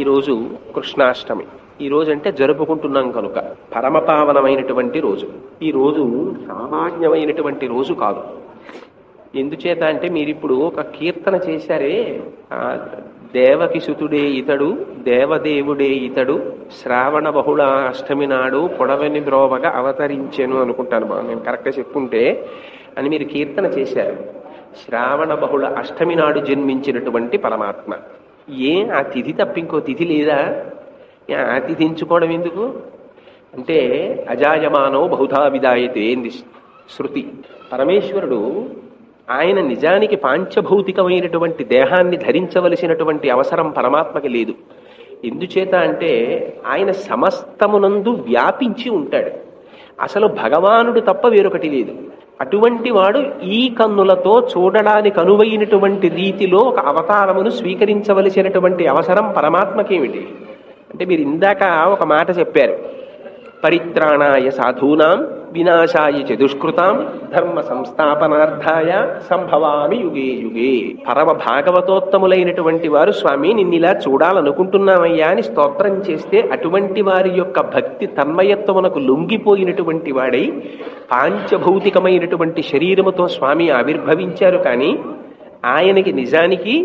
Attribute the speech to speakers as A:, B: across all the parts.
A: ఈరోజు కృష్ణాష్టమి. ఈ రోజు అంటే జరుపుకుంటున్నాం కనుక పరమపావనమైనటువంటి రోజు. ఈ రోజు సామాన్యమైనటువంటి రోజు కాదు. ఎందుచేత అంటే మీరిప్పుడు ఒక కీర్తన చేశారే, దేవకి సుతుడే ఇతడు, దేవదేవుడే ఇతడు, శ్రావణ బహుళ అష్టమి నాడు పొడవని బ్రోవగా అవతరించెను అనుకుంటాను. నేను కరెక్ట్గా చెప్పుకుంటే అని మీరు కీర్తన చేశారు. శ్రావణ బహుళ అష్టమి నాడు జన్మించినటువంటి పరమాత్మ. ఆ తిథి తప్ప ఇంకో తిథి లేదా? ఆ తిథి ఎంచుకోవడం ఎందుకు అంటే అజాయమానో బహుధా విదాయతే అంది శృతి. పరమేశ్వరుడు ఆయన నిజానికి పాంచభౌతికమైనటువంటి దేహాన్ని ధరించవలసినటువంటి అవసరం పరమాత్మకి లేదు. ఎందుచేత అంటే ఆయన సమస్తమునందు వ్యాపించి ఉంటాడు. అసలు భగవానుడు తప్ప వేరొకటి లేదు. అటువంటి వాడు ఈ కన్నులతో చూడడానికి అనువైనటువంటి రీతిలో ఒక అవతారమును స్వీకరించవలసినటువంటి అవసరం పరమాత్మకేమిటి అంటే, మీరు ఇందాక ఒక మాట చెప్పారు, పరిత్రాణాయ సాధూనాం వినాశాయ చ దుష్కృతాం ధర్మ సంస్థాపనార్థాయ సంభవామి యుగే యుగే. పరమ భాగవతోత్తములైనటువంటి వారు, స్వామి నిన్నిలా చూడాలనుకుంటున్నామయ్యా అని స్తోత్రం చేస్తే అటువంటి వారి యొక్క భక్తి తన్మయత్వమునకు లొంగిపోయినటువంటి వాడై పాంచభౌతికమైనటువంటి శరీరముతో స్వామి ఆవిర్భవించారు. కానీ ఆయనకి నిజానికి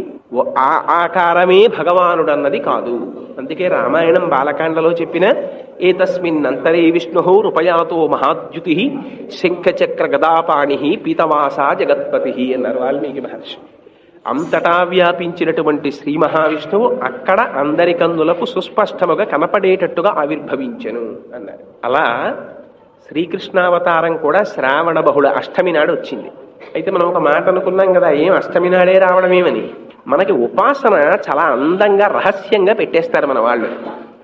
A: ఆ ఆకారమే భగవానుడు అన్నది కాదు. అందుకే రామాయణం బాలకాండలో చెప్పిన ఏతస్మిన్ అంతరే విష్ణు రూపయాతో మహాద్యుతి శంఖచక్ర గదాపాణి పీతవాస జగత్పతి అన్నారు వాల్మీకి మహర్షి. అంతటా వ్యాపించినటువంటి శ్రీ మహావిష్ణువు అక్కడ అందరి కన్నులకు సుస్పష్టముగా కనపడేటట్టుగా ఆవిర్భవించెను అన్నారు. అలా శ్రీకృష్ణావతారం కూడా శ్రావణ బహుళ అష్టమి నాడు వచ్చింది. అయితే మనం ఒక మాట అనుకున్నాం కదా, ఏం అష్టమి నాడే రావడమేమని. మనకి ఉపాసన చాలా అందంగా రహస్యంగా పెట్టేస్తారు మన వాళ్ళు.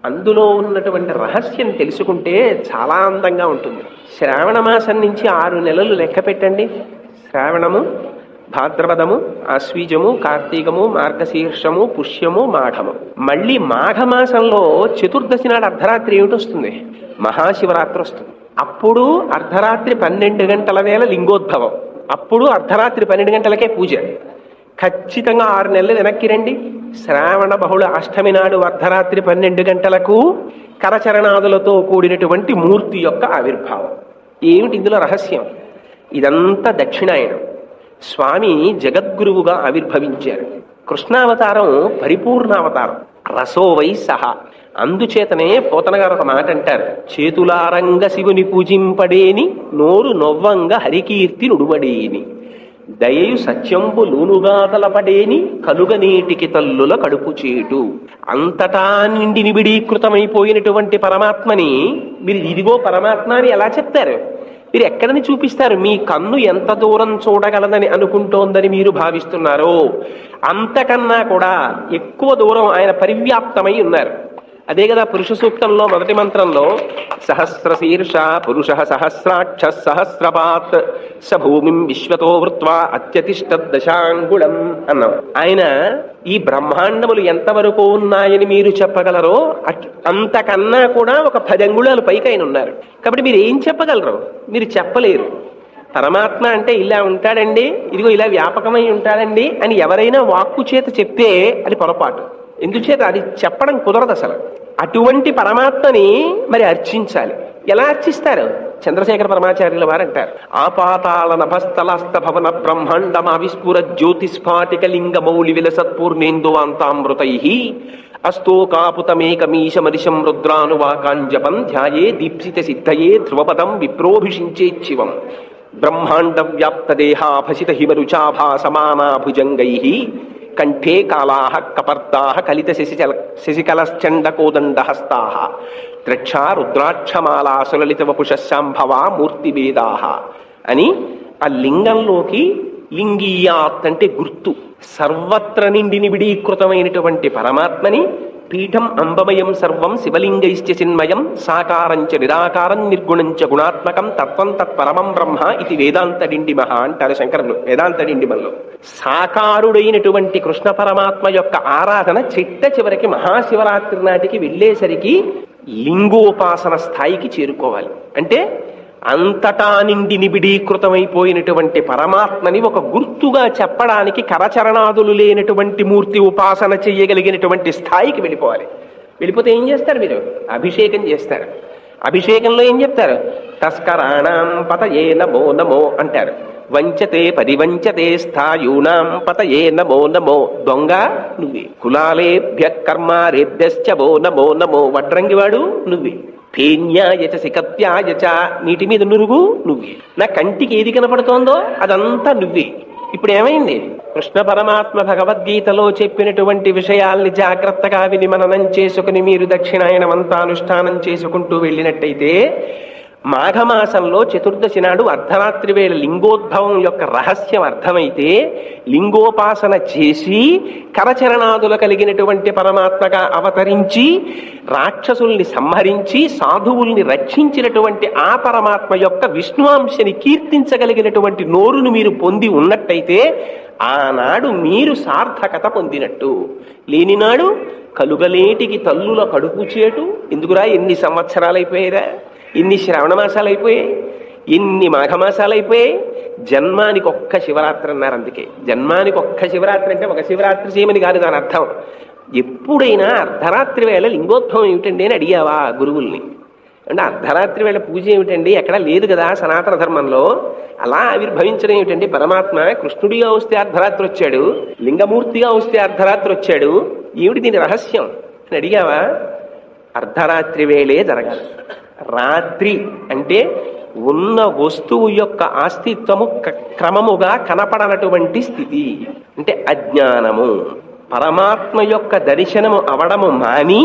A: అందులో ఉన్నటువంటి రహస్యం తెలుసుకుంటే చాలా అందంగా ఉంటుంది. శ్రావణ మాసం నుంచి 6 నెలలు లెక్క పెట్టండి. శ్రావణము, భాద్రపదము, ఆశ్వీజము, కార్తీకము, మార్గశీర్షము, పుష్యము, మాఘము. మళ్ళీ మాఘమాసంలో చతుర్దశి నాడు అర్ధరాత్రి ఏమిటి వస్తుంది? మహాశివరాత్రి వస్తుంది. అప్పుడు అర్ధరాత్రి 12 గంటల వేళ లింగోద్భవం. అప్పుడు అర్ధరాత్రి 12 గంటలకే పూజ. ఖచ్చితంగా 6 నెలలు వెనక్కి రండి. శ్రావణ బహుళ అష్టమి నాడు అర్ధరాత్రి 12 గంటలకు కరచరణాదులతో కూడినటువంటి మూర్తి యొక్క ఆవిర్భావం. ఏమిటి ఇందులో రహస్యం? ఇదంతా దక్షిణాయనం. స్వామి జగద్గురువుగా ఆవిర్భవించారు. కృష్ణావతారం పరిపూర్ణావతారం, రసోవై సహా. అందుచేతనే పోతన గారు ఒక మాట అంటారు, చేతులారంగ శివుని పూజింపడేని నోరు నొవ్వంగ హరికీర్తి నుడువడేని దయయు సత్యంబు లూనుగా తలపడేని కలుగనీటికి తల్లుల కడుపు చేటు. అంతటా నిండి నిబిడీకృతమైపోయినటువంటి పరమాత్మని మీరు ఇదిగో పరమాత్మ అని ఎలా చెప్తారు? మీరు ఎక్కడని చూపిస్తారు? మీ కన్ను ఎంత దూరం చూడగలదని అనుకుంటోందని మీరు భావిస్తున్నారో అంతకన్నా కూడా ఎక్కువ దూరం ఆయన పరివ్యాప్తమై ఉన్నారు. అదే కదా పురుష సూక్తంలో మొదటి మంత్రంలో సహస్రశీర్ష పురుష సహస్రాక్ష సహస్రపాత్ స భూమిం విశ్వతో వృత్వా అత్యతిష్టదశాంగుళం అన్నాం. ఆయన ఈ బ్రహ్మాండములు ఎంతవరకు ఉన్నాయని మీరు చెప్పగలరో అంతకన్నా కూడా ఒక 10 అంగుళాలు పైకి ఆయన ఉన్నారు. కాబట్టి మీరు ఏం చెప్పగలరు? మీరు చెప్పలేరు. పరమాత్మ అంటే ఇలా ఉంటాడండి, ఇదిగో ఇలా వ్యాపకమై ఉంటాడండి అని ఎవరైనా వాక్కు చేత చెప్తే అది పొరపాటు. ఎందుచేత అది చెప్పడం కుదరదు అసలు. అటువంటి పరమాత్మని మరి అర్చించాలి. ఎలా అర్చిస్తారు? చంద్రశేఖర పరమాచార్యుల వారు అంటారు, ఆపాతాళ నభస్థలస్థ భవన బ్రహ్మాండమా విస్ఫుర జ్యోతిస్ఫాటిక లింగ మౌళి విలసత్పూర్ణేందువాంతామృతై అస్తోకాపుతమేకమీశమరిశం రుద్రానువాకాంజపం ధ్యాయే దీప్సిత సిద్ధయే ధ్రువపదం విప్రోభిషించేచ్చివం బ్రహ్మాండ వ్యాప్త దేహాభసిత హిమరుచాభాసమానా భుజంగై కంఠే కాళాః కపర్దాః కలిత శశికలశ్చండకోదండహస్తాః ద్రక్షా రుద్రాక్షమాలా సులలిత వపుషశాంభవా మూర్తిభేదాః అని ఆ లింగంలోకి లింగీయాత్ అంటే గుర్తు. సర్వత్ర నిండి నిబిడీకృతమైనటువంటి పరమాత్మని పీఠం అంబమయం సర్వం శివలింగైశ్చ చిన్మయం సాకారంచ నిరాకారం నిర్గుణంచ గుణాత్మకం తత్వం తత్పరమం బ్రహ్మ ఇది వేదాంతడిండిమహ అంటారు శంకరులు వేదాంతడిండిమల్లో. సాకారుడైనటువంటి కృష్ణ పరమాత్మ యొక్క ఆరాధన చిట్ట చివరికి మహాశివరాత్రి నాటికి వెళ్ళేసరికి లింగోపాసన స్థాయికి చేరుకోవాలి. అంటే అంతటా నిండి నిబిడీకృతమైపోయినటువంటి పరమాత్మని ఒక గుర్తుగా చెప్పడానికి కరచరణాదులు లేనటువంటి మూర్తి ఉపాసన చెయ్యగలిగినటువంటి స్థాయికి వెళ్ళిపోవాలి. వెళ్ళిపోతే ఏం చేస్తారు మీరు? అభిషేకం చేస్తారు. అభిషేకంలో ఏం చెప్తారు? తస్కరాణం పతయే నమో నమో అంటారు. వంచతే పరివంచతే స్థాయూనాం పతయే నమో నమో. దొంగ నువ్వే. కులాలేభ్య కర్మారేభ్యశ్చ వో నమో నమో. వడ్రంగివాడు నువ్వే. ఫేన్యాయచ సికత్యాయచ. నీటి మీద నురుగు నువ్వే. నా కంటికి ఏది కనపడుతోందో అదంతా నువ్వే. ఇప్పుడు ఏమైంది? కృష్ణ పరమాత్మ భగవద్గీతలో చెప్పినటువంటి విషయాల్ని జాగ్రత్తగా విని మననం చేసుకుని మీరు దక్షిణాయనమంతా అనుష్ఠానం చేసుకుంటూ వెళ్ళినట్టయితే మాఘమాసంలో చతుర్దశి నాడు అర్ధరాత్రి వేళ లింగోద్భవం యొక్క రహస్యం అర్థమైతే లింగోపాసన చేసి కరచరణాదులు కలిగినటువంటి పరమాత్మగా అవతరించి రాక్షసుల్ని సంహరించి సాధువుల్ని రక్షించినటువంటి ఆ పరమాత్మ యొక్క విష్ణువాంశని కీర్తించగలిగినటువంటి నోరును మీరు పొంది ఉన్నట్టయితే ఆనాడు మీరు సార్థకత పొందినట్టు. లేనినాడు కలుగలేటికి తల్లుల కడుపు చేటు. ఎందుకురా ఎన్ని సంవత్సరాలైపోయారా, ఎన్ని శ్రావణ మాసాలు అయిపోయాయి, ఎన్ని మాఘమాసాలు అయిపోయాయి. జన్మానికి ఒక్క శివరాత్రి అన్నారు. అందుకే జన్మానికి ఒక్క శివరాత్రి అంటే ఒక శివరాత్రి చేయమని కాదు దాని అర్థం. ఎప్పుడైనా అర్ధరాత్రి వేళ లింగోద్భవం ఏమిటండి అని అడిగావా గురువుల్ని? అంటే అర్ధరాత్రి వేళ పూజ ఏమిటండి, ఎక్కడా లేదు కదా సనాతన ధర్మంలో. అలా ఆవిర్భవించడం ఏమిటండి? పరమాత్మ కృష్ణుడిగా వస్తే అర్ధరాత్రి వచ్చాడు, లింగమూర్తిగా వస్తే అర్ధరాత్రి వచ్చాడు, ఏమిటి దీని రహస్యం అని అడిగావా? అర్ధరాత్రి వేళే జరగాలి. రాత్రి అంటే ఉన్న వస్తువు యొక్క అస్తిత్వము క్రమముగా కనపడనటువంటి స్థితి, అంటే అజ్ఞానము. పరమాత్మ యొక్క దర్శనము అవడము మాని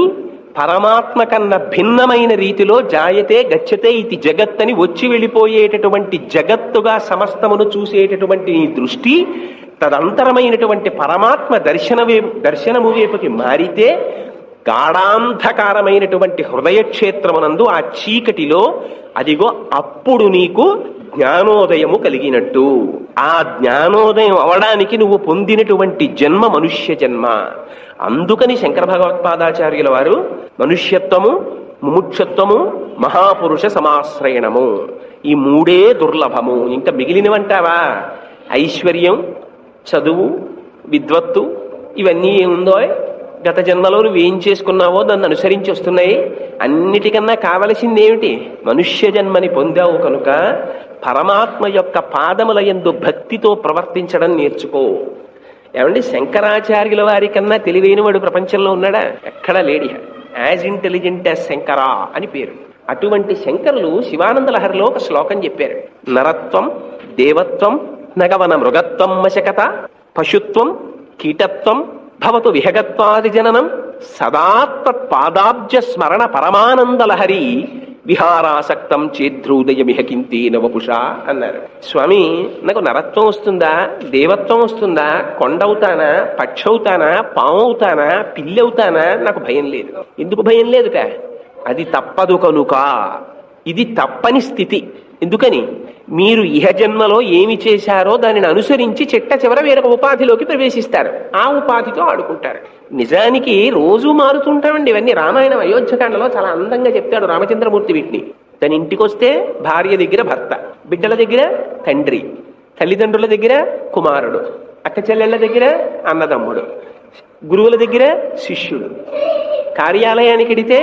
A: పరమాత్మ కన్నా భిన్నమైన రీతిలో జాయతే గచ్చతే ఇది జగత్ అని వచ్చి వెళ్ళిపోయేటటువంటి జగత్తుగా సమస్తమును చూసేటటువంటి నీ దృష్టి తదంతరమైనటువంటి పరమాత్మ దర్శనము వైపుకి మారితే గాఢాంధకారమైనటువంటి హృదయ క్షేత్రమునందు ఆ చీకటిలో అదిగో అప్పుడు నీకు జ్ఞానోదయము కలిగినట్టు. ఆ జ్ఞానోదయం అవడానికి నువ్వు పొందినటువంటి జన్మ మనుష్య జన్మ. అందుకని శంకర భగవత్పాదాచార్యుల వారు మనుష్యత్వము, ముముక్షత్వము, మహాపురుష సమాశ్రయణము ఈ మూడే దుర్లభము. ఇంకా మిగిలినవంటావా? ఐశ్వర్యం, చదువు, విద్వత్తు ఇవన్నీ ఏముందో గత జన్మలో నువ్వేం చేసుకున్నావో దాన్ని అనుసరించి వస్తున్నాయి. అన్నిటికన్నా కావలసింది ఏమిటి? మనుష్య జన్మని పొందావు కనుక పరమాత్మ యొక్క పాదముల యందు భక్తితో ప్రవర్తించడం నేర్చుకో. ఏమండి, శంకరాచార్యుల వారి కన్నా తెలివైన వాడు ప్రపంచంలో ఉన్నాడా? ఎక్కడా లేడి. యాజ్ ఇంటెలిజెంట్ యాజ్ శంకరా అని పేరు. అటువంటి శంకరులు శివానంద లహరిలో ఒక శ్లోకం చెప్పారు. నరత్వం దేవత్వం నగవన మృగత్వం మశకత పశుత్వం కీటత్వం భవతు విహగత్వాది జననం సదాత్పాదాబ్జ స్మరణ పరమానందలహరి విహారాసక్తం చేద్రూదయమిహ కింతే నవపుష అన్నారు. స్వామి, నాకు నరత్వం వస్తుందా, దేవత్వం వస్తుందా, కొండవుతానా, పక్షవుతానా, పాము అవుతానా, పిల్లి అవుతానా, నాకు భయం లేదు. ఎందుకు భయం లేదుట? అది తప్పదు కనుక. ఇది తప్పని స్థితి. ఎందుకని? మీరు ఇహజన్మలో ఏమి చేశారో దానిని అనుసరించి చిట్ట చివర వేరొక ఉపాధిలోకి ప్రవేశిస్తారు. ఆ ఉపాధితో ఆడుకుంటారు. నిజానికి రోజు మారుతుంటామండి ఇవన్నీ. రామాయణం అయోధ్యకాండలో చాలా అందంగా చెప్తాడు రామచంద్రమూర్తి వీటిని. తన ఇంటికి వస్తే భార్య దగ్గర భర్త, బిడ్డల దగ్గర తండ్రి, తల్లిదండ్రుల దగ్గర కుమారుడు, అక్క చెల్లెళ్ళ దగ్గర అన్నదమ్ముడు, గురువుల దగ్గర శిష్యుడు, కార్యాలయానికి వెడితే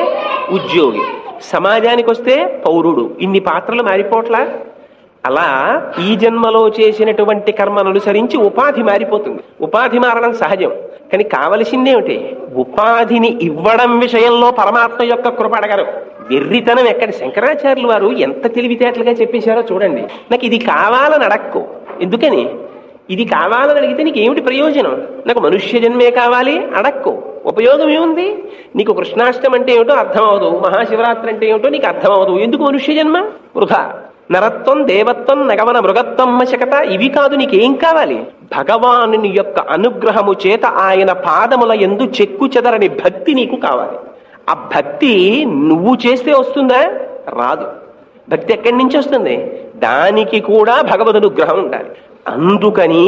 A: ఉద్యోగి, సమాజానికి వస్తే పౌరుడు. ఇన్ని పాత్రలు మారిపోట్లా? అలా ఈ జన్మలో చేసినటువంటి కర్మను అనుసరించి ఉపాధి మారిపోతుంది. ఉపాధి మారడం సహజం. కానీ కావలసిందేమిటి? ఉపాధిని ఇవ్వడం విషయంలో పరమాత్మ యొక్క కృప అడగరు. వెర్రితనం ఎక్కడ? శంకరాచార్యులు వారు ఎంత తెలివితేటలుగా చెప్పేశారో చూడండి. నాకు ఇది కావాలని అడక్కు. ఎందుకని? ఇది కావాలని అడిగితే నీకు ఏమిటి ప్రయోజనం? నాకు మనుష్య జన్మే కావాలి అడక్కు. ఉపయోగం ఏముంది? నీకు కృష్ణాష్టమి అంటే ఏమిటో అర్థం అవదు, మహాశివరాత్రి అంటే ఏమిటో నీకు అర్థం అవదు. ఎందుకు మనుష్య జన్మ? వృధా. నరత్వం దేవత్వం నగవన మృగత్వం మశకత ఇవి కాదు. నీకేం కావాలి? భగవానుని యొక్క అనుగ్రహము చేత ఆయన పాదముల యందు చెక్కు చెదరని భక్తి నీకు కావాలి. ఆ భక్తి నువ్వు చేస్తే వస్తుందా? రాదు. భక్తి ఎక్కడి నుంచి వస్తుంది? దానికి కూడా భగవద్ అనుగ్రహం ఉండాలి. అందుకని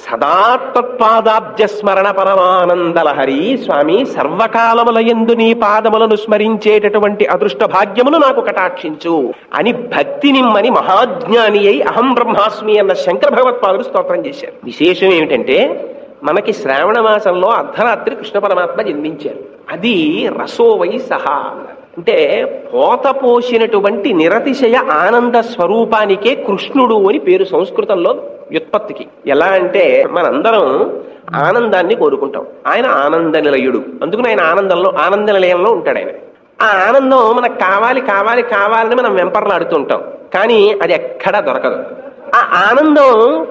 A: సదాత్పాదాబ్జ స్మరణ పరమానందలహరి స్వామి, సర్వకాలముల యందు నీ పాదములను స్మరించేటటువంటి అదృష్ట భాగ్యమును నాకు కటాక్షించు అని భక్తి నిమ్మని మహాజ్ఞాని అయి అహం బ్రహ్మాస్మి అన్న శంకర భగవత్పాదులు స్తోత్రం చేశారు. విశేషం ఏమిటంటే మనకి శ్రావణ మాసంలో అర్ధరాత్రి కృష్ణ పరమాత్మ జన్మించారు. అది రసోవై సహా అంటే పోత పోసినటువంటి నిరతిశయ ఆనంద స్వరూపానికే కృష్ణుడు అని పేరు సంస్కృతంలో వ్యుత్పత్తికి. ఎలా అంటే మనందరం ఆనందాన్ని కోరుకుంటాం, ఆయన ఆనంద నిలయుడు, అందుకని ఆయన ఆనంద నిలయంలో ఉంటాడు. ఆయన ఆ ఆనందం మనకు కావాలి కావాలి కావాలని మనం వెంపర్లాడుతుంటాం, కానీ అది ఎక్కడా దొరకదు. ఆ ఆనందం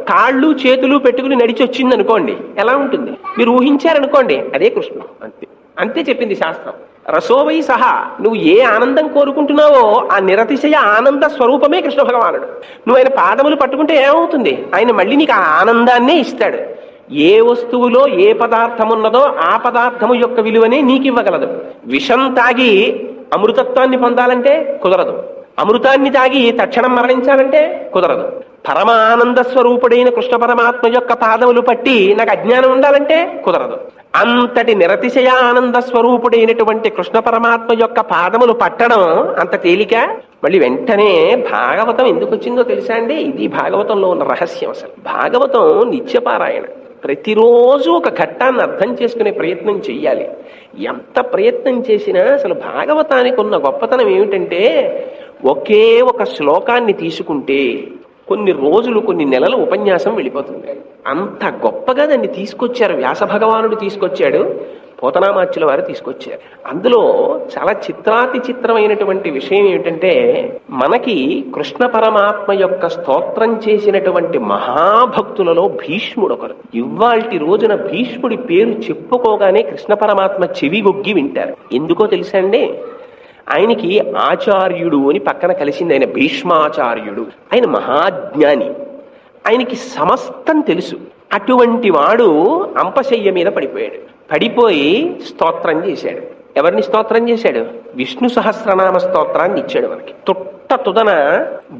A: కాళ్ళు చేతులు పెట్టుకుని నడిచి వచ్చింది అనుకోండి, ఎలా ఉంటుంది మీరు ఊహించారనుకోండి, అదే కృష్ణుడు. అంతే అంతే చెప్పింది శాస్త్రం. రసోవై సహా, నువ్వు ఏ ఆనందం కోరుకుంటున్నావో ఆ నిరతిశయ ఆనంద స్వరూపమే కృష్ణ భగవానుడు. నువ్వు ఆయన పాదములు పట్టుకుంటే ఏమవుతుంది, ఆయన మళ్ళీ నీకు ఆ ఆనందాన్నే ఇస్తాడు. ఏ వస్తువులో ఏ పదార్థం ఉన్నదో ఆ పదార్థము యొక్క విలువనే నీకు ఇవ్వగలదు. విషం తాగి అమృతత్వాన్ని పొందాలంటే కుదరదు, అమృతాన్ని తాగి తక్షణం మరణించాలంటే కుదరదు. పరమానంద స్వరూపుడైన కృష్ణ పరమాత్మ యొక్క పాదములు పట్టి నాకు అజ్ఞానం ఉండాలంటే కుదరదు. అంతటి నిరతిశయ ఆనంద స్వరూపుడైనటువంటి కృష్ణ పరమాత్మ యొక్క పాదములు పట్టడం అంత తేలిక. మళ్ళీ వెంటనే భాగవతం ఎందుకు వచ్చిందో తెలుసా అండి? ఇది భాగవతంలో ఉన్న రహస్యం. అసలు భాగవతం నిత్యపారాయణ, ప్రతిరోజు ఒక ఘట్టాన్ని అర్థం చేసుకునే ప్రయత్నం చెయ్యాలి. ఎంత ప్రయత్నం చేసినా అసలు భాగవతానికి ఉన్న గొప్పతనం ఏమిటంటే, ఒకే ఒక శ్లోకాన్ని తీసుకుంటే కొన్ని రోజులు కొన్ని నెలలు ఉపన్యాసం వెళ్ళిపోతుంది. అంత గొప్పగా దాన్ని తీసుకొచ్చారు. వ్యాస భగవానుడు తీసుకొచ్చాడు, పోతనామాచ్యుల వారు తీసుకొచ్చారు. అందులో చాలా చిత్రాతి చిత్రమైనటువంటి విషయం ఏమిటంటే, మనకి కృష్ణ పరమాత్మ యొక్క స్తోత్రం చేసినటువంటి మహాభక్తులలో భీష్ముడు ఒకరు. ఇవాల్టి రోజున భీష్ముడి పేరు చెప్పుకోగానే కృష్ణ పరమాత్మ చెవిగొగ్గి వింటారు. ఎందుకో తెలుసా అండి? ఆయనకి ఆచార్యుడు అని పక్కన కలిసింది. ఆయన భీష్మాచార్యుడు, ఆయన మహాజ్ఞాని, ఆయనకి సమస్తం తెలుసు. అటువంటి వాడు అంపశయ్య మీద పడిపోయి స్తోత్రం చేశాడు. ఎవరిని స్తోత్రం చేశాడు? విష్ణు సహస్రనామ స్తోత్రాన్ని ఇచ్చాడు మనకి. తుదన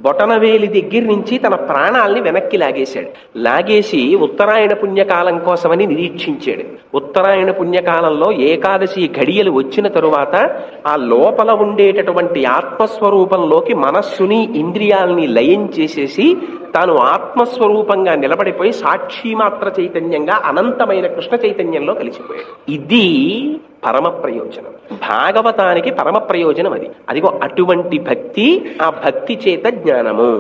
A: బొటనవేలి దగ్గర నుంచి తన ప్రాణాల్ని వెనక్కి లాగేసి ఉత్తరాయణ పుణ్యకాలం కోసమని నిరీక్షించాడు. ఉత్తరాయణ పుణ్యకాలంలో ఏకాదశి ఘడియలు వచ్చిన తరువాత ఆ లోపల ఉండేటటువంటి ఆత్మస్వరూపంలోకి మనస్సుని ఇంద్రియాలని లయం చేసేసి తాను ఆత్మస్వరూపంగా నిలబడిపోయి సాక్షి మాత్ర చైతన్యంగా అనంతమైన కృష్ణ చైతన్యంలో కలిసిపోయాడు. ఇది పరమ ప్రయోజనం. భాగవతానికి పరమ ప్రయోజనం అది. అదిగో అటువంటి భక్తి, ఆ భక్తి చేత జ్ఞానము.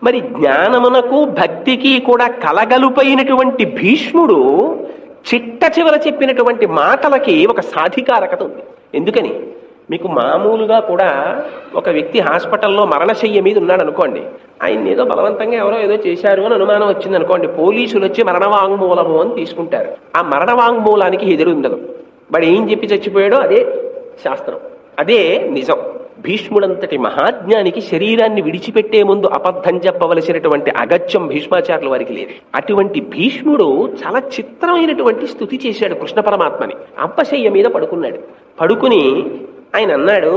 A: మరి జ్ఞానమునకు భక్తికి కూడా కలగలుపైనటువంటి భీష్ముడు చిట్ట చివర చెప్పినటువంటి మాటలకి ఒక సాధికారకత ఉంది. ఎందుకని? మీకు మామూలుగా కూడా ఒక వ్యక్తి హాస్పిటల్లో మరణశయ్య మీద ఉన్నాడు అనుకోండి, ఆయన ఏదో బలవంతంగా ఎవరో ఏదో చేశారు అని అనుమానం వచ్చింది అనుకోండి, పోలీసులు వచ్చి మరణ వాంగ్మూలము అని తీసుకుంటారు. ఆ మరణ వాంగ్మూలానికి ఎదురు ఉండదు. వాడు ఏం చెప్పి చచ్చిపోయాడో అదే శాస్త్రం, అదే నిజం. భీష్ముడంతటి మహాజ్ఞానికి శరీరాన్ని విడిచిపెట్టే ముందు అబద్ధం చెప్పవలసినటువంటి అగత్యం భీష్మాచార్యుల వారికి లేదు. అటువంటి భీష్ముడు చాలా చిత్రమైనటువంటి స్తుతి చేశాడు కృష్ణ పరమాత్మని. అంపశయ్య మీద పడుకుని ఆయన అన్నాడు,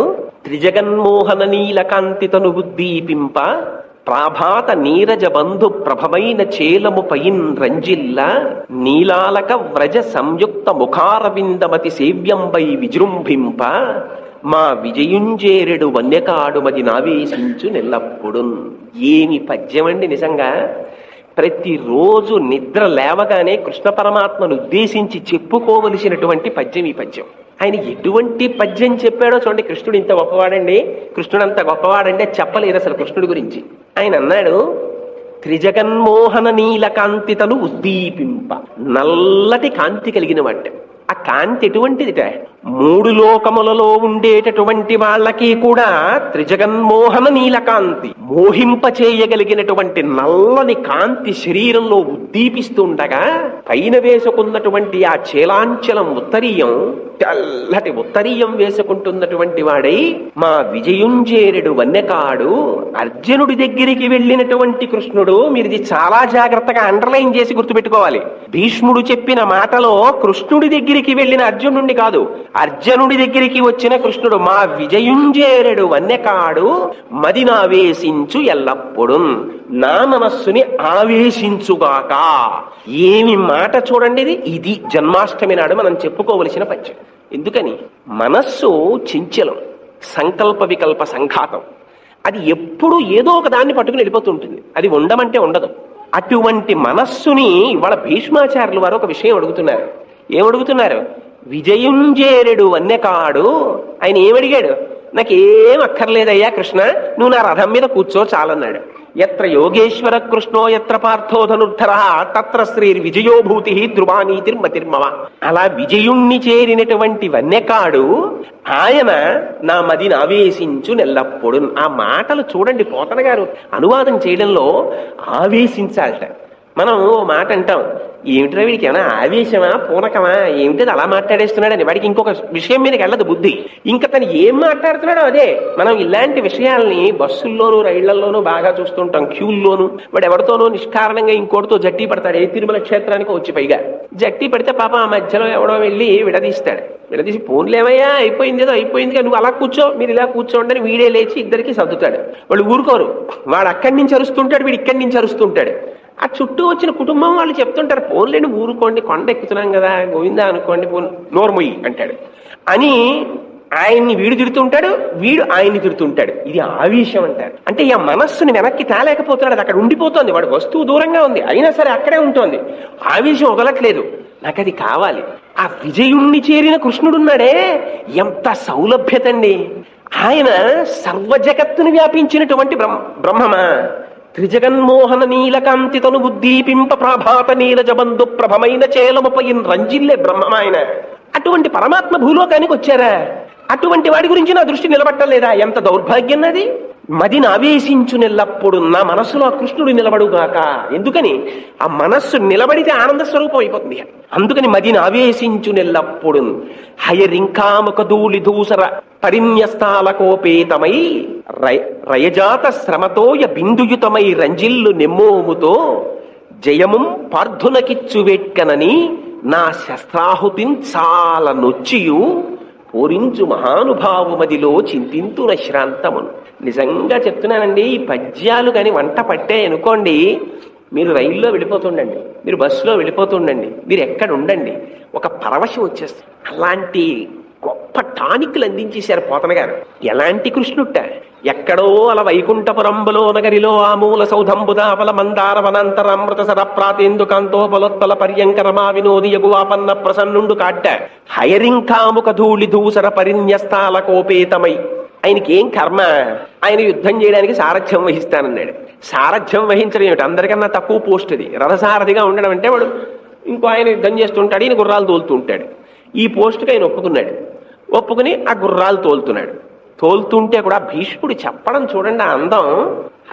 A: త్రిజగన్మోహన నీలకాంతితను ఉద్దీపింప ప్రాభాత నీరజ బంధు ప్రభమైన చేలము పయిన్ రంజిల్ల నీలాలక వ్రజ సంయుక్త ముఖారవిందమతి సేవ్యంబై విజృంభింప మా విజయుంజేరెడు వన్యకాడు మది నావేశించు నెల్లప్పుడు. ఏమి పద్యమండి నిజంగా! ప్రతిరోజు నిద్ర లేవగానే కృష్ణ పరమాత్మను ఉద్దేశించి చెప్పుకోవలసినటువంటి పద్యం ఈ పద్యం. ఆయన ఎటువంటి పద్యం చెప్పాడో చూడండి. కృష్ణుడు ఇంత గొప్పవాడండి, కృష్ణుడు అంత గొప్పవాడండి చెప్పలేదు అసలు కృష్ణుడి గురించి. ఆయన అన్నాడు, త్రిజగన్మోహన నీలకాంతితను ఉద్దీపింప. నల్లటి కాంతి కలిగిన వాట. ఆ కాంతి ఎటువంటిదిట? మూడు లోకములలో ఉండేటటువంటి వాళ్ళకి కూడా త్రిజగన్మోహన నీలకాంతి, మోహింప చేయగలిగినటువంటి నల్లని కాంతి శరీరంలో ఉద్దీపిస్తుండగా పైన వేసుకున్నటువంటి ఆ చేలాంచలం ఉత్తరీయం, తెల్లటి ఉత్తరీయం వేసుకుంటున్నటువంటి వాడై మా విజయుంజేరుడు వన్యకాడు అర్జునుడి దగ్గరికి వెళ్ళినటువంటి కృష్ణుడు. మీరు ఇది చాలా జాగ్రత్తగా అండర్లైన్ చేసి గుర్తుపెట్టుకోవాలి. భీష్ముడు చెప్పిన మాటలో కృష్ణుడి దగ్గరికి వెళ్ళిన అర్జునుడిని కాదు, అర్జునుడి దగ్గరికి వచ్చిన కృష్ణుడు. మా విజయుంజేరుడు వన్యకాడు మదినావేశించు ఎల్లప్పుడు, నా మనస్సుని ఆవేశించుగాక. ఏమి మాట చూడండి ఇది. ఇది జన్మాష్టమి నాడు మనం చెప్పుకోవలసిన పద్యం. ఎందుకని? మనస్సు చంచలం, సంకల్ప వికల్ప సంఘాతం. అది ఎప్పుడు ఏదో ఒక దాన్ని పట్టుకుని వెళ్ళిపోతుంటుంది. అది ఉండమంటే ఉండదు. అటువంటి మనస్సుని ఇవాళ భీష్మాచార్యులు వారు ఒక విషయం అడుగుతున్నారు. ఏమడుగుతున్నారు? విజయుంజేరుడు వన్యకాడు. ఆయన ఏమడిగాడు? నాకేం అక్కర్లేదయ్యా కృష్ణ, నువ్వు నా రథం మీద కూర్చో చాలన్నాడు. ఎత్ర యోగేశ్వర కృష్ణో ఎత్ర పార్థో ధనుర్ధర తత్ర శ్రీ విజయోభూతి ధ్రువానీతిర్మతిర్మవ. అలా విజయుణ్ణి చేరినటువంటి వన్యకాడు ఆయన నా మదిని ఆవేశించు నెల్లప్పుడు. ఆ మాటలు చూడండి, పోతన గారు అనువాదం చేయడంలో ఆవేశించాలట. మనం ఓ మాట అంటాం, ఏమిట్రా వీడికి ఏమైనా ఆవేశమా పూనకమా ఏమిటది అలా మాట్లాడేస్తున్నాడని. వాడికి ఇంకొక విషయం మీదకి వెళ్ళదు బుద్ధి. ఇంకా తను ఏం మాట్లాడుతున్నాడో అదే. మనం ఇలాంటి విషయాల్ని బస్సుల్లోనూ రైళ్లలోనూ బాగా చూస్తుంటాం, క్యూల్లోనూ. వాడు ఎవరితోనూ నిష్కారణంగా ఇంకోటితో జట్టి పడతాడు. ఏ తిరుమల క్షేత్రానికి వచ్చి పైగా జట్టి పడితే పాపం ఆ మధ్యలో ఎవడో వెళ్ళి విడదీస్తాడు. విడదీసి ఫోన్లేమయ్యా అయిపోయింది ఏదో అయిపోయింది, నువ్వు అలా కూర్చో మీరు ఇలా కూర్చోండి అని వీడే లేచి ఇద్దరికి సర్దుతాడు. వాళ్ళు ఊరుకోరు. వాడు అక్కడి నుంచి అరుస్తుంటాడు, వీడు ఇక్కడి నుంచి అరుస్తుంటాడు. ఆ చుట్టూ వచ్చిన కుటుంబం వాళ్ళు చెప్తుంటారు, ఫోన్లేని ఊరుకోండి, కొండ ఎక్కుతున్నాం కదా గోవిందా అనుకోండి, నోర్మొయ్యి అంటాడు అని. ఆయన్ని వీడు తిడుతుంటాడు, వీడు ఆయన్ని తిడుతుంటాడు. ఇది ఆవేశం అంటారు. అంటే ఈ మనస్సుని వెనక్కి తేలేకపోతున్నాడు, అది అక్కడ ఉండిపోతుంది. వాడు వస్తువు దూరంగా ఉంది, అయినా సరే అక్కడే ఉంటుంది. ఆవేశం వదలట్లేదు. నాకు అది కావాలి. ఆ విజయుణ్ణి చేరిన కృష్ణుడున్నాడే, ఎంత సౌలభ్యత అండి. ఆయన సర్వజగత్తును వ్యాపించినటువంటి బ్రహ్మమా. త్రిజగన్మోహన నీలకాంతి తను ఉద్దీపింప ప్రభాత నీరజబంధు ప్రభమైన చేలముపైన రంజిల్లే బ్రహ్మమాయన. అటువంటి పరమాత్మ భూలోకానికి వచ్చారా? అటువంటి వాడి గురించి నా దృష్టి నిలబట్టలేదా? ఎంత దౌర్భాగ్యం అది. మదిని ఆవేశించు నెల్లప్పుడు నా మనస్సులో కృష్ణుడు నిలబడుగాక. ఎందుకని? ఆ మనస్సు నిలబడితే ఆనంద స్వరూపం అయిపోతుంది. అందుకని మదిని ఆవేశించు నెల్లప్పుడు హయరింకాముక ధూళి దూసర పరిన్యస్తాలకోపేతమై రయజాత శ్రమతోయ బిందుయుతమై రంజిల్లు నెమ్మోముతో జయముం పార్థునకిచ్చు వెట్కనని నా శస్త్రాహుతిన్ చాలా నొచ్చియు పూరించు మహానుభావుమదిలో చింతింతున శ్రాంతమును. నిజంగా చెప్తున్నానండి, ఈ పద్యాలు కానీ వంట పట్టే అనుకోండి, మీరు రైల్లో వెళ్ళిపోతుండండి, మీరు బస్సులో వెళ్ళిపోతుండండి, మీరు ఎక్కడ ఉండండి, ఒక పరవశం వచ్చేస్తుంది. అలాంటి గొప్ప టానిక్లు అందించేశారు పోతన గారు. ఎలాంటి కృష్ణుట్ట, ఎక్కడో అలా వైకుంఠపురంబులో నగరిలో ఆమూల సౌధంబుదాపల మందార వనాంతర అమృత సర ప్రాతేందుకాంతోపలోత్పల పర్యంకరమా వినోది యగువాపన్న ప్రసన్నుండు కాట్ట హయరింకాముక ధూళి ధూసర పరిన్యస్తాల కోపేతమై. ఆయనకి ఏం కర్మ? ఆయన యుద్ధం చేయడానికి సారథ్యం వహిస్తానన్నాడు. సారథ్యం వహించడం ఏమిటి? అందరికన్నా తక్కువ పోస్ట్ అది. రథసారథిగా ఉండడం అంటే వాడు ఇంకో ఆయన యుద్ధం చేస్తుంటాడు, ఈయన గుర్రాలు తోలుతూ ఉంటాడు. ఈ పోస్టుకి ఆయన ఒప్పుకున్నాడు. ఒప్పుకుని ఆ గుర్రాలు తోలుతున్నాడు. తోలుతుంటే కూడా భీష్ముడు చెప్పడం చూడండి ఆ అందం.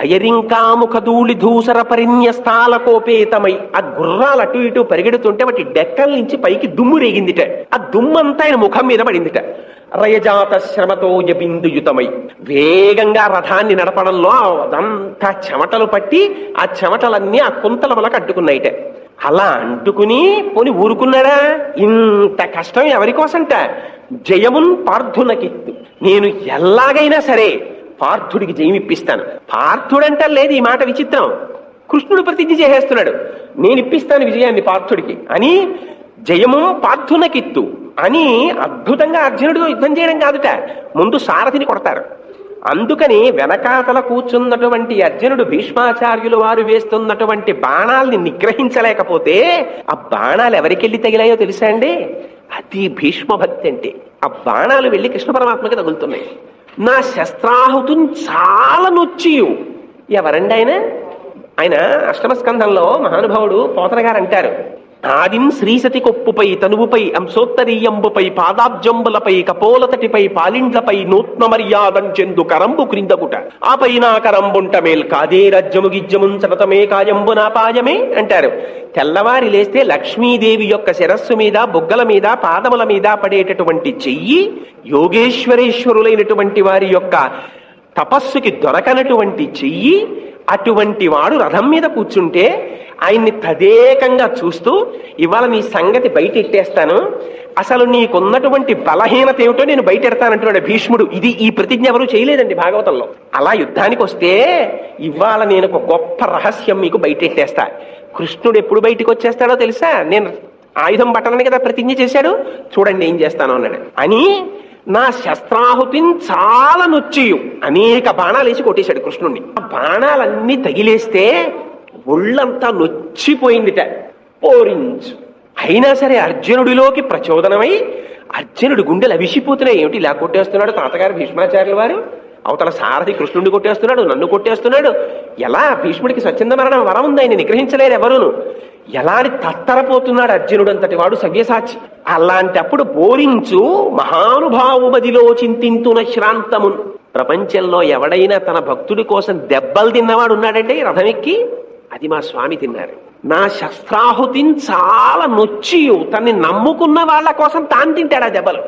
A: అయరింకాముఖ ధూళి ధూసర పరిన్యస్తాల కోపేతమై. ఆ గుర్రాలు అటు ఇటు పరిగెడుతుంటే వాటి డెక్కల నుంచి పైకి దుమ్ము రేగిందిట. ఆ దుమ్మంతా ఆయన ముఖం మీద పడిందిట. రయజాత శ్రమతో బిందుయుతమై. వేగంగా రథాన్ని నడపడంలో అదంతా చెమటలు పట్టి ఆ చెమటలన్నీ ఆ కుంతల వలక అడ్డుకున్నాయిట. అలా అంటుకుని పోని ఊరుకున్నాడా? ఇంత కష్టం ఎవరి కోసంట? జయమున్ పార్థునకిత్తు. నేను ఎలాగైనా సరే పార్థుడికి జయం ఇప్పిస్తాను. పార్థుడంటే లేదు, ఈ మాట విచిత్రం. కృష్ణుడు ప్రతిజ్ఞ చేసేస్తున్నాడు, నేను ఇప్పిస్తాను విజయాన్ని పార్థుడికి అని. జయము పార్థునకిత్తు అని అద్భుతంగా అర్జునుడితో యుద్ధం చేయడం కాదుట, ముందు సారథిని కొడతారు. అందుకని వెనకాతల కూర్చున్నటువంటి అర్జునుడు భీష్మాచార్యులు వారు వేస్తున్నటువంటి బాణాల్ని నిగ్రహించలేకపోతే ఆ బాణాలు ఎవరికెళ్ళి తగిలాయో తెలుసా అండి? అది భీష్మ భక్తి అంటే. ఆ బాణాలు వెళ్ళి కృష్ణ పరమాత్మకి తగులుతున్నాయి. నా శస్త్రాహుతుని చాలా నొచ్చియు. ఎవరండి ఆయన? ఆయన అష్టమ స్కంధంలో మహానుభావుడు పోతన గారు అంటారు, ఆదిం శ్రీసతి కొప్పుపై తనువుపై అంశోత్తరీయంబుపై పాదాబ్జంబులపై కపోలతటిపై పాలిండ్లపై నూత్న మర్యాదంచెందు కరంబు క్రిందగుట ఆపై నా కరంబుంట మేల్ కాదే రజ్జము గిజ్జమున్ సతతమే కాయంబు నాపాయమే అంటారు. తెల్లవారి లేస్తే లక్ష్మీదేవి యొక్క శిరస్సు మీద, బుగ్గల మీద, పాదముల మీద పడేటటువంటి చెయ్యి యోగేశ్వరేశ్వరులైనటువంటి వారి యొక్క తపస్సుకి దొరకనటువంటి చెయ్యి. అటువంటి వాడు రథం మీద కూర్చుంటే ఆయన్ని తదేకంగా చూస్తూ, ఇవాళ నీ సంగతి బయట ఎట్టేస్తాను, అసలు నీకున్నటువంటి బలహీనత ఏమిటో నేను బయట ఎడతానంటున్నాడు భీష్ముడు. ఇది ఈ ప్రతిజ్ఞ ఎవరు చేయలేదండి భాగవతంలో. అలా యుద్ధానికి వస్తే ఇవాళ నేను ఒక గొప్ప రహస్యం మీకు బయటెట్టేస్తా. కృష్ణుడు ఎప్పుడు బయటికి వచ్చేస్తాడో తెలుసా? నేను ఆయుధం పట్టడానికి కదా ప్రతిజ్ఞ చేశాడు, చూడండి ఏం చేస్తాను అన్నాడు. అని నా శస్త్రాహుతిని చాలా నొచ్చియు అనేక బాణాలు వేసి కొట్టేశాడు కృష్ణుడిని. ఆ బాణాలన్నీ తగిలేస్తే ఒళ్ళంతా నొచ్చిపోయిందిట. పోరించు. అయినా సరే అర్జునుడిలోకి ప్రచోదనమై అర్జునుడి గుండెలు అవిసిపోతున్నాయి. ఏమిటి ఇలా కొట్టేస్తున్నాడు తాతగారు భీష్మాచార్యుల వారు, అవతల సారథి కృష్ణుడిని కొట్టేస్తున్నాడు, నన్ను కొట్టేస్తున్నాడు, ఎలా భీష్ముడికి స్వచ్ఛంద మరణం వరం ఉంది, ఆయన నిగ్రహించలేరు ఎవరును, ఎలా అని తత్తరపోతున్నాడు అర్జునుడు అంతటి వాడు సవ్యసాచి. అలాంటప్పుడు బోరించు మహానుభావు మదిలో చింతింతున శ్రాంతము. ప్రపంచంలో ఎవడైనా తన భక్తుడి కోసం దెబ్బలు తిన్నవాడు ఉన్నాడంటే రథం ఎక్కి, అది మా స్వామి తిన్నారు. నా శస్త్రాహుతిని చాలా నొచ్చి తన్ని నమ్ముకున్న వాళ్ళ కోసం తాను తింటాడు ఆ దెబ్బలు.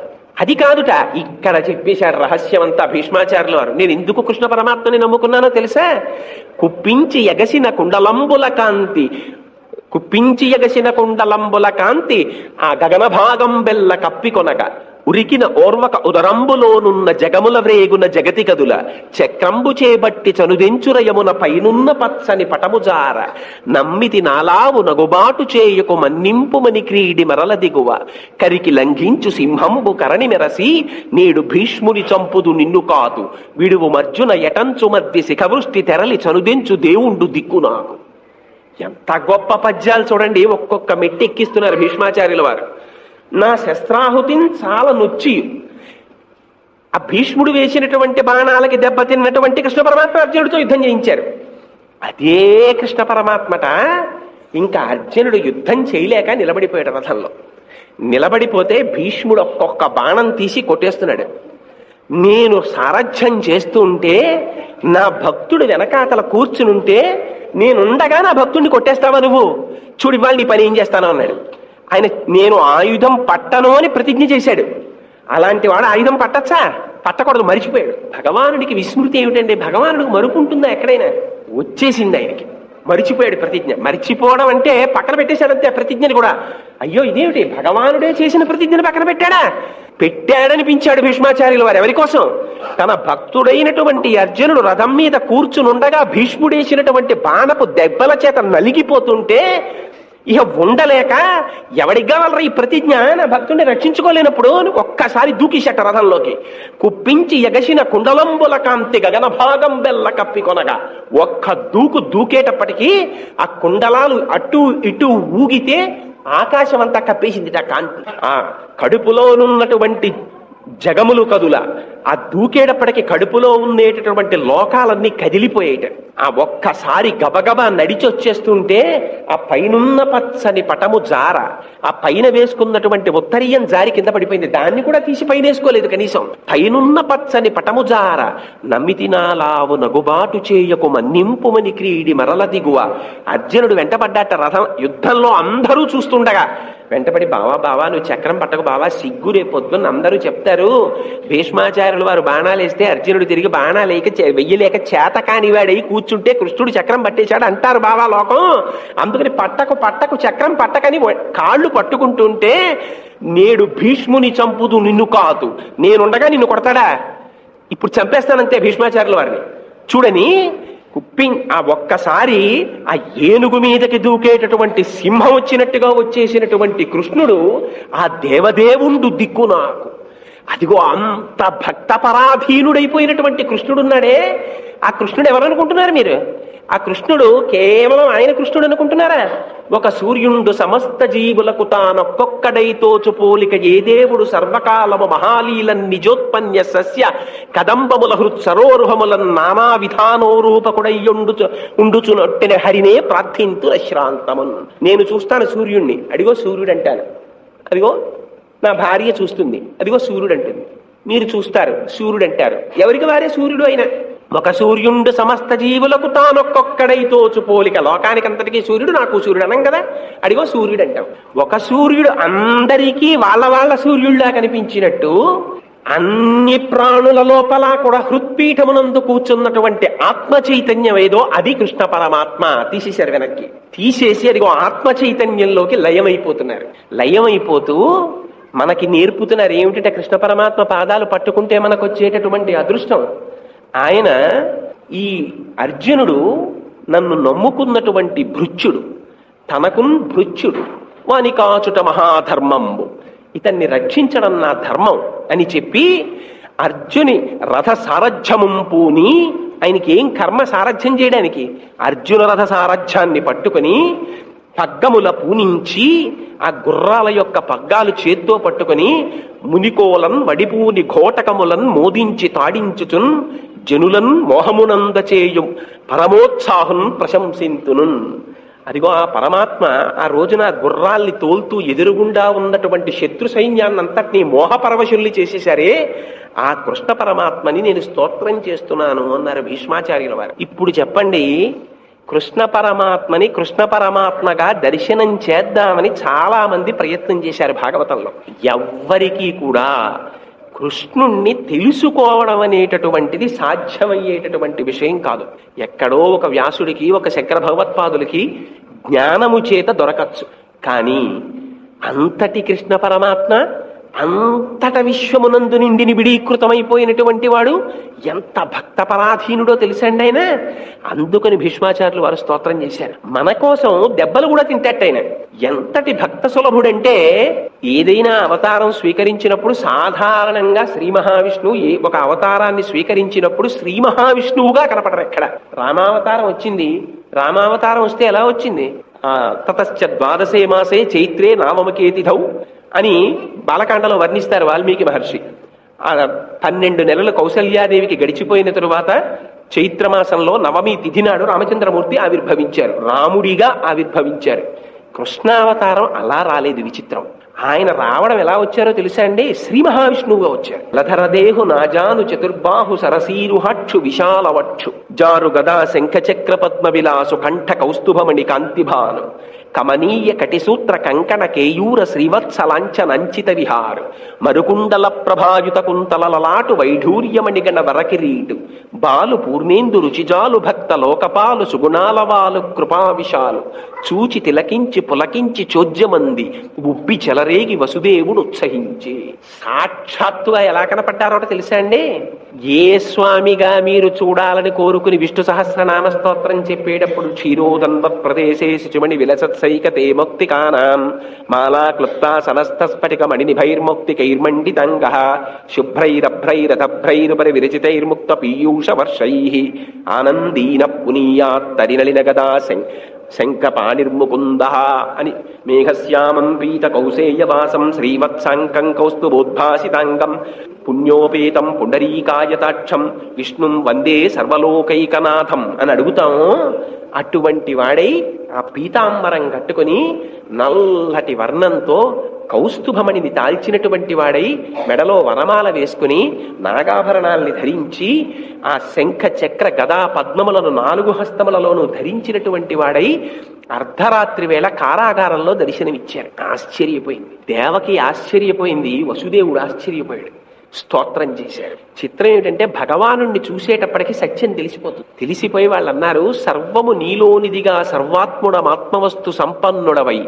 A: అది కాదుట, ఇక్కడ చెప్పేశాడు రహస్యం అంతా భీష్మాచార్యుల వారు. నేను ఎందుకు కృష్ణ పరమాత్మని నమ్ముకున్నానో తెలుసా? కుప్పించి ఎగసిన కుండలంబుల కాంతి, కుప్పించి ఎగసిన కుండలంబుల కాంతి ఆ గగన భాగం బెల్ల కప్పికొనక, ఉరికిన ఓర్వక ఉదరంబులోనున్న జగముల వ్రేగున జగతి గదుల చక్రంబు చేబట్టి చనుదెంచురయమున పైనున్న పచ్చని పటముజార, నమ్మితి నాలావు నగుబాటు చేయకు మన్నింపుమని క్రీడి మరల దిగువ, కరికి లంఘించు సింహంబు కరణి మెరసి నేడు భీష్ముని చంపుదు నిన్ను కాదు, విడువు మర్జున ఎటంచు మధ్య శిఖవృష్టి తెరలి చనుదెంచు దేవుండు దిక్కు నాకు. ఎంత గొప్ప పద్యాలు చూడండి, ఒక్కొక్క మెట్టెక్కిస్తున్నారు భీష్మాచార్యుల వారు. నా శస్త్రాహుతిని చాలా నొచ్చి ఆ భీష్ముడు వేసినటువంటి బాణాలకి దెబ్బతిన్నటువంటి కృష్ణ పరమాత్మ అర్జునుడితో యుద్ధం చేయించారు. అదే కృష్ణ పరమాత్మట ఇంకా అర్జునుడు యుద్ధం చేయలేక నిలబడిపోయాడు రథంలో. నిలబడిపోతే భీష్ముడు ఒక్కొక్క బాణం తీసి కొట్టేస్తున్నాడు. నేను సారథ్యం చేస్తూ ఉంటే నా భక్తుడు వెనకాతల కూర్చునుంటే నేనుండగా నా భక్తుడిని కొట్టేస్తావా నువ్వు, చూడు ఇవాళ నీ పని ఏం చేస్తాను అన్నాడు. ఆయన నేను ఆయుధం పట్టను అని ప్రతిజ్ఞ చేశాడు. అలాంటి వాడు ఆయుధం పట్టచ్చా? పట్టకూడదు, మరిచిపోయాడు. భగవానుడికి విస్మృతి ఏమిటండి? భగవానుడికి మరుపు ఉంటుందా ఎక్కడైనా? వచ్చేసింది ఆయనకి, మరిచిపోయాడు ప్రతిజ్ఞ. మరిచిపోవడం అంటే పక్కన పెట్టేశాడంతే ఆ ప్రతిజ్ఞని కూడా. అయ్యో ఇదేమిటి, భగవానుడే చేసిన ప్రతిజ్ఞని పక్కన పెట్టాడా? పెట్టాడనిపించాడు భీష్మాచార్యుల వారు. ఎవరి కోసం? తన భక్తుడైనటువంటి అర్జునుడు రథం మీద కూర్చునుండగా భీష్ముడేసినటువంటి బాణపు దెబ్బల చేత నలిగిపోతుంటే ఇక ఉండలేక ఎవడికి కావాలరా ఈ ప్రతిజ్ఞ, నా భక్తుడిని రక్షించుకోలేనప్పుడు ఒక్కసారి దూకిషట రథంలోకి. కుప్పించి ఎగసిన కుండలంబుల కాంతి గగన భాగం బెల్ల కప్పికొనగా, ఒక్క దూకేటప్పటికీ ఆ కుండలాలు అటు ఇటు ఊగితే ఆకాశం అంతా కప్పేసింది ఆ కాంతి. ఆ కడుపులోనున్నటువంటి జగములు కదుల, ఆ దూకేటప్పటికి కడుపులో ఉండేటటువంటి లోకాలన్నీ కదిలిపోయేట. ఆ ఒక్కసారి గబగబా నడిచొచ్చేస్తుంటే ఆ పైనున్న పచ్చని పటము జార, ఆ పైన వేసుకున్నటువంటి ఉత్తరీయం జారి కింద పడిపోయింది. దాన్ని కూడా తీసి పైన వేసుకోలేదు కనీసం. పైనున్న పచ్చని పటము జార, నమ్మితినాలావు నగుబాటు చేయకు మన్నింపుమని క్రీడి మరల దిగువ. అర్జునుడు వెంటపడ్డాట రథం యుద్ధంలో, అందరూ చూస్తుండగా వెంటపడి, బావా నువ్వు చక్రం పట్టకు బావా, సిగ్గు రేపు పొద్దున్న అందరూ చెప్తారు భీష్మాచార్యుల వారు బాణాలు వేస్తే అర్జునుడు తిరిగి బాణాలు వెయ్యలేక చేత కానివాడై కూర్చుంటే కృష్ణుడు చక్రం పట్టేశాడు అంటారు బావా లోకం. అందుకని పట్టకు చక్రం పట్టకని కాళ్ళు పట్టుకుంటుంటే, నేడు భీష్ముని చంపుదు నిన్ను కాదు, నేనుండగా నిన్ను కొడతాడా? ఇప్పుడు చంపేస్తానంతే భీష్మాచార్యుల వారిని చూడని ఆ ఒక్కసారి ఆ ఏనుగు మీదకి దూకేటటువంటి సింహం వచ్చినట్టుగా వచ్చేసినటువంటి కృష్ణుడు ఆ దేవదేవుండు దిక్కు నాకు. అదిగో అంత భక్త పరాధీనుడైపోయినటువంటి కృష్ణుడున్నాడే. ఆ కృష్ణుడు ఎవరనుకుంటున్నారు మీరు? ఆ కృష్ణుడు కేవలం ఆయన కృష్ణుడు అనుకుంటున్నారా? ఒక సూర్యుండు సమస్త జీవులకు తానొక్కొక్కడై తోచు పోలిక ఏ దేవుడు సర్వకాలము మహాలీలన్ నిజోత్పన్య సస్య కదంబముల హృత్సరోరుహములన్ నానా విధానోరూపకుడయ్యుండుచునొట్టిన హరినే ప్రార్థింతు అశ్రాంతమున్. నేను చూస్తాను సూర్యుణ్ణి, అడిగో సూర్యుడు అంటాను. అదిగో నా భార్య చూస్తుంది, అదిగో సూర్యుడు అంటుంది. మీరు చూస్తారు, సూర్యుడు అంటారు. ఎవరికి వారే సూర్యుడు అయినా. ఒక సూర్యుండు సమస్త జీవులకు తానొక్కొక్కడై తోచు పోలిక, లోకానికంతటికీ సూర్యుడు, నాకు సూర్యుడు అనం కదా, అడిగో సూర్యుడు అంటాం. ఒక సూర్యుడు అందరికీ వాళ్ళ సూర్యుడిలా కనిపించినట్టు అన్ని ప్రాణుల లోపల కూడా హృత్పీఠమునందు కూర్చున్నటువంటి ఆత్మ చైతన్యం ఏదో అది కృష్ణ పరమాత్మ. తీసేశారు వెనక్కి, తీసేసి అదిగో ఆత్మ చైతన్యంలోకి లయమైపోతున్నారు. లయమైపోతూ మనకి నేర్పుతున్నారు ఏమిటంటే, కృష్ణ పరమాత్మ పాదాలు పట్టుకుంటే మనకు వచ్చేటటువంటి అదృష్టం. ఆయన ఈ అర్జునుడు నన్ను నమ్ముకున్నటువంటి భృత్యుడు, తనకున్ భృత్యుడు, వాని కాచుట మహాధర్మంబు, ఇతన్ని రక్షించడం నా ధర్మం అని చెప్పి అర్జుని రథ సారథ్యముం పూని ఆయనకి ఏం కర్మ సారథ్యం చేయడానికి? అర్జున రథ సారథ్యాన్ని పట్టుకొని పగ్గముల పూనించి ఆ గుర్రాల యొక్క పగ్గాలు చేత్తో పట్టుకొని మునికోలన్ వడిపూని ఘోటకములన్ మోదించి తాడించుచున్ జనులన్ మోహమునందచేయుం పరమోత్సాహం ప్రశంసింతునున్. అదిగో ఆ పరమాత్మ ఆ రోజున గుర్రాల్ని తోల్తూ ఎదురుగుండా ఉన్నటువంటి శత్రు సైన్యాన్నంతటినీ మోహపరవశుల్ని చేసేశారే, ఆ కృష్ణ పరమాత్మని నేను స్తోత్రం చేస్తున్నాను అన్నారు భీష్మాచార్యుల వారు. ఇప్పుడు చెప్పండి, కృష్ణ పరమాత్మని కృష్ణ పరమాత్మగా దర్శనం చేద్దామని చాలా మంది ప్రయత్నం చేశారు భాగవతంలో. ఎవ్వరికీ కూడా కృష్ణుణ్ణి తెలుసుకోవడం అనేటటువంటిది సాధ్యమయ్యేటటువంటి విషయం కాదు. ఎక్కడో ఒక వ్యాసుడికి, ఒక శంకర భగవత్పాదులకి జ్ఞానము చేత దొరకచ్చు. కానీ అంతటి కృష్ణ పరమాత్మ, అంతట విశ్వమునందు నిండి నిబిడీకృతమైపోయినటువంటి వాడు ఎంత భక్తపరాధీనుడో తెలుసండి ఆయన. అందుకని భీష్మాచార్యులు వారు స్తోత్రం చేశారు. మన కోసం దెబ్బలు కూడా తింటట్టు ఆయన. ఎంతటి భక్త సులభుడంటే, ఏదైనా అవతారం స్వీకరించినప్పుడు సాధారణంగా శ్రీ మహావిష్ణువు ఒక అవతారాన్ని స్వీకరించినప్పుడు శ్రీ మహావిష్ణువుగా కనపడరు. ఎక్కడ రామావతారం వచ్చింది, రామావతారం వస్తే ఎలా వచ్చింది? తతశ్చ ద్వాదశే మాసే చైత్రే నామకేతిథౌ అని బాలకాండలో వర్ణిస్తారు వాల్మీకి మహర్షి. ఆ 12 నెలలు కౌసల్యాదేవికి గడిచిపోయిన తరువాత చైత్రమాసంలో నవమి తిథి నాడు రామచంద్రమూర్తి ఆవిర్భవించారు, రాముడిగా ఆవిర్భవించారు. కృష్ణావతారం అలా రాలేదు, విచిత్రం. ఆయన రావడం ఎలా వచ్చారో తెలుసా అండి? శ్రీ మహావిష్ణువుగా వచ్చారు. లధరదేహు నాజాను చతుర్బాహు సరసీరుహక్షు విశాలవక్షు జారు గదా శంఖ చక్ర పద్మ విలాసు కంఠ కౌస్తుభమణి కాంతిభాను కమనీయ కటిసూత్ర కంకణ కేయూర శ్రీవత్సలాంఛనంచిత విహారు మరుకుండల ప్రభాయుత కుంతల లలాటు వైఢూర్యమణిగణ వరకిరీటు బాలు పూర్ణేందు రుచిజాలు భక్త లోకపాలు సుగుణాలవాలు కృపావిశాలు చూచి తిలకించి పులకించి చోద్యమంది ఉబ్బి చెలరేగి వసుదేవుడు ఉత్సహించి. సాక్షాత్తుగా ఎలా కనపడ్డారో తెలుసా అండి? ఏ స్వామిగా మీరు చూడాలని కోరుకుని విష్ణు సహస్రనామ స్తోత్రం చెప్పేటప్పుడు క్షీరోదన్వ ప్రదేశే శిచుమణి విలసత్సైకతే మౌక్తికానాం మాలా క్లుప్తా సనస్తస్ఫటిక మణినిభైర్మౌక్తికైర్మండితంగ శుభ్రైరభ్రైరథభ్రైరుపరి విరచితైర్ముక్త పీయూష వర్షైః ఆనందీన పునీయాత్తరినలిన గదా శంఖపాణిర్ముకుంద అని మేఘశ్యామం పీత కౌసేయవాసం శ్రీవత్సాంకం కౌస్తుభోద్భాసితాంగం పుణ్యోపేతం పుండరీకాయతాక్షం విష్ణుం వందే సర్వలోకైకనాథం అని అడుగుతాము. అటువంటి వాడై ఆ పీతాంబరం కట్టుకుని నల్లటి వర్ణంతో కౌస్తుభమణిని దాల్చినటువంటి వాడై మెడలో వనమాల వేసుకుని నాగాభరణాల్ని ధరించి ఆ శంఖ చక్ర గదా పద్మములను 4 హస్తములలోనూ ధరించినటువంటి వాడై అర్ధరాత్రి వేళ కారాగారంలో దర్శనమిచ్చారు. ఆశ్చర్యపోయింది దేవకి, ఆశ్చర్యపోయింది వసుదేవుడు, ఆశ్చర్యపోయాడు, స్తోత్రం చేశారు. చిత్రం ఏమిటంటే భగవానుణ్ణి చూసేటప్పటికి సత్యం తెలిసిపోతుంది. తెలిసిపోయి వాళ్ళు అన్నారు, సర్వము నీలోనిదిగా సర్వాత్ముడమాత్మవస్తు సంపన్నుడవై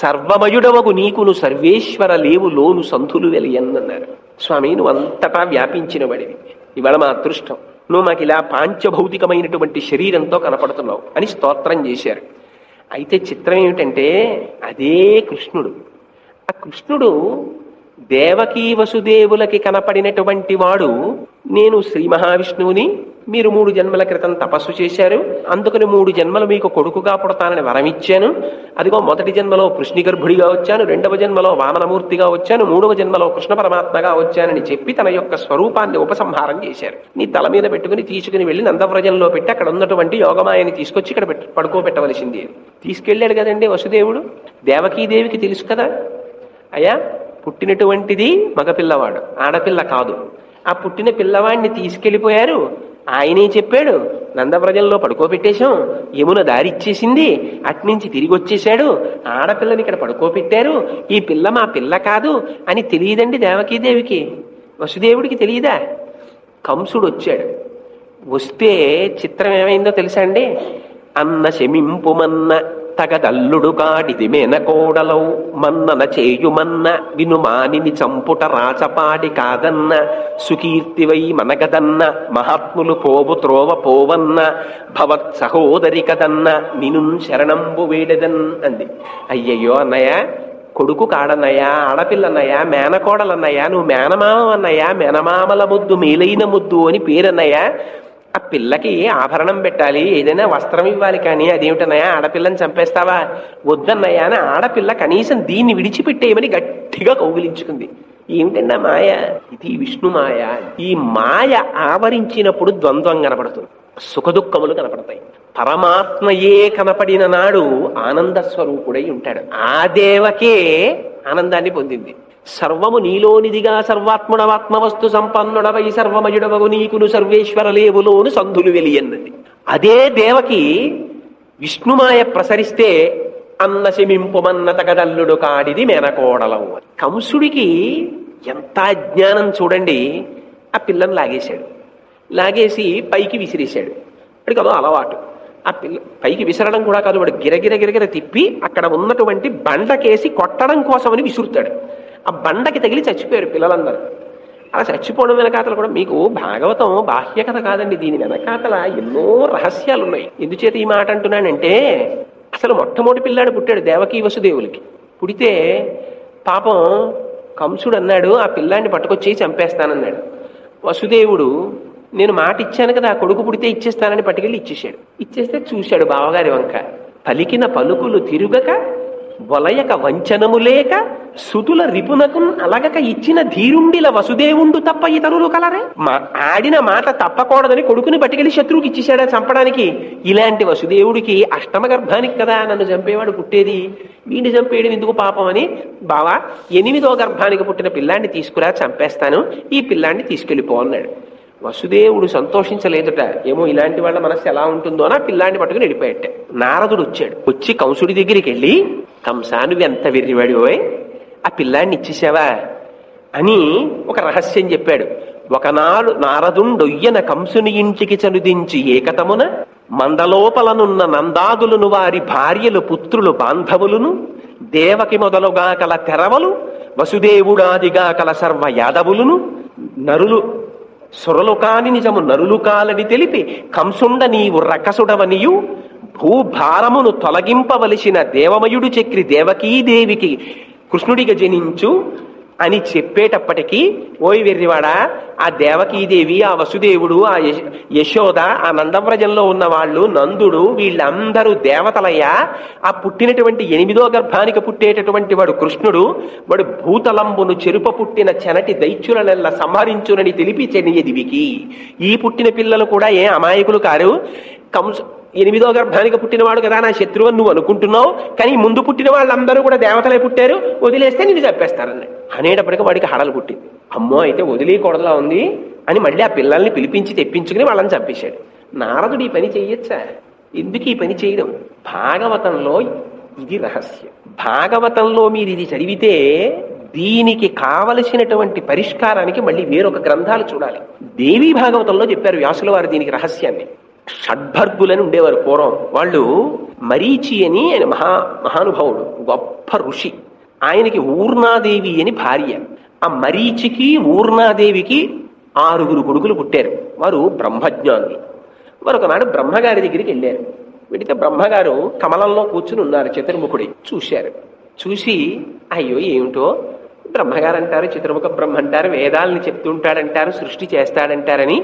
A: సర్వమయుడవగు నీకును సర్వేశ్వర లేవు లోను సంధులు వెలియన్నన్నారు. స్వామి, నువ్వు అంతటా వ్యాపించిన వాడివి, ఇవాళ మా అదృష్టం, నువ్వు మాకు ఇలా పాంచభౌతికమైనటువంటి శరీరంతో కనపడుతున్నావు అని స్తోత్రం చేశారు. అయితే చిత్రం ఏమిటంటే అదే కృష్ణుడు. ఆ కృష్ణుడు దేవకీ వసుదేవులకి కనపడినటువంటి వాడు, నేను శ్రీ మహావిష్ణువుని, మీరు 3 జన్మల క్రితం తపస్సు చేశారు, అందుకని 3 జన్మలు మీకు కొడుకుగా పుడతానని వరమిచ్చాను. అదిగో మొదటి జన్మలో కృష్ణి గర్భుడిగా వచ్చాను, 2వ జన్మలో వామనమూర్తిగా వచ్చాను, 3వ జన్మలో కృష్ణ పరమాత్మగా వచ్చానని చెప్పి తన యొక్క స్వరూపాన్ని ఉపసంహారం చేశారు. నీ తల మీద పెట్టుకుని తీసుకుని వెళ్ళి నందవ్రజంలో పెట్టి అక్కడ ఉన్నటువంటి యోగమాయని తీసుకొచ్చి ఇక్కడ పడుకోబెట్టవలసింది. తీసుకెళ్ళాడు కదండి వసుదేవుడు. దేవకీదేవికి తెలుసు కదా, అయ్యా పుట్టినటువంటిది మగపిల్లవాడు, ఆడపిల్ల కాదు. ఆ పుట్టిన పిల్లవాడిని తీసుకెళ్లిపోయారు. ఆయనే చెప్పాడు, నందవ్రజంలో పడుకోబెట్టేశాం, యమున దారిచ్చేసింది, అట్నుంచి తిరిగి వచ్చేశాడు, ఆడపిల్లని ఇక్కడ పడుకోబెట్టారు, ఈ పిల్ల మా పిల్ల కాదు అని తెలియదండి దేవకీదేవికి. వసుదేవుడికి తెలియదా? కంసుడు వచ్చాడు. వస్తే చిత్రం ఏమైందో తెలుసా అండి? అన్న శమింపుమన్న తగదల్లుడు కాడిది మేనకోడలౌ మన్నన చేయుమన్న వినుమానిని చంపుట రాచపాడి కాదన్న సుకీర్తివై మనగదన్న మహాత్ములు పోవు త్రోవ పోవన్న భవత్ సహోదరి కదన్న నినున్ శరణంబు వేడెదన్ అంది. అయ్యయ్యో అన్నయ్య, కొడుకు కాడన్నయ్యా, ఆడపిల్లన్నయ్యా, మేనకోడలన్నయ్యా, నువ్వు మేనమామ అన్నయ్యా, మేనమామల ముద్దు మేలైన ముద్దు అని పేరన్నయ్యా, ఆ పిల్లకి ఆభరణం పెట్టాలి, ఏదైనా వస్త్రం ఇవ్వాలి, కానీ అదేమిటన్నయ్యా ఆడపిల్లని చంపేస్తావా? వద్దన్నయ్యా అని ఆడపిల్ల కనీసం దీన్ని విడిచిపెట్టేయమని గట్టిగా కౌగిలించుకుంది. ఏమిటన్నా మాయ? ఇది విష్ణు మాయ. ఈ మాయ ఆవరించినప్పుడు ద్వంద్వం కనపడుతుంది, సుఖదుఖములు కనపడతాయి. పరమాత్మయే కనపడిన నాడు ఆనంద స్వరూపుడై ఉంటాడు. ఆ దేవకే ఆనందాన్ని పొందింది. సర్వము నీలోనిదిగా సర్వాత్ముడవాత్మ వస్తు సంపన్నుడవై సర్వమయుడవగు నీకును సర్వేశ్వర లేవులోను సంధులు వెలియన్నది. అదే దేవకి విష్ణుమాయ ప్రసరిస్తే అన్న శమింపుమన్నత కదల్లుడు కాడిది మేనకోడలవు అని. కంసుడికి ఎంత అజ్ఞానం చూడండి. ఆ పిల్లని లాగేసి పైకి విసిరేశాడు. వాడికి అదో అలవాటు. ఆ పిల్ల పైకి విసరడం కూడా కాదు, వాడు గిరగిర తిప్పి అక్కడ ఉన్నటువంటి బండకేసి కొట్టడం కోసమని విసురుతాడు. ఆ బండకి తగిలి చచ్చిపోయారు పిల్లలందరూ. అలా చచ్చిపోవడం వెనకాతలు కూడా మీకు భాగవతం బాహ్య కథ కాదండి, దీని వెనకాతల ఎన్నో రహస్యాలు ఉన్నాయి. ఎందుచేత ఈ మాట అంటున్నానంటే, అసలు మొట్టమొదటి పిల్లాడు పుట్టాడు దేవకీ వసుదేవులకి. పుడితే పాపం కంసుడు అన్నాడు ఆ పిల్లాన్ని పట్టుకొచ్చి చంపేస్తానన్నాడు. వసుదేవుడు నేను మాట ఇచ్చాను కదా, ఆ కొడుకు పుడితే ఇచ్చేస్తానని పట్టుకెళ్ళి ఇచ్చేసాడు. ఇచ్చేస్తే చూశాడు బావగారి వంక. పలికిన పలుకులు తిరుగక వలయక వంచనము లేక సుతుల రిపునకు అలగక ఇచ్చిన ధీరుండిల వసుదేవుండు తప్ప ఇతరులు కలరే. ఆడిన మాట తప్పకూడదని కొడుకుని పట్టుకెళ్ళి శత్రువుకి ఇచ్చేశాడా చంపడానికి. ఇలాంటి వసుదేవుడికి అష్టమ గర్భానికి కదా నన్ను చంపేవాడు పుట్టేది, వీడిని చంపేయడం ఎందుకు పాపం అని, బావా 8వ గర్భానికి పుట్టిన పిల్లాన్ని తీసుకురా చంపేస్తాను, ఈ పిల్లాన్ని తీసుకెళ్ళిపో అన్నాడు. వసుదేవుడు సంతోషించలేదుట. ఏమో ఇలాంటి వాళ్ళ మనస్సు ఎలా ఉంటుందో అని ఆ పిల్లాన్ని పట్టుకుని వెళ్ళిపోయాట. నారదుడు వచ్చాడు. వచ్చి కంసుడి దగ్గరికి వెళ్ళి, కంసా నువ్వు ఎంత వెర్రివాడివోయ్, ఆ పిల్లాన్ని ఇచ్చేసావా అని ఒక రహస్యం చెప్పాడు. ఒకనాడు నారదుండొయ్యన కంసుని ఇంటికి చనుదించి ఏకతమున మందలోపలనున్న నందాదులను వారి భార్యలు పుత్రులు బాంధవులను దేవకి మొదలుగా కల తెరవలు వసుదేవుడాదిగా కల సర్వ యాదవులను నరులు సురలు కాని నిజము నరులు కాలని తెలిపి కంసుండ నీవు రకసుడవనియు భూభారమును తొలగింపవలసిన దేవమయుడు చక్రి దేవకీదేవికి కృష్ణుడిగా జనించు అని చెప్పేటప్పటికీ, ఓయ్ వెర్రివాడా, ఆ దేవకీదేవి, ఆ వసుదేవుడు, ఆ యశోద, ఆ నందవ్రజంలో ఉన్న వాళ్ళు, నందుడు, వీళ్ళందరూ దేవతలయ్యా. ఆ పుట్టినటువంటి 8వ గర్భానికి పుట్టేటటువంటి వాడు కృష్ణుడు. వాడు భూతలంబును చెరుప పుట్టిన చెనటి దైత్యులనెల్ల సంహరించునని తెలిపి చెనియదివికి. ఈ పుట్టిన పిల్లలు కూడా ఏ అమాయకులు కారు. 8వ గర్భానికి పుట్టినవాడు కదా నా శత్రువు అని నువ్వు అనుకుంటున్నావు, కానీ ముందు పుట్టిన వాళ్ళందరూ కూడా దేవతలే పుట్టారు, వదిలేస్తే నిన్ను చంపేస్తారన్నాడు. అనేటప్పటికీ వాడికి హడలు పుట్టింది. అమ్మో అయితే వదిలేయకూడదులా ఉంది అని మళ్ళీ ఆ పిల్లల్ని పిలిపించి తెప్పించుకుని వాళ్ళని చంపేశాడు. నారదుడు ఈ పని చెయ్యొచ్చా? ఎందుకు ఈ పని చేయడం? భాగవతంలో ఇది రహస్యం. భాగవతంలో మీరు ఇది చదివితే దీనికి కావలసినటువంటి పరిష్కారానికి మళ్ళీ వేరొక గ్రంథాలు చూడాలి. దేవీ భాగవతంలో చెప్పారు వ్యాసుల వారు దీనికి రహస్యాన్ని. షడ్భర్గులని ఉండేవారు పూర్వం. వాళ్ళు మరీచి అని ఆయన మహానుభావుడు, గొప్ప ఋషి. ఆయనకి ఊర్ణాదేవి అని భార్య. ఆ మరీచికి ఊర్ణాదేవికి 6 కొడుకులు పుట్టారు. వారు బ్రహ్మజ్ఞానులు. వారు ఒకనాడు బ్రహ్మగారి దగ్గరికి వెళ్ళారు. వెళితే బ్రహ్మగారు కమలంలో కూర్చుని ఉన్నారు, చతుర్ముఖుడి. చూశారు. చూసి అయ్యో ఏమిటో బ్రహ్మగారు అంటారు, చతుర్ముఖ బ్రహ్మ అంటారు, వేదాలని చెప్తుంటాడంటారు, సృష్టి చేస్తాడంటారని.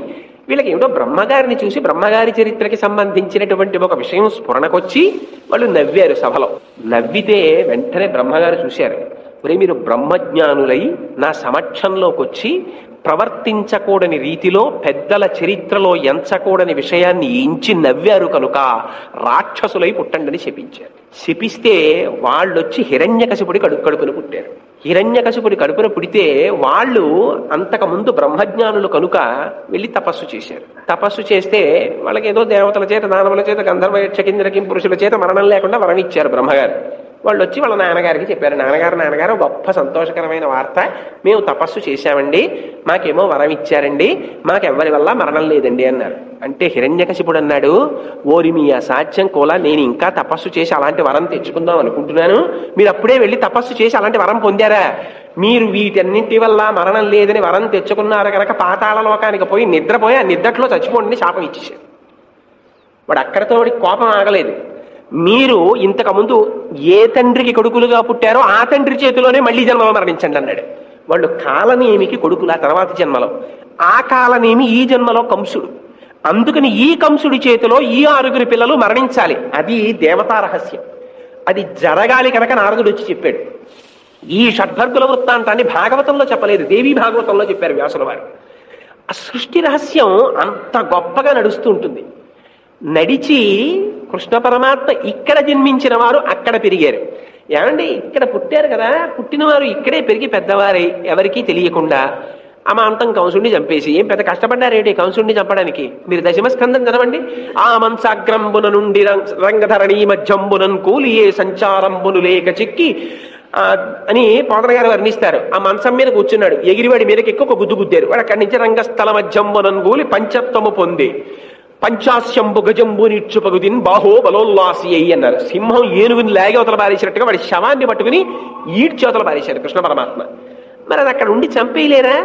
A: వీళ్ళకి ఏమిటో బ్రహ్మగారిని చూసి బ్రహ్మగారి చరిత్రకి సంబంధించినటువంటి ఒక విషయం స్ఫురణకొచ్చి వాళ్ళు నవ్వారు సభలో. నవ్వితే వెంటనే బ్రహ్మగారు చూశారు. మరి మీరు బ్రహ్మజ్ఞానులై నా సమక్షంలోకి వచ్చి ప్రవర్తించకూడని రీతిలో పెద్దల చరిత్రలో ఎంచకూడని విషయాన్ని ఎంచి నవ్వారు కనుక రాక్షసులై పుట్టండని శపించారు. శపిస్తే వాళ్ళొచ్చి హిరణ్యకశిపుడి కడుపున పుట్టారు. హిరణ్యకశిపుడి కడుపున పుడితే వాళ్ళు అంతకుముందు బ్రహ్మజ్ఞానులు కనుక వెళ్ళి తపస్సు చేశారు. తపస్సు చేస్తే వాళ్ళకి ఏదో దేవతల చేత, దానవుల చేత, గంధర్వ యక్షకింద్రకిం పురుషుల చేత మరణం లేకుండా వరం ఇచ్చారు బ్రహ్మగారు. వాళ్ళు వచ్చి వాళ్ళ నాన్నగారికి చెప్పారు, నాన్నగారు గొప్ప సంతోషకరమైన వార్త, మేము తపస్సు చేశామండి, మాకేమో వరం ఇచ్చారండి, మాకెవ్వరి వల్ల మరణం లేదండి అన్నారు. అంటే హిరణ్యకశిపుడు అన్నాడు, ఓరి మీ అసాధ్యం కోలా, నేను ఇంకా తపస్సు చేసి అలాంటి వరం తెచ్చుకుందాం అనుకుంటున్నాను, మీరు అప్పుడే వెళ్ళి తపస్సు చేసి అలాంటి వరం పొందారా? మీరు వీటన్నింటి వల్ల మరణం లేదని వరం తెచ్చుకున్నారు కనుక పాతాళ లోకానికి పోయి నిద్రపోయి ఆ నిద్రలో చచ్చిపోండి శాపం ఇచ్చేశారు. వాడు అక్కడితో వాడికి కోపం ఆగలేదు. మీరు ఇంతకుముందు ఏ తండ్రికి కొడుకులుగా పుట్టారో ఆ తండ్రి చేతిలోనే మళ్ళీ జన్మలో మరణించండి అన్నాడు. వాళ్ళు కాలనేమికి కొడుకులు ఆ తర్వాత జన్మలో, ఆ కాలనేమి ఈ జన్మలో కంసుడు. అందుకని ఈ కంసుడి చేతిలో ఈ 6 పిల్లలు మరణించాలి. అది దేవతా రహస్యం. అది జరగాలి కనుక నారదుడు వచ్చి చెప్పాడు. ఈ షడ్భర్గుల వృత్తాంతాన్ని భాగవతంలో చెప్పలేదు, దేవీ భాగవతంలో చెప్పారు వ్యాసుల వారు. ఆ సృష్టి రహస్యం అంత గొప్పగా నడుస్తూ ఉంటుంది. నడిచి కృష్ణ పరమాత్మ ఇక్కడ జన్మించిన వారు అక్కడ పెరిగారు. ఏమండి, ఇక్కడ పుట్టారు కదా, పుట్టిన వారు ఇక్కడే పెరిగి పెద్దవారై ఎవరికీ తెలియకుండా అమాంతం కంసుడిని చంపేసి ఏం పెద్ద కష్టపడ్డారేంటి కంసుడిని చంపడానికి? మీరు దశమస్కందం చదవండి. ఆ మంసాగ్రంబున నుండి రంగధరణి మధ్యంబునన్ కూలియే సంచారంబును లేక చిక్కి అని పోతన గారు వర్ణిస్తారు. ఆ మంచం మీద కూర్చున్నాడు, ఎగిరివాడి మీదకి ఎక్కువ ఒక గుద్దు గుద్దారు. వాడు అక్కడి నుంచి రంగస్థల మధ్యంబునన్ కూలి పంచత్వము పొంది పంచాస్యంబు గజంబు నిచ్చుపగుదిన్ బాహో బలోల్లాసి అయ్యి అన్నారు. సింహం ఏనుగుని లాగి అవతల బారేసినట్టుగా వాడి శవాన్ని పట్టుకుని ఈడ్చి అవతల బారేశాడు కృష్ణ పరమాత్మ. మరి అది అక్కడ ఉండి చంపేయలేరా?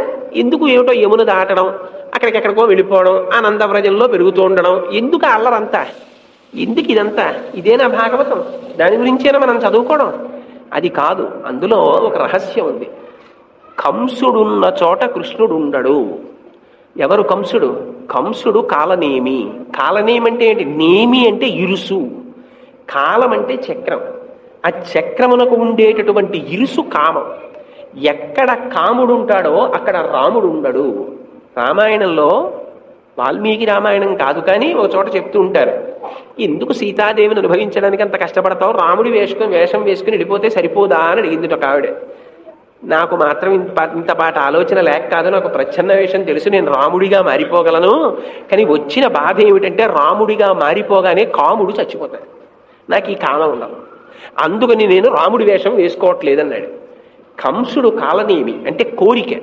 A: ఎందుకు? ఏమిటో యమున దాటడం, అక్కడికెక్కడికో వెళ్ళిపోవడం, ఆ నందవ్రజంలో పెరుగుతూ ఉండడం, ఎందుకు అల్లరంతా? ఎందుకు ఇదంతా? ఇదేనా భాగవతం? దాని గురించేనా మనం చదువుకోవడం? అది కాదు. అందులో ఒక రహస్యం ఉంది. కంసుడున్న చోట కృష్ణుడు ఉండడు. ఎవరు కంసుడు? కంసుడు కాలనేమి. కాలనేమి అంటే ఏంటి? నేమి అంటే ఇరుసు, కాలం అంటే చక్రం. ఆ చక్రమునకు ఉండేటటువంటి ఇరుసు కామం. ఎక్కడ కాముడు ఉంటాడో అక్కడ రాముడు ఉండడు. రామాయణంలో వాల్మీకి రామాయణం కాదు కానీ ఒక చోట చెప్తూ ఉంటారు, ఎందుకు సీతాదేవిని అనుభవించడానికి అంత కష్టపడతావు, రాముడి వేషం వేసుకుని వెళ్ళిపోతే సరిపోదా అని అడిగింది ఒక ఆవిడ. నాకు మాత్రం ఇంతపాటి ఆలోచన లేక కాదు, నాకు ప్రచ్ఛన్న వేషం తెలుసు, నేను రాముడిగా మారిపోగలను. కానీ వచ్చిన బాధ ఏమిటంటే రాముడిగా మారిపోగానే కాముడు చచ్చిపోతాడు, నాకు ఈ కాలం ఉండదు, అందుకని నేను రాముడి వేషం వేసుకోవట్లేదన్నాడు. కంసుడు కాలనేమి అంటే కోరిక.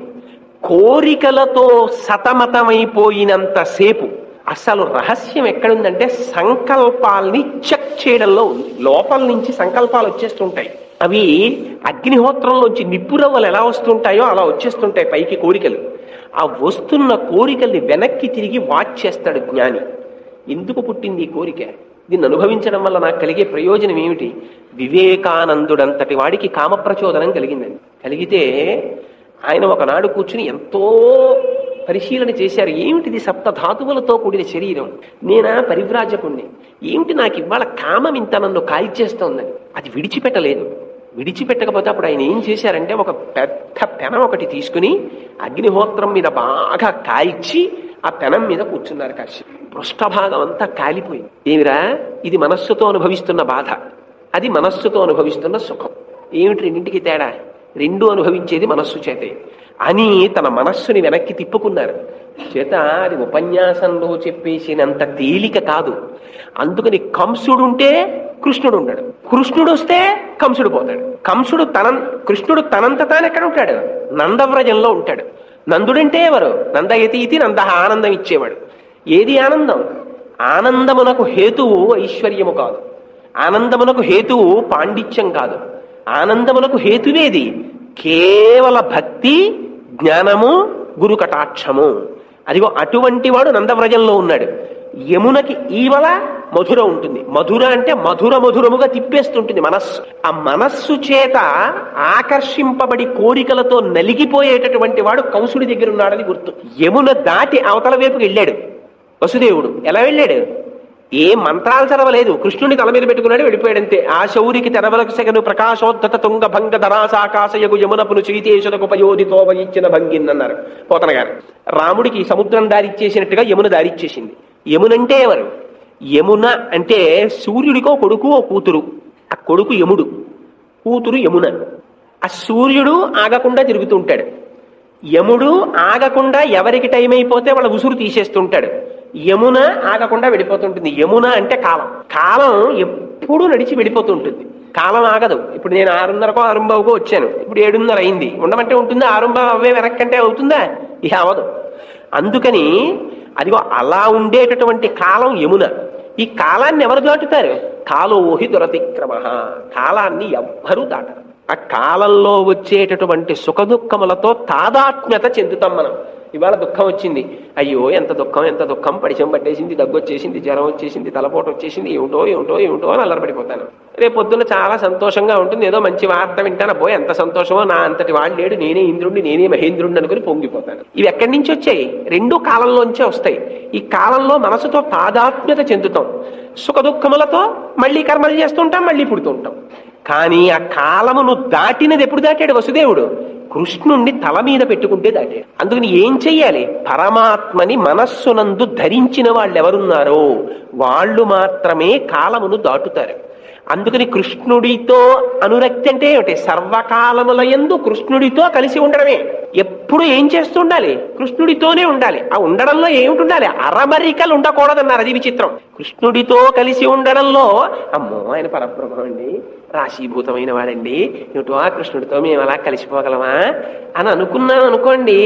A: కోరికలతో సతమతమైపోయినంతసేపు అసలు రహస్యం ఎక్కడుందంటే సంకల్పాల్ని చెక్ చేయడంలో ఉంది. లోపల నుంచి సంకల్పాలు వచ్చేస్తుంటాయి. అవి అగ్నిహోత్రంలోంచి నిప్పురవ్వలు ఎలా వస్తుంటాయో అలా వచ్చేస్తుంటాయి పైకి కోరికలు. ఆ వస్తున్న కోరికల్ని వెనక్కి తిరిగి వాచ్ చేస్తాడు జ్ఞాని. ఎందుకు పుట్టింది ఈ కోరిక? దీన్ని అనుభవించడం వల్ల నాకు కలిగే ప్రయోజనం ఏమిటి? వివేకానందుడంతటి వాడికి కామప్రచోదనం కలిగిందండి. కలిగితే ఆయన ఒకనాడు కూర్చుని ఎంతో పరిశీలన చేశారు. ఏమిటిది? సప్తధాతువులతో కూడిన శరీరం, నేనా పరివ్రాజకుణ్ణి, ఏమిటి నాకు ఇవాళ కామం ఇంత నన్ను కాల్చేస్తోందని. అది విడిచిపెట్టలేదు. విడిచిపెట్టకపోతే అప్పుడు ఆయన ఏం చేశారంటే ఒక పెద్ద పెనం ఒకటి తీసుకుని అగ్నిహోత్రం మీద బాగా కాల్చి ఆ పెనం మీద కూర్చున్నారు. కాశీ పృష్ఠభాగం అంతా కాలిపోయింది. ఏమిరా, ఇది మనస్సుతో అనుభవిస్తున్న బాధ, అది మనస్సుతో అనుభవిస్తున్న సుఖం. ఏమిటి రెండింటికి తేడా? రెండు అనుభవించేది మనస్సు చేతే అని తన మనస్సుని వెనక్కి తిప్పుకున్నారు. చేత అది ఉపన్యాసంలో చెప్పేసినంత తేలిక కాదు. అందుకని కంసుడుంటే కృష్ణుడు ఉండడు, కృష్ణుడు వస్తే కంసుడు పోతాడు. కృష్ణుడు తనంత తాను ఎక్కడ ఉంటాడు? నందవ్రజంలో ఉంటాడు. నందుడంటే ఎవరు? నందయతీతి నంద ఆనందం ఇచ్చేవాడు. ఏది ఆనందం? ఆనందమునకు హేతువు ఐశ్వర్యము కాదు, ఆనందమునకు హేతువు పాండిత్యం కాదు. ఆనందమునకు హేతువేది? కేవల భక్తి, జ్ఞానము, గురు కటాక్షము. అదిగో అటువంటి వాడు నందవ్రజంలో ఉన్నాడు. యమునకి ఈవల మధుర ఉంటుంది. మధుర అంటే మధురముగా తిప్పేస్తుంటుంది మనస్సు. ఆ మనస్సు చేత ఆకర్షింపబడి కోరికలతో నలిగిపోయేటటువంటి వాడు కంసుడి దగ్గర ఉన్నాడని గుర్తు. యమున దాటి అవతల వైపుకి వెళ్ళాడు వసుదేవుడు. ఎలా వెళ్ళాడు? ఏ మంత్రాలు చదవలేదు, కృష్ణుని తల మీద పెట్టుకున్నాడు, వెళ్ళిపోయాడంతే. ఆ శౌరికి తెరవలకు సెగను ప్రకాశోద్ధత తుంగ భంగ ధరాసాకాశయగు యమునపును చైతేశులకు ఉపయోధితో వహించిన భంగిన్ అన్నారు పోతన గారు. రాముడికి సముద్రం దారిచ్చేసినట్టుగా యమున దారిచ్చేసింది. యమునంటే ఎవరు? యమున అంటే సూర్యుడికో కొడుకు ఓ కూతురు. ఆ కొడుకు యముడు, కూతురు యమున. ఆ సూర్యుడు ఆగకుండా తిరుగుతూ ఉంటాడు, యముడు ఆగకుండా ఎవరికి టైం అయిపోతే వాళ్ళ ఉసురు తీసేస్తుంటాడు. యమున ఆగకుండా వెళ్ళిపోతుంటుంది. యమున అంటే కాలం. కాలం ఎప్పుడూ నడిచి వెళ్ళిపోతుంటుంది, కాలం ఆగదు. ఇప్పుడు నేను 6:30కో 6:15కో వచ్చాను, ఇప్పుడు 7:30 అయింది. ఉండమంటే ఉంటుందా? 6:15 అవే వెనక్కంటే అవుతుందా? ఇక అవదు. అందుకని అదిగో అలా ఉండేటటువంటి కాలం యమున. ఈ కాలాన్ని ఎవరు దాటుతారు? కాలోహి దురతిక్రమ. కాలాన్ని ఎవ్వరూ దాటరు. ఆ కాలంలో వచ్చేటటువంటి సుఖదుఖములతో తాదాత్మ్యత చెందుతాం మనం. ఇవాళ దుఃఖం వచ్చింది, అయ్యో ఎంత దుఃఖం ఎంత దుఃఖం, పడిచం పట్టేసింది, దగ్గు వచ్చేసింది, జ్వరం వచ్చేసింది, తలపోటు వచ్చేసింది, ఏమిటో ఏమిటో ఏమిటో అని అల్లరిపడిపోతాను. రేపు పొద్దున్న చాలా సంతోషంగా ఉంటుంది, ఏదో మంచి వార్త వింటాను, పోయి ఎంత సంతోషమో, నా అంతటి వాడు లేడు, నేనే ఇంద్రుడిని నేనే మహేంద్రుడిని అనుకుని పొంగిపోతాను. ఇవి ఎక్కడి నుంచి వచ్చాయి? రెండు కాలంలోంచే వస్తాయి. ఈ కాలంలో మనసుతో తాదాత్మ్యత చెందుతాం, సుఖ దుఃఖములతో మళ్ళీ కర్మలు చేస్తుంటాం, మళ్ళీ పుడుతూ ఉంటాం. కానీ ఆ కాలమును దాటినది ఎప్పుడు దాటాడు వసుదేవుడు? కృష్ణుణ్ణి తల మీద పెట్టుకుంటే దాటాడు. అందుకని ఏం చెయ్యాలి? పరమాత్మని మనస్సునందు ధరించిన వాళ్ళు ఎవరున్నారో వాళ్ళు మాత్రమే కాలమును దాటుతారు. అందుకని కృష్ణుడితో అనురక్తి అంటే ఏమిటి? సర్వకాలములయందు కృష్ణుడితో కలిసి ఉండడమే. ఎప్పుడు ఏం చేస్తుండాలి? కృష్ణుడితోనే ఉండాలి. ఆ ఉండడంలో ఏమిటి ఉండాలి? అరమరికలు ఉండకూడదన్నారు. అది విచిత్రం. కృష్ణుడితో కలిసి ఉండడంలో అమ్మో ఆయన పరబ్రహ్మ అండి, రాశీభూతమైన వాడండి, ఏమిటో ఆ కృష్ణుడితో మేము అలా కలిసిపోగలమా అని అనుకున్నాం అనుకోండి,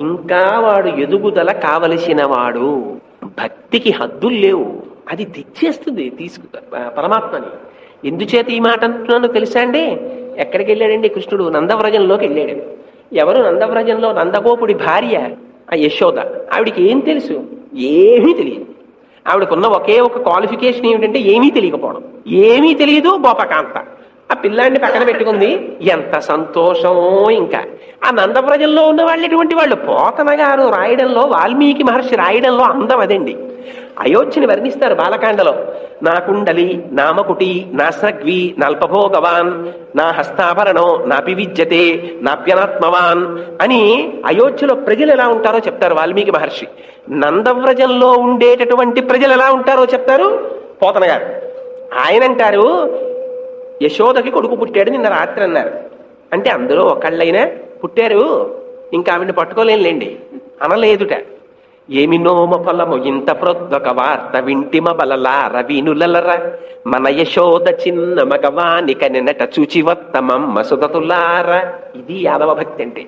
A: ఇంకా వాడు ఎదుగుదల కావలసిన వాడు. భక్తికి హద్దులు లేవు, అది తెచ్చేస్తుంది పరమాత్మని. ఎందుచేత ఈ మాట అంటున్నాను తెలుసా అండి? ఎక్కడికి వెళ్ళాడండి కృష్ణుడు? నందవ్రజంలోకి వెళ్ళాడు. ఎవరు నందవ్రజంలో? నందగోపుడి భార్య ఆ యశోద. ఆవిడికి ఏం తెలుసు? ఏమీ తెలియదు. ఆవిడకున్న ఒకే ఒక క్వాలిఫికేషన్ ఏమిటంటే ఏమీ తెలియకపోవడం. ఏమీ తెలియదు గోపకాంత. ఆ పిల్లాన్ని పక్కన పెట్టుకుంది. ఎంత సంతోషమో! ఇంకా ఆ నందవ్రజంలో ఉన్న వాళ్ళు ఎటువంటి వాళ్ళు? పోతన గారు రాయడంలో, వాల్మీకి మహర్షి రాయడంలో అందం అదండి. అయోధ్యని వర్ణిస్తారు బాలకాండలో. నా కుండలి, నామకుటి, నా సగ్వి, నల్పభోగవాన్, నా హస్తాభరణో నాపి విద్యతే, నాప్యనాత్మవాన్ అని అయోధ్యలో ప్రజలు ఎలా ఉంటారో చెప్తారు వాల్మీకి మహర్షి. నందవ్రజంలో ఉండేటటువంటి ప్రజలు ఎలా ఉంటారో చెప్తారు పోతన గారు. ఆయన అంటారు, యశోదకి కొడుకు పుట్టాడు నిన్న రాత్రి అన్నారు. అంటే అందులో ఒకళ్ళైనా పుట్టారు, ఇంకా ఆవిడ్ని పట్టుకోలేండి అనలేదుట. ఏమినోమ ఫలము ఇంత ప్రొద్దొక వార్త వింటిమ బలలా రవీనులర మన యశోద చిన్న మగవానిక నిన్నట చూచివత్తమమ్మ సుధతులార. ఇది యాదవ భక్తి అంటే.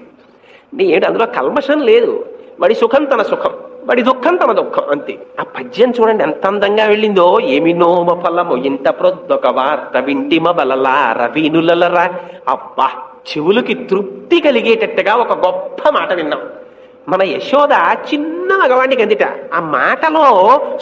A: ఏంటి? అందులో కల్మషం లేదు. వాడి సుఖం తన సుఖం, వాడి దుఃఖం తన దుఃఖం, అంతే. ఆ పద్యం చూడండి ఎంత అందంగా వెళ్ళిందో. ఏమినోమ ఫలము ఇంత ప్రొద్దొక వార్త వింటిమ బలలా రవీనులరా. అబ్బా, చెవులకి తృప్తి కలిగేటట్టుగా ఒక గొప్ప మాట విన్నాం. మన యశోద చిన్న మగవాడికి అందిట. ఆ మాటలో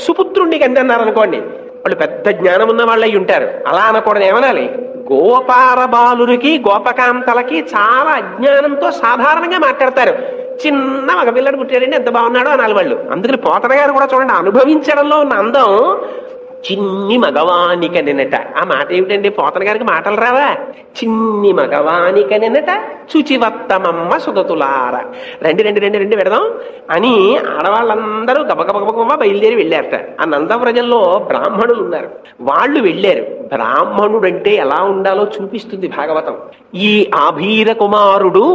A: సుపుత్రుణ్ణి కంది అన్నారు అనుకోండి, వాళ్ళు పెద్ద జ్ఞానం ఉన్న వాళ్ళు అయి ఉంటారు. అలా అనకూడదు. ఏమనాలి? గోపార బాలురికి గోపకాంతలకి చాలా అజ్ఞానంతో సాధారణంగా మాట్లాడతారు. చిన్న మగ పిల్లడు పుట్టాడండి, ఎంత బాగున్నాడో అనాలి వాళ్ళు. అందుకని పోతన గారు కూడా చూడండి, అనుభవించడంలో ఉన్న అందం. చిన్ని మగవానిక నిన్నట. ఆ మాట ఏమిటండి? పోతన గారికి మాటలు రావా? చిన్ని మగవానిక నిన్నట శుచివత్తమమ్మ సుధతులార. రండి రండి రండి రండి పెడదాం అని ఆడవాళ్ళందరూ గబగబగబ బయలుదేరి వెళ్ళారట. ఆ నందవ్రజంలో బ్రాహ్మణులు ఉన్నారు, వాళ్ళు వెళ్ళారు. బ్రాహ్మణుడంటే ఎలా ఉండాలో చూపిస్తుంది భాగవతం. ఈ ఆభీర కుమారుడు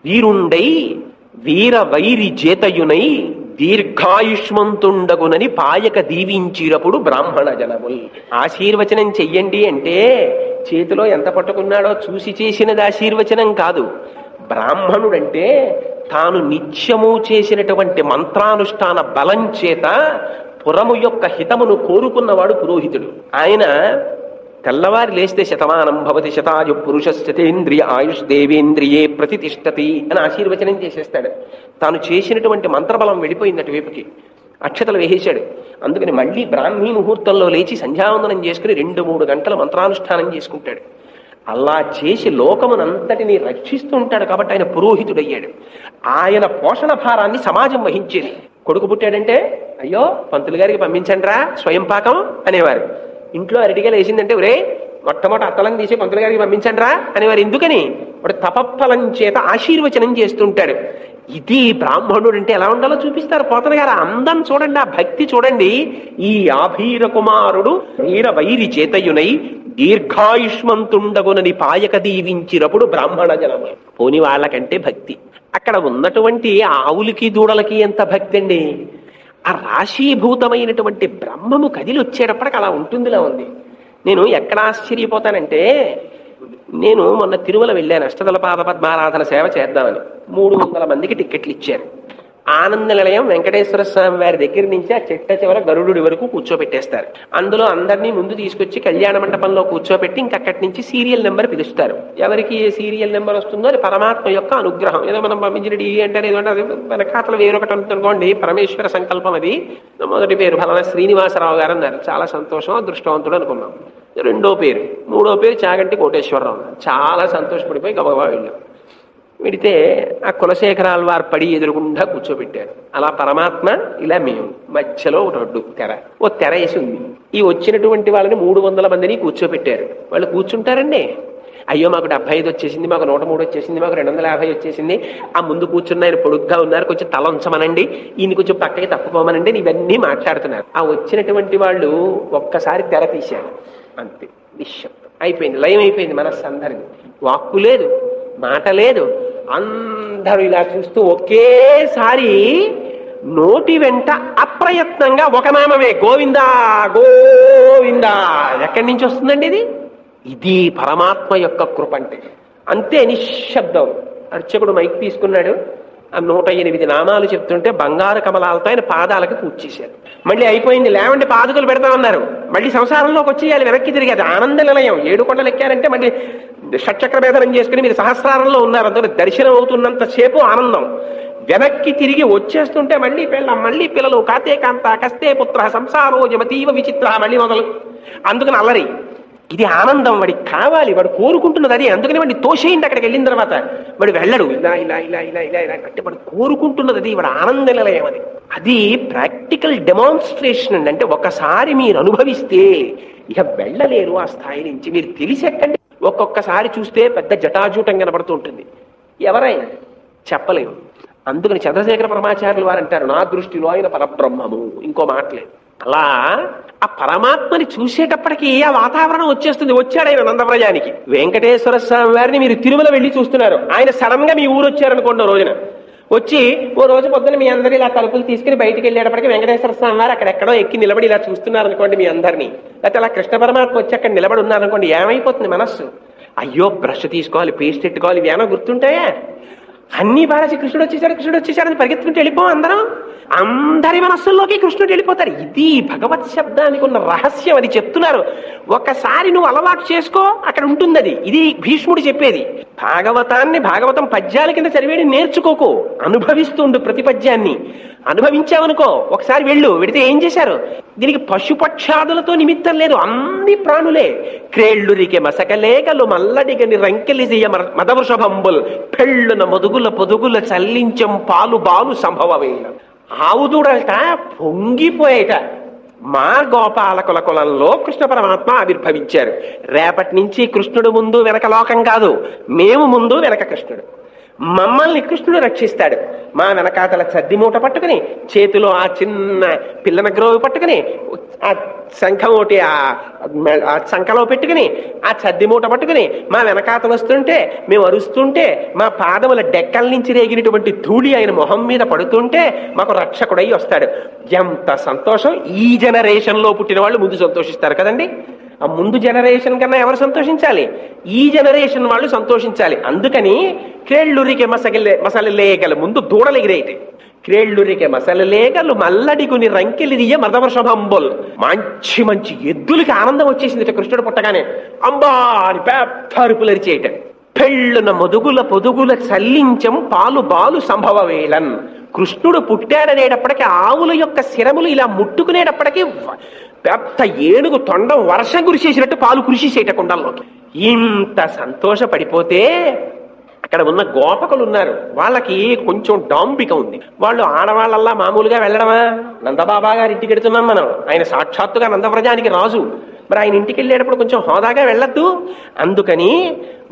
A: వీరుండై వీర వైరి చేతయునై దీర్ఘాయుష్మంతుండగునని పాయక దీవించినప్పుడు బ్రాహ్మణ జనముల్. ఆశీర్వచనం చెయ్యండి అంటే చేతిలో ఎంత పట్టుకున్నాడో చూసి చేసినది ఆశీర్వచనం కాదు. బ్రాహ్మణుడంటే తాను నిత్యము చేసినటువంటి మంత్రానుష్ఠాన బలం చేత పురము యొక్క హితమును కోరుకున్నవాడు పురోహితుడు. ఆయన తెల్లవారి లేస్తే శతమానం భవతి శతాయు పురుషస్తేంద్రియ ఆయుష్ దేవేంద్రియే ప్రతిష్టతి అని ఆశీర్వచనం చేసేస్తాడు. తాను చేసినటువంటి మంత్రబలం వెళ్ళిపోయింది అటువైపుకి. అక్షతలు వేసేశాడు. అందుకని మళ్ళీ బ్రాహ్మీ ముహూర్తంలో లేచి సంధ్యావందనం చేసుకుని 2-3 గంటల మంత్రానుష్ఠానం చేసుకుంటాడు. అలా చేసి లోకమునంతటిని రక్షిస్తూ ఉంటాడు. కాబట్టి ఆయన పురోహితుడయ్యాడు. ఆయన పోషణ భారాన్ని సమాజం వహించేది. కొడుకు పుట్టాడంటే అయ్యో పంతులు గారికి పంపించండి రా స్వయం పాకం అనేవారు. ఇంట్లో అరటిగా లేచిందంటే ఒరే మొట్టమొదటి అత్తలను తీసి పంతులు గారికి పంపించండి రా అనేవారు. ఎందుకని? వాడు తపఫలం చేత ఆశీర్వచనం చేస్తుంటాడు. ఇది బ్రాహ్మణుడు అంటే ఎలా ఉండాలో చూపిస్తారు పోతన గారు. అందం చూడండి, ఆ భక్తి చూడండి. ఈ ఆభీర కుమారుడు వీర వైరి చేతయునై దీర్ఘాయుష్మంతుండగునని పాయక దీవించినప్పుడు బ్రాహ్మణ జనము. పోని వాళ్ళకంటే భక్తి. అక్కడ ఉన్నటువంటి ఆవులకి దూడలకి ఎంత భక్తి అండి! ఆ రాశీభూతమైనటువంటి బ్రహ్మము కదిలి వచ్చేటప్పటికి అలా ఉంటుందిలా ఉంది. నేను ఎక్కడ ఆశ్చర్యపోతానంటే, నేను మొన్న తిరుమల వెళ్ళాను అష్టదళ పాద పద్మారాధన సేవ చేద్దామని. 300 మందికి టిక్కెట్లు ఇచ్చారు. ఆనంద నిలయం వెంకటేశ్వర స్వామి వారి దగ్గర నుంచి ఆ చిట్ట చివర గరుడు వరకు కూర్చోబెట్టేస్తారు. అందులో అందరినీ ముందు తీసుకొచ్చి కళ్యాణ మండపంలో కూర్చోబెట్టి ఇంకక్కడి నుంచి సీరియల్ నెంబర్ పిలుస్తారు. ఎవరికి ఏ సీరియల్ నెంబర్ వస్తుందో అది పరమాత్మ యొక్క అనుగ్రహం. ఏదో మనం పంపించిన డి అంటే ఏదో మన ఖాతాలో వేరొకటి అనుకోండి, పరమేశ్వర సంకల్పం అది. మొదటి పేరు ఫలానా శ్రీనివాసరావు గారు అన్నారు, చాలా సంతోషం, అదృష్టవంతుడు అనుకున్నాం. రెండో పేరు, మూడో పేరు చాగంటి కోటేశ్వరరావు అన్నారు. చాలా సంతోషపడిపోయి గబగబా వెళ్ళాం. విడితే ఆ కులశేఖరాల వారు పడి ఎదురుగుండా కూర్చోబెట్టారు. అలా పరమాత్మ, ఇలా మేము మధ్యలో ఒక రొడ్డు తెర, ఓ తెర వేసి ఉంది. ఈ వచ్చినటువంటి వాళ్ళని 300 మందిని కూర్చోబెట్టారు. వాళ్ళు కూర్చుంటారండి. అయ్యో మాకు 75 వచ్చేసింది, మాకు 103 వచ్చేసింది, మాకు 250 వచ్చేసింది, ఆ ముందు కూర్చున్న ఆయన పొడుగ్గా ఉన్నారు, కొంచెం తల ఉంచమనండి, ఈయన కొంచెం పక్కకి తప్పుకోమనండి, ఇవన్నీ మాట్లాడుతున్నారు. ఆ వచ్చినటువంటి వాళ్ళు ఒక్కసారి తెర తీశారు, అంతే, నిశ్శబ్దం అయిపోయింది, లయం అయిపోయింది. మనస్సు అందరిది, వాక్కు లేదు, మాట లేదు. అందరూ ఇలా చూస్తూ ఒకేసారి నోటి వెంట అప్రయత్నంగా ఒక నామమే, గోవిందా గోవిందా. ఎక్కడి నుంచి వస్తుందండి ఇది? ఇది పరమాత్మ యొక్క కృప అంటే. అంతే, నిశ్శబ్దం. అర్చకుడు మైక్ తీసుకున్నాడు, ఆ 108 నామాలు చెప్తుంటే బంగారు కమలాలతో ఆయన పాదాలకు పూజ చేశారు. మళ్ళీ అయిపోయింది, లేవండి పాదుకలు పెడతామన్నారు. మళ్ళీ సంసారంలోకి వచ్చేయాలి, వెనక్కి తిరిగేది. ఆనంద నిలయం 7 కొండలు ఎక్కారంటే మళ్ళీ షట్చక్ర భేదనం చేసుకుని మీరు సహస్రారంలో ఉన్నారు. అందులో దర్శనం అవుతున్నంత సేపు ఆనందం. వెనక్కి తిరిగి వచ్చేస్తుంటే మళ్ళీ పిల్లలు, కాతే కాంత కస్తే పుత్ర సంసారో జమతీవ విచిత్ర, మళ్ళీ మొదలు. అందుకని అల్లరి. ఇది ఆనందం, వాడికి కావాలి, వాడు కోరుకుంటున్నది అది. అందుకని వాడిని తోసేయండి. అక్కడికి వెళ్ళిన తర్వాత వాడు వెళ్ళడు, ఇలా ఇలా ఇలా ఇలా ఇలా ఇలా అంటే వాడు కోరుకుంటున్నది అది. వాడు ఆనంద నిలయం అది. అది ప్రాక్టికల్ డెమాన్స్ట్రేషన్ అండి. అంటే ఒకసారి మీరు అనుభవిస్తే ఇక వెళ్ళలేరు ఆ స్థాయి నుంచి. మీరు తెలిసెక్కండి. ఒక్కొక్కసారి చూస్తే పెద్ద జటాజూటం కనబడుతూ ఉంటుంది, ఎవరైనా చెప్పలేము. అందుకని చంద్రశేఖర పరమాచార్యులు వారు అంటారు, నా దృష్టిలో ఆయన పరబ్రహ్మము, ఇంకో మాటలేదు. అలా ఆ పరమాత్మని చూసేటప్పటికి ఆ వాతావరణం వచ్చేస్తుంది. వచ్చాడు ఆయన నందవ్రజానికి. వెంకటేశ్వర స్వామి వారిని మీరు తిరుమల వెళ్ళి చూస్తున్నారు, ఆయన సడన్ గా మీ ఊరు వచ్చారనుకోండి. రోజున వచ్చి ఓ రోజు పొద్దున మీ అందరూ ఇలా తలుపులు తీసుకుని బయటికి వెళ్ళేటప్పటికి వెంకటేశ్వర స్వామి వారు అక్కడెక్కడో ఎక్కి నిలబడి ఇలా చూస్తున్నారు అనుకోండి మీ అందరినీ. లేకపోతే అలా కృష్ణ పరమాత్మ వచ్చి అక్కడ నిలబడి ఉన్నారనుకోండి, ఏమైపోతుంది మనస్సు? అయ్యో బ్రష్ తీసుకోవాలి, పేస్ట్ పెట్టుకోవాలి, ఇవి ఏమైనా గుర్తుంటాయా? అన్ని పారేసి కృష్ణుడు వచ్చేసాడని పరిగెత్తుకుంటూ వెళ్ళిపోం అందరం. అందరి మనస్సుల్లోకి కృష్ణుడు వెళ్ళిపోతారు. ఇది భగవత్ శబ్దానికి ఉన్న రహస్యం. అది చెప్తున్నారు. ఒకసారి నువ్వు అలవాటు చేసుకో, అక్కడ ఉంటుంది అది. ఇది భీష్ముడు చెప్పేది. భాగవతం పద్యాల కింద చదివేది నేర్చుకోకు, అనుభవిస్తుండు. ప్రతి పద్యాన్ని అనుభవించావనుకో, ఒకసారి వెడితే ఏం చేశారు? దీనికి పశుపక్షాదులతో నిమిత్తం లేదు, అన్ని ప్రాణులే. క్రేళ్ళురికే మసకలేకలు మల్లడిగని రంకెలిసియ మదవృషభంబుల్ పెళ్ళున మొదుగుల పొదుగుల చల్లించం పాలు బాలు సంభవమేన. ఆవుదూడట పొంగిపోయేట. మా గోపాలకుల కులంలో కృష్ణ పరమాత్మ ఆవిర్భవించారు. రేపటి నుంచి కృష్ణుడు ముందు వెనక లోకం కాదు, మేము ముందు వెనక కృష్ణుడు. మమ్మల్ని కృష్ణుడు రక్షిస్తాడు. మా వెనకాతల చద్ది మూట పట్టుకుని, చేతిలో ఆ చిన్న పిల్లన గ్రోవి పట్టుకుని, ఆ శంఖం ఒకటి ఆ శంఖలో పెట్టుకుని, ఆ చద్ది మూట పట్టుకుని మా వెనకాతలు వస్తుంటే, మేము అరుస్తుంటే, మా పాదముల డెక్కల నుంచి రేగినటువంటి ధూళి ఆయన మొహం మీద పడుతుంటే మాకు రక్షకుడై వస్తాడు. ఎంత సంతోషం! ఈ జనరేషన్ లో పుట్టిన వాళ్ళు ముందు సంతోషిస్తారు కదండి. ఆ ముందు జనరేషన్ కన్నా ఎవరు సంతోషించాలి? ఈ జనరేషన్ వాళ్ళు సంతోషించాలి. అందుకని క్రేళ్ళురికే మసలలేగలు, ముందు దూడలు ఎగిరేయటాయి. క్రేళ్ళురికే మసలలేగలు మల్లడిగుని రంకెలిదియ మదవర్షభంబుల్. మంచి మంచి ఎద్దులకి ఆనందం వచ్చేసింది కృష్ణుడు పుట్టగానే. అంబా అని పెద్ద అరుపులు అరిచేయటం. పెళ్ళున మొదుగుల పొదుగుల చల్లించం పాలు బాలు సంభవ వేళన్. కృష్ణుడు పుట్టాడనేటప్పటికీ ఆవుల యొక్క శిరములు ఇలా ముట్టుకునేటప్పటికీ పెద్ద ఏనుగు తొండం వర్షం కురిసేసినట్టు పాలు కురిసేసేట కుండల్లోకి. ఇంత సంతోషపడిపోతే అక్కడ ఉన్న గోపకులు ఉన్నారు, వాళ్ళకి కొంచెం డాంబిక ఉంది. వాళ్ళు ఆడవాళ్ళల్లా మామూలుగా వెళ్ళడమా? నందబాబా గారి ఇంటికి వెడుతున్నాం మనం, ఆయన సాక్షాత్తుగా నందవ్రజానికి రాజు. మరి ఆయన ఇంటికి వెళ్ళేటప్పుడు కొంచెం హోదాగా వెళ్ళొద్దు. అందుకని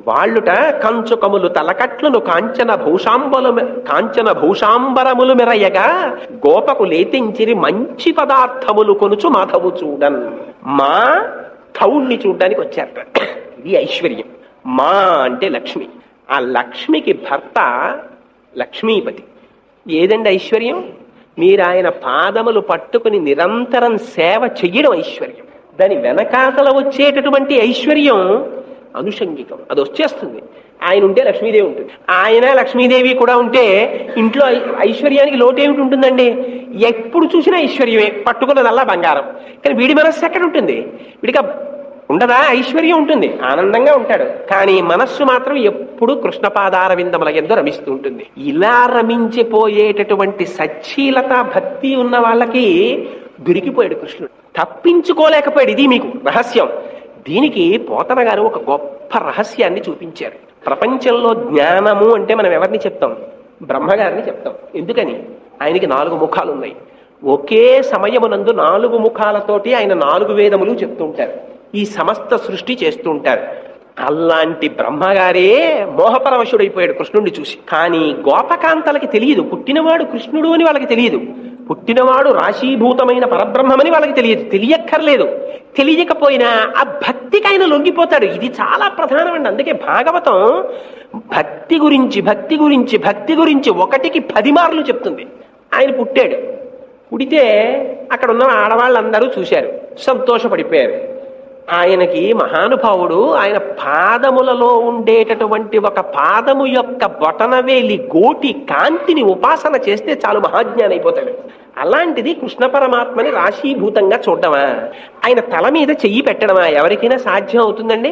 A: వాళ్ళుట కంచుకములు తలకట్లను కాంచన భూషాంబరములు మెరయగా గోపకు లేతించిరి మంచి పదార్థములు కొనుచు మాధవు చూడన్. మా థౌణ్ణి చూడ్డానికి వచ్చారట. ఇది ఐశ్వర్యం. మా అంటే లక్ష్మి. ఆ లక్ష్మికి భర్త లక్ష్మీపతి. ఏదండి ఐశ్వర్యం? మీరు ఆయన పాదములు పట్టుకుని నిరంతరం సేవ చెయ్యడం ఐశ్వర్యం. దాని వెనకాతల వచ్చేటటువంటి ఐశ్వర్యం అనుషంగికం, అది వచ్చేస్తుంది. ఆయన ఉంటే లక్ష్మీదేవి ఉంటుంది, ఆయన లక్ష్మీదేవి కూడా ఉంటే ఇంట్లో ఐశ్వర్యానికి లోటు ఏమిటి ఉంటుందండి? ఎప్పుడు చూసినా ఐశ్వర్యమే, పట్టుకున్నదల్లా బంగారం. కానీ వీడి మనస్సు ఎక్కడ ఉంటుంది? వీడికి ఉండదా? ఐశ్వర్యం ఉంటుంది, ఆనందంగా ఉంటాడు. కానీ మనస్సు మాత్రం ఎప్పుడు కృష్ణపాదార విందముల యందు రమిస్తూ ఉంటుంది. ఇలా రమించిపోయేటటువంటి సచ్చీలత భక్తి ఉన్న వాళ్ళకి దొరికిపోయాడు కృష్ణుడు, తప్పించుకోలేకపోయాడు. ఇది మీకు రహస్యం. దీనికి పోతన గారు ఒక గొప్ప రహస్యాన్ని చూపించారు. ప్రపంచంలో జ్ఞానము అంటే మనం ఎవరిని చెప్తాం? బ్రహ్మగారిని చెప్తాం. ఎందుకని? ఆయనకి 4 ముఖాలు ఉన్నాయి. ఒకే సమయమునందు 4 ముఖాలతోటి ఆయన 4 వేదములు చెప్తూ ఉంటారు, ఈ సమస్త సృష్టి చేస్తూ ఉంటారు. అలాంటి బ్రహ్మగారే మోహపరవశుడైపోయాడు కృష్ణుడిని చూసి. కానీ గోపకాంతలకి తెలియదు పుట్టినవాడు కృష్ణుడు అని, వాళ్ళకి తెలియదు పుట్టినవాడు రాశీభూతమైన పరబ్రహ్మమని వాళ్ళకి తెలియదు. తెలియక్కర్లేదు. తెలియకపోయినా ఆ భక్తికి ఆయన లొంగిపోతాడు. ఇది చాలా ప్రధానమండి. అందుకే భాగవతం భక్తి గురించి భక్తి గురించి భక్తి గురించి 1కి 10 మార్లు చెప్తుంది. ఆయన పుట్టాడు, పుడితే అక్కడ ఉన్న ఆడవాళ్ళందరూ చూశారు, సంతోషపడిపోయారు. ఆయనకి మహానుభావుడు ఆయన పాదములలో ఉండేటటువంటి ఒక పాదము యొక్క బొటనవేలి గోటి కాంతిని ఉపాసన చేస్తే చాలు మహాజ్ఞాని అయిపోతాడు. అలాంటిది కృష్ణ పరమాత్మని రాశీభూతంగా చూడడమా, ఆయన తల మీద చెయ్యి పెట్టడమా ఎవరికైనా సాధ్యం అవుతుందండి?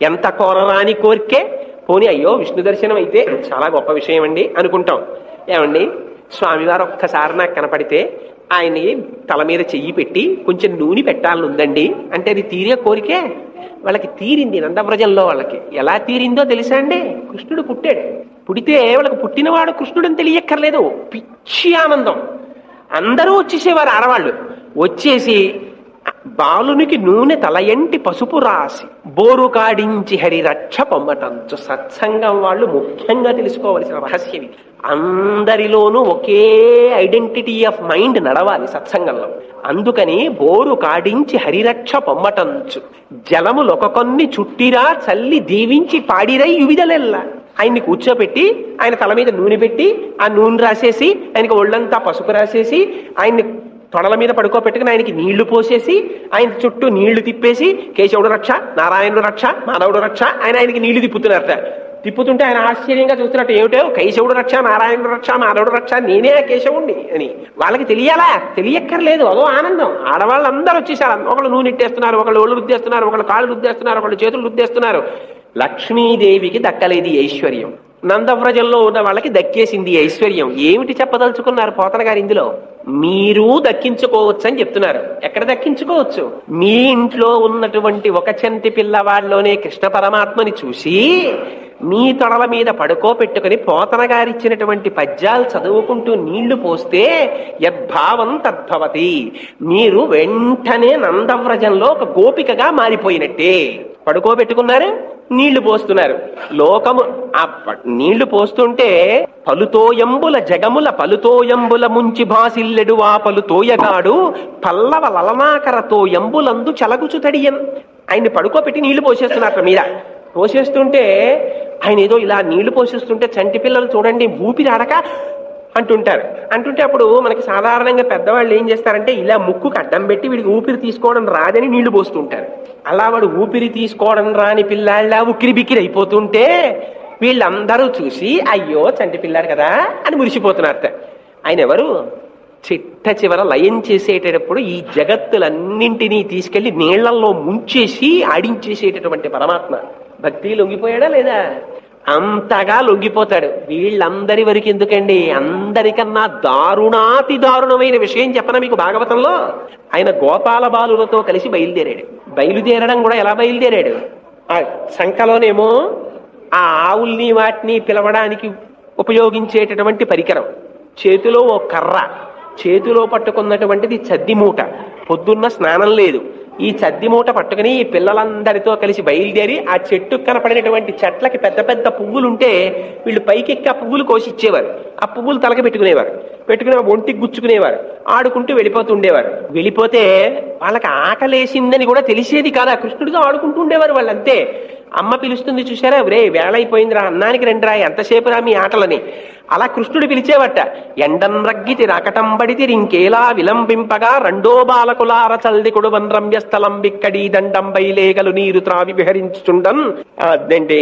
A: ఎంత కోరరాని కోరికే. పోనీ అయ్యో విష్ణు దర్శనం అయితే చాలా గొప్ప విషయం అండి అనుకుంటాం. ఏమండి, స్వామివారు ఒక్కసారి నాకు కనపడితే ఆయన్ని తల మీద చెయ్యి పెట్టి కొంచెం నూనె పెట్టాలని ఉందండి అంటే అది తీరే కోరికే? వాళ్ళకి తీరింది. నందవ్రజంలో వాళ్ళకి ఎలా తీరిందో తెలుసా అండి? కృష్ణుడు పుట్టాడు, పుడితే వాళ్ళకి పుట్టినవాడు కృష్ణుడు అని తెలియక్కర్లేదు, పిచ్చి ఆనందం. అందరూ వచ్చేసేవారు, ఆడవాళ్ళు వచ్చేసి బాలునికి నూనె తలయంటి పసుపు రాసి బోరు కాడించి హరిరక్ష పొమ్మటంచు. సత్సంగం వాళ్ళు ముఖ్యంగా తెలుసుకోవలసిన రహస్యం. అందరిలోనూ ఒకే ఐడెంటిటీ ఆఫ్ మైండ్ నడవాలి సత్సంగంలో. అందుకని బోరు కాడించి హరిరక్ష పొమ్మటంచు జలములొక కొన్ని చుట్టిరా చల్లి దీవించి పాడిరై యువిదలెల్ల. ఆయన్ని కూర్చోపెట్టి ఆయన తల మీద నూనె పెట్టి ఆ నూనె రాసేసి ఆయనకి ఒళ్ళంతా పసుపు రాసేసి ఆయన్ని తొడల మీద పడుకోబెట్టుకుని ఆయనకి నీళ్లు పోసేసి ఆయన చుట్టూ నీళ్లు తిప్పేసి కేశవుడు రక్ష, నారాయణుడు రక్ష, మాధవుడు రక్ష, ఆయనకి నీళ్లు తిప్పుతున్నారట. తిప్పుతుంటే ఆయన ఆశ్చర్యంగా చూస్తున్నట్టు, ఏమిటో కేశవుడు రక్ష, నారాయణుడు రక్ష, మాధవుడు రక్ష, నేనే కేశవుణ్ణి అని. వాళ్ళకి తెలియాలా? తెలియక్కర్లేదు, అదో ఆనందం. ఆడవాళ్ళందరూ వచ్చేసారు, ఒకళ్ళు నూనె ఇట్టేస్తున్నారు, ఒకళ్ళు ఒళ్ళు రుద్దేస్తున్నారు, ఒకళ్ళు కాళ్ళు రుద్దేస్తున్నారు, ఒకళ్ళు చేతులు రుద్దేస్తున్నారు. లక్ష్మీదేవికి దక్కలేదు ఈ ఐశ్వర్యం, నందవ్రజంలో ఉన్న వాళ్ళకి దక్కేసింది ఐశ్వర్యం. ఏమిటి చెప్పదలుచుకున్నారు పోతన గారు ఇందులో? మీరు దక్కించుకోవచ్చు అని చెప్తున్నారు. ఎక్కడ దక్కించుకోవచ్చు? మీ ఇంట్లో ఉన్నటువంటి ఒక చంటి పిల్లవాడిలోనే కృష్ణ పరమాత్మని చూసి మీ తొడల మీద పడుకోపెట్టుకుని పోతన గారిచ్చినటువంటి పద్యాలు చదువుకుంటూ నీళ్లు పోస్తే యద్భావం తద్భవతి. మీరు వెంటనే నందవ్రజంలో ఒక గోపికగా మారిపోయినట్టే. పడుకోబెట్టుకున్నారు, నీళ్లు పోస్తున్నారు. లోకము ఆ నీళ్లు పోస్తుంటే పలుతోయంబుల జగముల పలుతోయంబుల ముంచి భాసిల్లెడు ఆ పలుతోయగాడు పల్లవ లలనాకరతో ఎంబులందు చలగుచు తడియన్. ఆయన్ని పడుకోబెట్టి నీళ్లు పోసేస్తున్నారు మీద. పోసేస్తుంటే ఆయన ఏదో ఇలా నీళ్లు పోసేస్తుంటే చంటి పిల్లలు చూడండి ఊపిరి ఆడక అంటుంటారు. అంటుంటే అప్పుడు మనకి సాధారణంగా పెద్దవాళ్ళు ఏం చేస్తారంటే ఇలా ముక్కుకు అడ్డం పెట్టి వీడికి ఊపిరి తీసుకోవడం రాదని నీళ్లు పోస్తుంటారు. అలా వాడు ఊపిరి తీసుకోవడం రాని పిల్లాళ్ళ ఉక్కిరి బిక్కిరి అయిపోతుంటే వీళ్ళందరూ చూసి అయ్యో చంటి పిల్లాడు కదా అని మురిసిపోతున్నారట. ఆయన ఎవరు? చిట్ట చివర లయం చేసేటప్పుడు ఈ జగత్తులన్నింటినీ తీసుకెళ్లి నీళ్లలో ముంచేసి ఆడించేసేటటువంటి పరమాత్మ. భక్తి లొంగిపోయాడా లేదా? అంతగా లొంగిపోతాడు. వీళ్ళందరి వరకు ఎందుకండి, అందరికన్నా దారుణాతి దారుణమైన విషయం చెప్పనా మీకు భాగవతంలో? ఆయన గోపాల బాలులతో కలిసి బయలుదేరాడు. బయలుదేరడం కూడా ఎలా బయలుదేరాడు? ఆ సంకలోనేమో ఆ ఆవుల్ని వాటిని పిలవడానికి ఉపయోగించేటటువంటి పరికరం, చేతిలో ఓ కర్ర, చేతిలో పట్టుకున్నటువంటిది చద్ది మూట. పొద్దున్న స్నానం లేదు, ఈ చద్ది మూట పట్టుకుని ఈ పిల్లలందరితో కలిసి బయలుదేరి ఆ చెట్టు కనపడినటువంటి చెట్లకి పెద్ద పెద్ద పువ్వులుంటే వీళ్ళు పైకెక్కి ఆ పువ్వులు కోసి ఇచ్చేవారు. ఆ పువ్వులు తలక పెట్టుకునేవారు, పెట్టుకుని ఒంటికి గుచ్చుకునేవారు, ఆడుకుంటూ వెళ్ళిపోతూ ఉండేవారు. వెళ్ళిపోతే వాళ్ళకి ఆకలేసిందని కూడా తెలిసేది కాదు, ఆ కృష్ణుడితో ఆడుకుంటూ ఉండేవారు వాళ్ళు అంతే. అమ్మ పిలుస్తుంది చూసారా, రే వేళ అయిపోయిందిరా, అన్నానికి రండిరా, ఎంతసేపు రా మీ ఆటలని. అలా కృష్ణుడు పిలిచేవట. ఎండన్ రగ్గితి రాకటంబడితి ఇంకేలా విలంబింపగా రెండో బాలకులార చల్దికుడు వన్రమ్యస్థలం బిక్కడి దండం బైలేగలు నీరు త్రావి విహరించుచుండన్ అదేంటి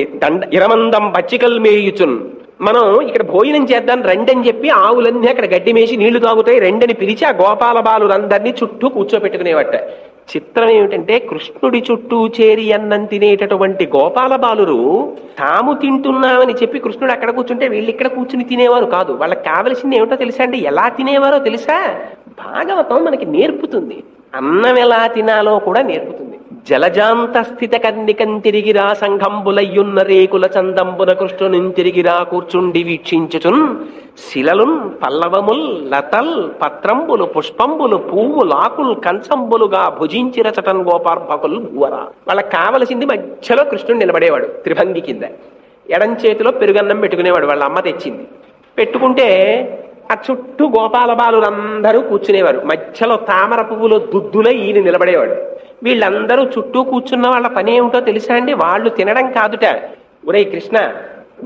A: ఇరమందం పచ్చికల్ మేయుచున్. మనం ఇక్కడ భోజనం చేద్దాం రెండని చెప్పి ఆవులన్నీ అక్కడ గడ్డి మేసి నీళ్లు తాగుతాయి రెండని పిలిచి ఆ గోపాల బాలురందరినీ చుట్టూ కూర్చోపెట్టుకునేవట. చిత్రం ఏమిటంటే కృష్ణుడి చుట్టూ చేరి అన్నం తినేటటువంటి గోపాల బాలురు తాము తింటున్నామని చెప్పి కృష్ణుడు అక్కడ కూర్చుంటే వీళ్ళు ఇక్కడ కూర్చుని తినేవారు కాదు. వాళ్ళకి కావలసింది ఏమిటో తెలుసా అండి, ఎలా తినేవారో తెలుసా? భాగవతం మనకి నేర్పుతుంది, అన్నం ఎలా తినాలో కూడా నేర్పుతుంది. జలజాంత స్థిత కన్నికం తిరిగిరా సంఘంబులయ్యున్న రేకుల చందంబున కృష్ణుని తిరిగిరా కూర్చుండి వీక్షించుచున్ శిలలున్ పల్లవముల్ లతల్ పత్రంబులు పుష్పంబులు పువ్వులాకులు కంచంబులుగా భుజించి రచటన్ గోపార్భకులు భూవరా. వాళ్ళకి కావలసింది మధ్యలో కృష్ణుడు నిలబడేవాడు త్రిభంగి కింద, ఎడం చేతిలో పెరుగన్నం పెట్టుకునేవాడు, వాళ్ళ అమ్మ తెచ్చింది. పెట్టుకుంటే ఆ చుట్టూ గోపాల బాలురందరూ కూర్చునేవారు, మధ్యలో తామర పువ్వులో దుద్దులై ఈయన నిలబడేవాడు. వీళ్ళందరూ చుట్టూ కూర్చున్న వాళ్ళ పని ఏమిటో తెలుసా అండి, వాళ్ళు తినడం కాదుట. ఒరే కృష్ణ,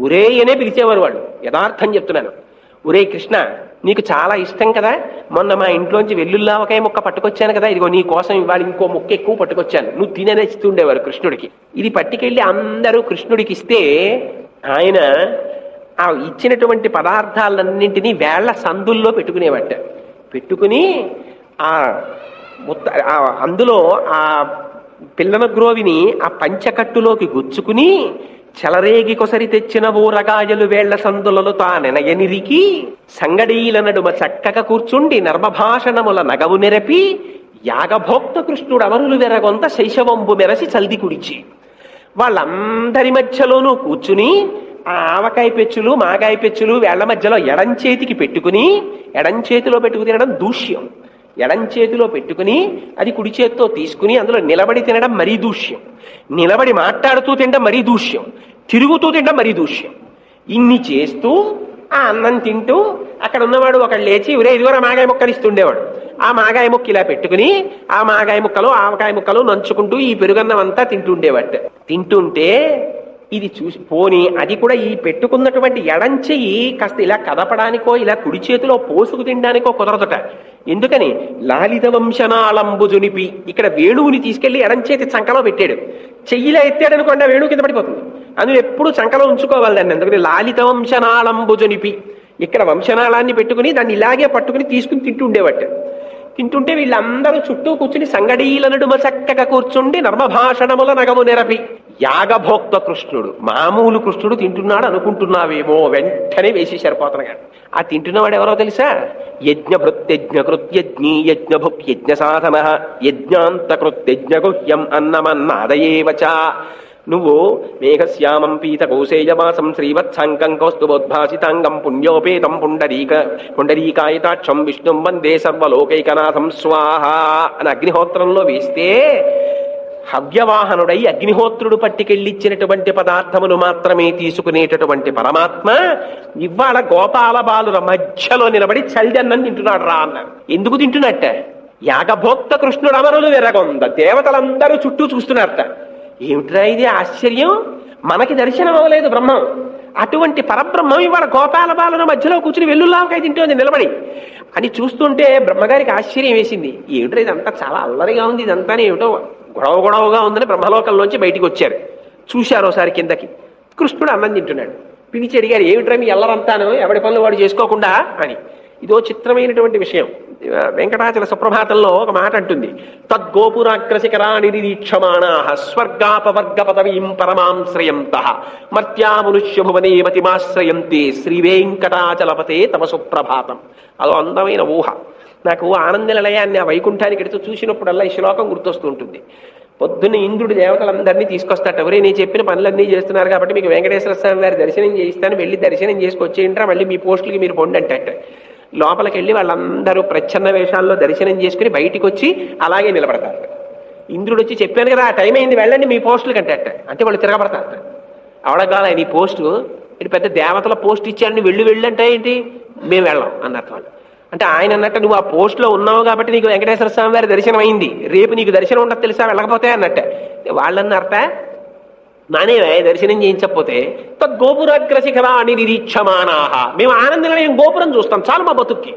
A: ఒరే అనే పిలిచేవారు వాళ్ళు, యథార్థం చెప్తున్నాను. ఒరే కృష్ణ, నీకు చాలా ఇష్టం కదా, మొన్న మా ఇంట్లోంచి వెల్లుల్లావకాయ ముక్క పట్టుకొచ్చాను కదా, ఇదిగో నీ కోసం ఇవాళ ఇంకో ముక్క ఎక్కువ పట్టుకొచ్చాను, నువ్వు తిననే ఇస్తుండేవారు కృష్ణుడికి. ఇది పట్టుకెళ్ళి అందరూ కృష్ణుడికి ఇస్తే ఆయన ఆ ఇచ్చినటువంటి పదార్థాలన్నింటినీ వేళ్ల సందుల్లో పెట్టుకునేవట. పెట్టుకుని ఆ అందులో ఆ పిల్లన గ్రోవిని ఆ పంచకట్టులోకి గుచ్చుకుని చెలరేగి కొసరి తెచ్చిన ఊరగాయలు వేళ్ల సందులలో తానెనయనిరికి సంగడీల నడుమ చక్కగా కూర్చుండి నర్మభాషణముల నగవు నెరపి యాగభోక్త కృష్ణుడు అమరులు వెరగొంత శైశవంబు మెరసి చల్ది కుడిచి. వాళ్ళందరి మధ్యలోనూ కూర్చుని ఆ ఆవకాయ పెచ్చులు మాగాయ పెచ్చులు వేళ్ల మధ్యలో ఎడం చేతికి పెట్టుకుని, ఎడం చేతిలో పెట్టుకుని తినడం దూష్యం, ఎడం చేతిలో పెట్టుకుని అది కుడి చేతితో తీసుకుని అందులో నిలబడి తినడం మరీ దూష్యం, నిలబడి మాట్లాడుతూ తినడం మరీ దూష్యం, తిరుగుతూ తినడం మరీ దూష్యం. ఇన్ని చేస్తూ ఆ అన్నం తింటూ అక్కడ ఉన్నవాడు ఒకళ్ళు లేచి ఒరే ఇదిగోరా మాగాయ ముక్కలు ఇస్తుండేవాడు. ఆ మాగాయ ముక్క ఇలా పెట్టుకుని ఆ మాగాయ ముక్కలు ఆవకాయ ముక్కలు నంచుకుంటూ ఈ పెరుగన్నం అంతా తింటుండేవాడు. తింటుంటే ఇది చూసి పోని అది కూడా ఈ పెట్టుకున్నటువంటి ఎడంచెయ్యి కాస్త ఇలా కదపడానికో ఇలా కుడి చేతిలో పోసుకు తినడానికో కుదరదట. ఎందుకని లాలిత వంశనాళంబు జునిపి, ఇక్కడ వేణువుని తీసుకెళ్లి ఎడంచేతి చంకలో పెట్టాడు, చెయ్యిలా ఎత్తాడు అనుకోండి వేణువు కింద పడిపోతుంది, అందులో ఎప్పుడు చంకలో ఉంచుకోవాలి దాన్ని. అందుకని లాలిత వంశనాళంబు జునిపి, ఇక్కడ వంశనాళాన్ని పెట్టుకుని దాన్ని ఇలాగే పట్టుకుని తీసుకుని తింటూ ఉండేవాట. తింటుంటే వీళ్ళందరూ చుట్టూ కూర్చుని సంగడీల నడుమ చక్కగా కూర్చుండి నర్మభాషణముల నగము నెరపి. యాగభోక్త కృష్ణుడు, మామూలు కృష్ణుడు తింటున్నాడు అనుకుంటున్నావేమో, వెంటనే వేసేశారు పోతనగాడు. ఆ తింటున్నవాడు ఎవరో తెలుసా? యజ్ఞభృత్యజ్ఞకృత్యజ్ఞీ యజ్ఞభుక్ యజ్ఞ సాధన యజ్ఞాంతకృత్యజ్ఞగుహ్యం అన్నమన్నాదయేవచ. నువ్వు మేఘశ్యామం పీత కౌసేయవాసం శ్రీవత్సాంకం కౌస్తుభోద్భాసితాంగం పుణ్యోపేతం పుండరీకాయతాక్షం విష్ణుం వందే సర్వలోకైకనాథం స్వాహ అని అగ్నిహోత్రంలో వేస్తే హవ్యవాహనుడై అగ్నిహోత్రుడు పట్టుకెళ్ళిచ్చినటువంటి పదార్థమును మాత్రమే తీసుకునేటటువంటి పరమాత్మ ఇవాళ గోపాల బాలుర మధ్యలో నిలబడి చల్దన్నం తింటున్నాడు రా అన్నారు. ఎందుకు తింటున్నట్ట? యాగభోక్త కృష్ణుడు అమరులు వెరగొంద, దేవతలందరూ చుట్టూ చూస్తున్నారట. ఏమిట్రా ఇది ఆశ్చర్యం, మనకి దర్శనం అవ్వలేదు బ్రహ్మం, అటువంటి పరబ్రహ్మం ఇవాళ గోపాల బాలుల మధ్యలో కూర్చుని వెల్లుల్లావకాయ తింటుంది నిలబడి అని చూస్తుంటే బ్రహ్మగారికి ఆశ్చర్యం వేసింది. ఏమిట్రా ఇదంతా చాలా అల్లరిగా ఉంది, ఇదంతా ఏమిటో గొడవగా ఉందని బ్రహ్మలోకంలోంచి బయటికి వచ్చారు. చూశారు ఒకసారి కిందకి, కృష్ణుడు అన్నం తింటున్నాడు. పిలిచి అడిగారు ఏమిట్రా మీ ఎల్లరంతాను ఎవడి పనులు వాడు చేసుకోకుండా అని. ఇదో చిత్రమైనటువంటి విషయం. వెంకటాచల సుప్రభాతంలో ఒక మాట అంటుంది, తద్గోపురాగ్రశిఖరాణి నిరీక్షమాణా స్వర్గాపవర్గ పదవీం పరమాం శ్రయంతః మర్త్యా మనుష్య భువనే మతిమాశ్రయంతే శ్రీ వెంకటాచలపతే తమ సుప్రభాతం. అదో అందమైన ఊహ. నాకు ఆనంద నిలయాన్ని ఆ వైకుంఠానికి ఎడుతూ చూసినప్పుడల్లా ఈ శ్లోకం గుర్తొస్తూ ఉంటుంది. పొద్దున్న ఇంద్రుడు దేవతలందరినీ తీసుకొస్తాట. ఎవరే నేను చెప్పిన పనులన్నీ చేస్తున్నారు కాబట్టి మీకు వెంకటేశ్వర స్వామి వారి దర్శనం చేయిస్తాను, వెళ్ళి దర్శనం చేసుకొచ్చేయంటారా, మళ్ళీ మీ పోస్టులకి మీరు పొండి అంటే లోపలికి వెళ్ళి వాళ్ళందరూ ప్రచ్ఛన్న వేషాల్లో దర్శనం చేసుకుని బయటికి వచ్చి అలాగే నిలబడతారు. ఇంద్రుడు వచ్చి చెప్పాను కదా ఆ టైం అయింది వెళ్ళండి మీ పోస్టులు కంటే అంటే వాళ్ళు తిరగబడతారు. అవడగాల నీ పోస్టు ఇటు పెద్ద దేవతల పోస్ట్ ఇచ్చారని వెళ్ళు అంటే ఏంటి, మేము వెళ్ళాం అన్నట్టు వాళ్ళు. అంటే ఆయన అన్నట్టు నువ్వు ఆ పోస్ట్లో ఉన్నావు కాబట్టి నీకు వెంకటేశ్వర స్వామి వారి దర్శనం అయింది, రేపు నీకు దర్శనం ఉండదు తెలుసా వెళ్ళకపోతే అన్నట్టే. వాళ్ళన్నారట నానేవే దర్శనం చేయించకపోతే తద్గోపురాగ్రశిఖరాణి నిరీక్షమానాహ, మేము ఆనందనిలయం గోపురం చూస్తాం చాలు మా బతుక్కి.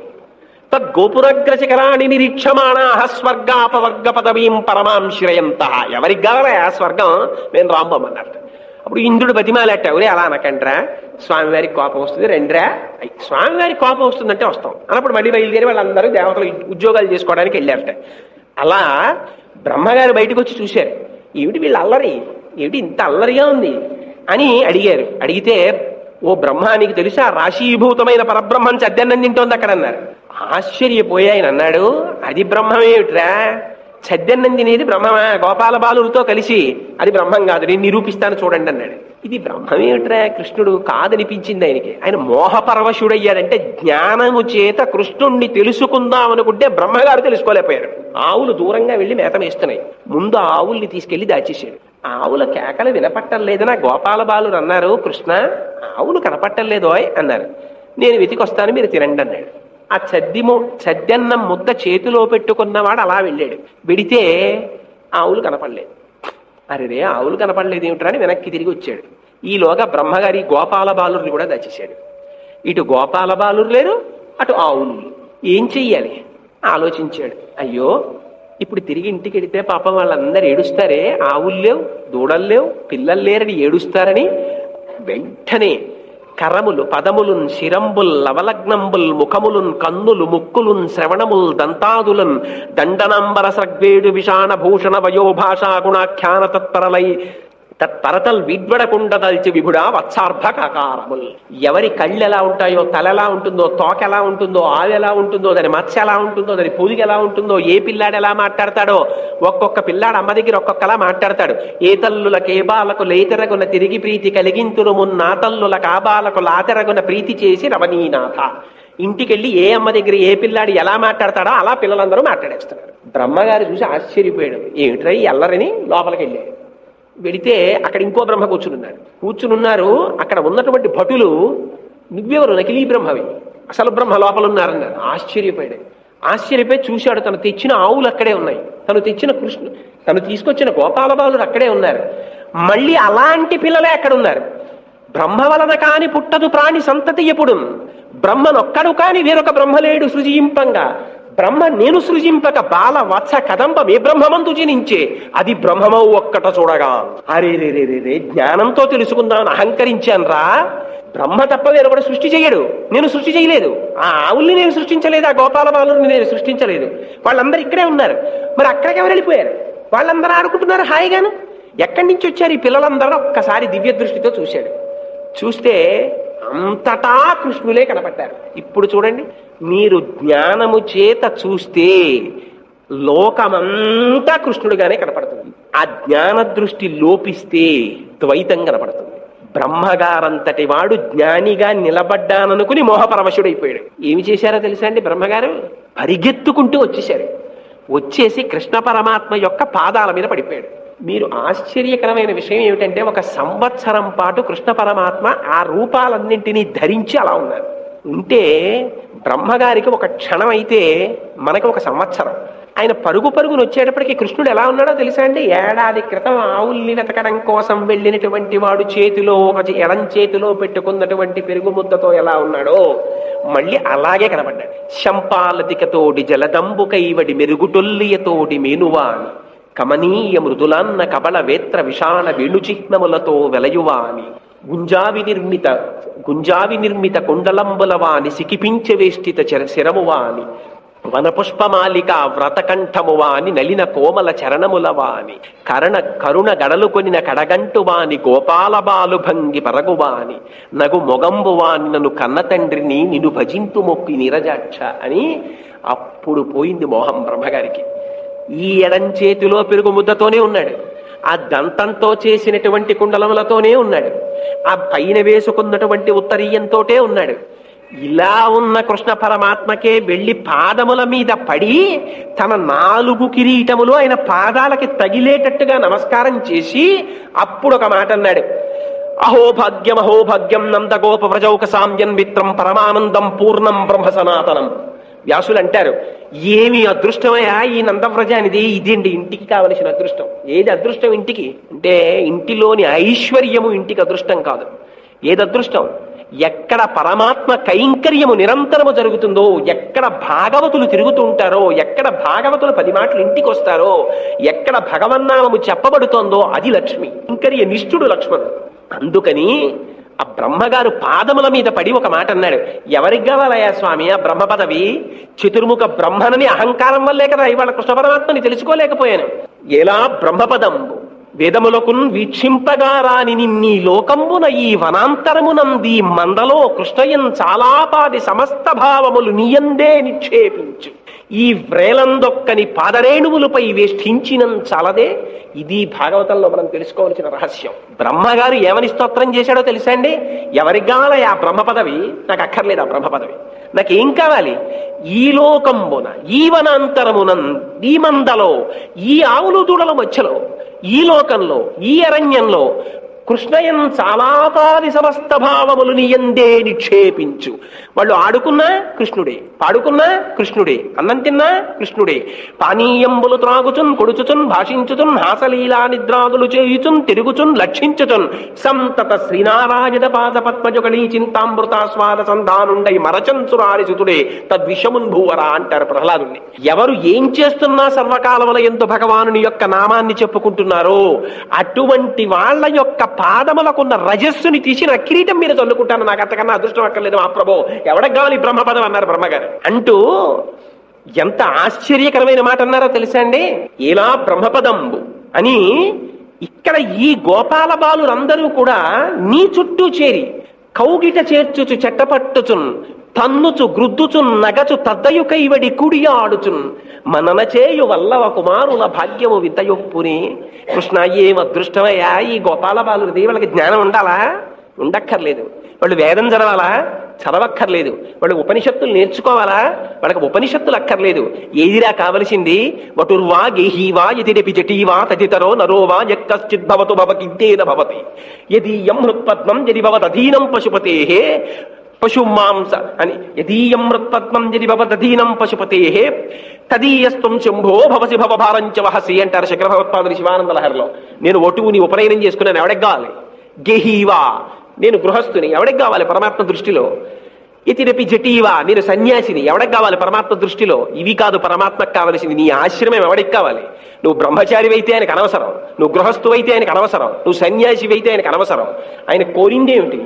A: తద్గోపురాగ్రశిఖరాణి నిరీక్షమానాహ స్వర్గాపవర్గ పదవీం పరమాం శ్రయంత, ఎవరికి కావాలా ఆ స్వర్గం, మేము రాంబమన్నట్టు. అప్పుడు ఇంద్రుడు బతిమాలట, ఎవరే అలా అనకండ్రా, స్వామివారికి కోపం వస్తుంది రండిరా. స్వామివారికి కోపం వస్తుందంటే వస్తాం అన్నప్పుడు మళ్ళీ బయలుదేరి వాళ్ళందరూ దేవతలు ఉద్యోగాలు చేసుకోవడానికి వెళ్ళారట. అలా బ్రహ్మగారు బయటకు వచ్చి చూశారు, ఏమిటి వీళ్ళు అల్లరి, ఏమిటి ఇంత అల్లరిగా ఉంది అని అడిగారు. అడిగితే ఓ బ్రహ్మ నీకు తెలుసా రాశీభూతమైన పరబ్రహ్మం చద్దన్నం తింటోంది అక్కడ అన్నారు. ఆశ్చర్యపోయి ఆయన అన్నాడు, అది బ్రహ్మమేమిట్రా, చద్దన్నం తినేది బ్రహ్మమా గోపాల బాలులతో కలిసి, అది బ్రహ్మం కాదు నేను నిరూపిస్తాను చూడండి అన్నాడు. ఇది బ్రహ్మమేమిట్రా కృష్ణుడు కాదనిపించింది ఆయనకి. ఆయన మోహపరవశుడయ్యాడంటే జ్ఞానము చేత కృష్ణుణ్ణి తెలుసుకుందాం అనుకుంటే బ్రహ్మగారు తెలుసుకోలేకపోయారు. ఆవులు దూరంగా వెళ్లి మేత వేస్తున్నాయి, ముందు ఆవుల్ని తీసుకెళ్లి దాచేసాడు. ఆవుల కేకలు వినపట్టలేదని గోపాల బాలురు అన్నారు, కృష్ణ ఆవులు కనపట్టలేదో అన్నారు. నేను వెతికొస్తాను మీరు తినండి అన్నాడు. ఆ చద్దన్నం ముద్ద చేతిలో పెట్టుకున్నవాడు అలా వెళ్ళాడు. వెడితే ఆవులు కనపడలేదు. అరే ఆవులు కనపడలేదు ఏమిట్రా అని వెనక్కి తిరిగి వచ్చాడు. ఈలోగా బ్రహ్మగారి గోపాల బాలుర్ని కూడా దచ్చేశాడు. ఇటు గోపాల బాలురు లేరు, అటు ఆవులు. ఏం చెయ్యాలి ఆలోచించాడు. అయ్యో ఇప్పుడు తిరిగి ఇంటికి వెడితే పాపం వాళ్ళందరూ ఏడుస్తారే, ఆవులు లేవు దూడలు లేవు పిల్లలు లేరని ఏడుస్తారని వెంటనే కరములు పదములున్ శిరంబుల్ లవలగ్నంబుల్ ముఖములున్ కన్నులు ముక్కులున్ శ్రవణముల్ దంతాదులన్ దండనంబర సగ్వేడు విషాణ భూషణ వయోభాషా గుణాఖ్యాన తత్పరతల్ విడ్వడకుండ దల్చి విభుడా వత్సార్భ కాకారముల్. ఎవరి కళ్ళు ఎలా ఉంటాయో, తల ఎలా ఉంటుందో, తోక ఎలా ఉంటుందో, ఆవు ఎలా ఉంటుందో, దాని మత్స్య ఎలా ఉంటుందో, దాని పొదిగి ఎలా ఉంటుందో, ఏ పిల్లాడు ఎలా మాట్లాడతాడో, ఒక్కొక్క పిల్లాడు అమ్మ దగ్గర ఒక్కొక్కలా మాట్లాడతాడు. ఏ తల్లుల కేబాలకు లేతెరగున తిరిగి ప్రీతి కలిగింతురు మున్నా తల్లుల కాబాలకు లాతెరగున ప్రీతి చేసి రమణీనాథ. ఇంటికెళ్ళి ఏ అమ్మ దగ్గర ఏ పిల్లాడు ఎలా మాట్లాడతాడో అలా పిల్లలందరూ మాట్లాడేస్తున్నారు. బ్రహ్మగారు చూసి ఆశ్చర్యపోయాడు, ఏమిట్రా ఈ అల్లరిని. లోపలికి వెళ్ళాడు. వెళితే అక్కడ ఇంకో బ్రహ్మ కూర్చునున్నారు. అక్కడ ఉన్నటువంటి భటులు నువ్వెవరు, నకిలీ బ్రహ్మవి, అసలు బ్రహ్మ లోపల ఉన్నారన్నారు. ఆశ్చర్యపోయి చూశాడు. తను తెచ్చిన ఆవులు అక్కడే ఉన్నాయి, తను తీసుకొచ్చిన గోపాల బాలురు అక్కడే ఉన్నారు. మళ్ళీ అలాంటి పిల్లలే అక్కడ ఉన్నారు. బ్రహ్మ వలన కాని పుట్టదు ప్రాణి సంతతి ఎప్పుడు, బ్రహ్మనొక్కడు కాని వేరొక బ్రహ్మలేడు సృజింపంగా, బ్రహ్మ నేను సృజింపక బాల వత్స కదంబం ఏ బ్రహ్మమంతు జనించే, అది బ్రహ్మమవు ఒక్కట చూడగా. అరే రే రే రే జ్ఞానంతో తెలుసుకుందామని అహంకరించాను రా. బ్రహ్మ తప్ప వేరు కూడా సృష్టి చేయడు, నేను సృష్టి చేయలేదు. ఆ ఆవుల్ని నేను సృష్టించలేదు, ఆ గోపాల బాలుని నేను సృష్టించలేదు. వాళ్ళందరూ ఇక్కడే ఉన్నారు. మరి అక్కడికి ఎవరు వెళ్ళిపోయారు? వాళ్ళందరూ ఆడుకుంటున్నారు హాయిగాను. ఎక్కడి నుంచి వచ్చారు ఈ పిల్లలందరూ? ఒక్కసారి దివ్య దృష్టితో చూశాడు. చూస్తే అంతటా కృష్ణులే కనపడ్డారు. ఇప్పుడు చూడండి, మీరు జ్ఞానము చేత చూస్తే లోకమంతా కృష్ణుడిగానే కనపడుతుంది. ఆ జ్ఞాన దృష్టి లోపిస్తే ద్వైతం కనపడుతుంది. బ్రహ్మగారంతటి వాడు జ్ఞానిగా నిలబడ్డాననుకుని మోహపరవశుడైపోయాడు. ఏమి చేశారో తెలుసా అండి? బ్రహ్మగారు పరిగెత్తుకుంటూ వచ్చేసి కృష్ణ పరమాత్మ యొక్క పాదాల మీద పడిపోయాడు. మీరు ఆశ్చర్యకరమైన విషయం ఏమిటంటే, 1 సంవత్సరం పాటు కృష్ణ పరమాత్మ ఆ రూపాలన్నింటినీ ధరించి అలా ఉన్నారు. ఉంటే బ్రహ్మగారికి 1 క్షణం అయితే మనకి 1 సంవత్సరం. ఆయన పరుగును వచ్చేటప్పటికి కృష్ణుడు ఎలా ఉన్నాడో తెలుసా అండి? ఏడాది క్రితం ఆవుల్ని వెతకడం కోసం వెళ్ళినటువంటి వాడు చేతిలో ఎడం చేతిలో పెట్టుకున్నటువంటి పెరుగు ముద్దతో ఎలా ఉన్నాడో మళ్ళీ అలాగే కనబడ్డాడు. శంపాలతికతోడి జలదంబు కైవడి మెరుగుటొల్లియతోడి మేనువాని కమనీయ మృదులాన్న కబళ వేత్ర విషాణ వేణుచిహ్నములతో వెలయువాని గుంజావి నిర్మిత కుండలంబులవాని సికిపించ వేష్టిత శిరమువాని వనపుష్పమాలిక వ్రతకంఠమువాని నలిన కోమల చరణములవాని కరుణ గడలు కొనిన కడగంటువాని గోపాల బాలుభంగి పరగువాని నగు మొగంబువాని నన్ను కన్న తండ్రిని నిన్ను భజింతు మొక్కి నిరజాక్ష అని. అప్పుడు పోయింది మోహం బ్రహ్మగారికి. ఈ ఎడం చేతిలో పెరుగు ముద్దతోనే ఉన్నాడు, ఆ దంతంతో చేసినటువంటి కుండలములతోనే ఉన్నాడు, ఆ పైన వేసుకున్నటువంటి ఉత్తరీయంతోటే ఉన్నాడు. ఇలా ఉన్న కృష్ణ పరమాత్మకే వెళ్లి పాదముల మీద పడి తన 4 కిరీటములు ఆయన పాదాలకి తగిలేటట్టుగా నమస్కారం చేసి అప్పుడు ఒక మాట అన్నాడు, అహోభాగ్యం అహోభాగ్యం నందగోప వ్రజౌక సామ్యం మిత్రం పరమానందం పూర్ణం బ్రహ్మ సనాతనం. వ్యాసులు అంటారు, ఏమి అదృష్టమయ్యా ఈ నందవ్రజానిది, ఇదేంటి ఇంటికి కావలసిన అదృష్టం. ఏది అదృష్టం ఇంటికి అంటే, ఇంటిలోని ఐశ్వర్యము ఇంటికి అదృష్టం కాదు. ఏది అదృష్టం? ఎక్కడ పరమాత్మ కైంకర్యము నిరంతరము జరుగుతుందో, ఎక్కడ భాగవతులు తిరుగుతూ ఉంటారో, ఎక్కడ భాగవతులు 10 మాటలు ఇంటికి వస్తారో, ఎక్కడ భగవన్నామము చెప్పబడుతోందో అది లక్ష్మి. కైంకర్య నిష్ఠుడు లక్ష్మణుడు. అందుకని ఆ బ్రహ్మగారు పాదముల మీద పడి ఒక మాట అన్నాడు, ఎవరికి కావాలయ్యా స్వామి ఆ బ్రహ్మ పదవి? చతుర్ముఖ బ్రహ్మనని అహంకారం వల్లే కదా ఇవాళ కృష్ణ పరమాత్మని తెలుసుకోలేకపోయాను. ఎలా బ్రహ్మపదంబు వేదములకున్ వీక్షింపగా రాని నిన్నీ లోకంబున ఈ వనాంతరమునంది మందలో కృష్ణయన్ చాలాపాది సమస్త భావములు నీయందే నిక్షేపించు. ఈ వ్రేలందొక్కని పాదరేణువులపై వేష్ఠించినం చాలదే. ఇది భాగవతంలో మనం తెలుసుకోవాల్సిన రహస్యం. బ్రహ్మగారు ఏమని స్తోత్రం చేశాడో తెలుసా అండి? ఎవరికి కావాలి ఆ బ్రహ్మ పదవి? నాకు అక్కర్లేదు ఆ బ్రహ్మ పదవి. నాకేం కావాలి? ఈ లోకంబున ఈ వనాంతరమునం ఈ మందలో ఈ ఆవులు దూడల మధ్యలో ఈ లోకంలో ఈ అరణ్యంలో కృష్ణయన్ చాలాపాది సమస్త భావములు నీయందే నిక్షేపించు. వాళ్ళు ఆడుకున్నా కృష్ణుడే, పాడుకున్నా కృష్ణుడే, అన్నం తిన్నా కృష్ణుడే, పానీయంబులు త్రాగుచున్ కొడుచుచున్ భాషించుచున్ హాసలీలా నిద్రాదులు చేయుచున్ తిరుగుచున్ లక్షించుచున్ సంతత శ్రీనారాయణ పాద పద్మజుగళీ చింతామృతాస్వాద సంధానుండై మరచంచురారిసుతుడే తద్విషమున్ భూవరా అంటారు ప్రహ్లాదుణ్ణి. ఎవరు ఏం చేస్తున్నా సర్వకాలముల యందు భగవానుని యొక్క నామాన్ని చెప్పుకుంటున్నారో అటువంటి వాళ్ళ యొక్క పాదములకున్న రజస్సుని తీసి నా కిరీటం మీద చల్లుకుంటాను, నాకు అంతకన్నా అదృష్టం అక్కర్లేదు మా ప్రభో, ఎవడకు కావాలి బ్రహ్మపదం అన్నారు బ్రహ్మగారు. అంటూ ఎంత ఆశ్చర్యకరమైన మాట అన్నారో తెలుసా అండి? ఇలా బ్రహ్మపదంబు అని ఇక్కడ ఈ గోపాల బాలురందరూ కూడా నీ చుట్టూ చేరి కౌగిట చేర్చుచు చెట్టపట్టుచున్ తన్నుచు గ్రుద్దుచున్ నగచు తద్దయు కైవడి కుడియాడుచున్ మనన చేయు వల్లవ కుమారుల భాగ్యము వింతయొప్పుని. కృష్ణ ఏం అదృష్టమయ్యా ఈ గోపాల బాలుడిది. వాళ్ళకి జ్ఞానం ఉండాలా? ఉండక్కర్లేదు. వాళ్ళు వేదం చదవాలా? చదవక్కర్లేదు. వాళ్ళు ఉపనిషత్తులు నేర్చుకోవాలా? వాళ్ళకి ఉపనిషత్తులు అక్కర్లేదు. ఏదిరా కావలసింది? వటుర్వా గేహీవా యతిరపి జటీవా తదితరో నరోవా యక్కశ్చిద్భవతు భవకిద్దేన భవతి యదీయం హృత్పద్మం యది భవదధీనం పశుపతేః పశుమాంస అని యదీయం మృత్పద్మం యది భవదధీనం పశుపతేః తదీయస్త్వం శంభో భవసి భవభారంచ వహసి అంటారు శంకర భగవత్పాదులు శివానంద లహరిలో. నేను ఒటువు నీ ఉపనయనం చేసుకున్నాను, ఎవడికి కావాలి? గేహీవా నేను గృహస్థుని, ఎవడికి కావాలి పరమాత్మ దృష్టిలో? ఇతిరపి జటీవా నేను సన్యాసిని, ఎవడికి కావాలి పరమాత్మ దృష్టిలో? ఇవి కాదు పరమాత్మకు కావలసింది. నీ ఆశ్రమం ఎవడికి కావాలి? నువ్వు బ్రహ్మచారి అయితే ఆయనకు అనవసరం, నువ్వు గృహస్థు అయితే ఆయనకు అనవసరం, నువ్వు సన్యాసి అయితే ఆయనకు అనవసరం. ఆయన కోరిందేమిటి?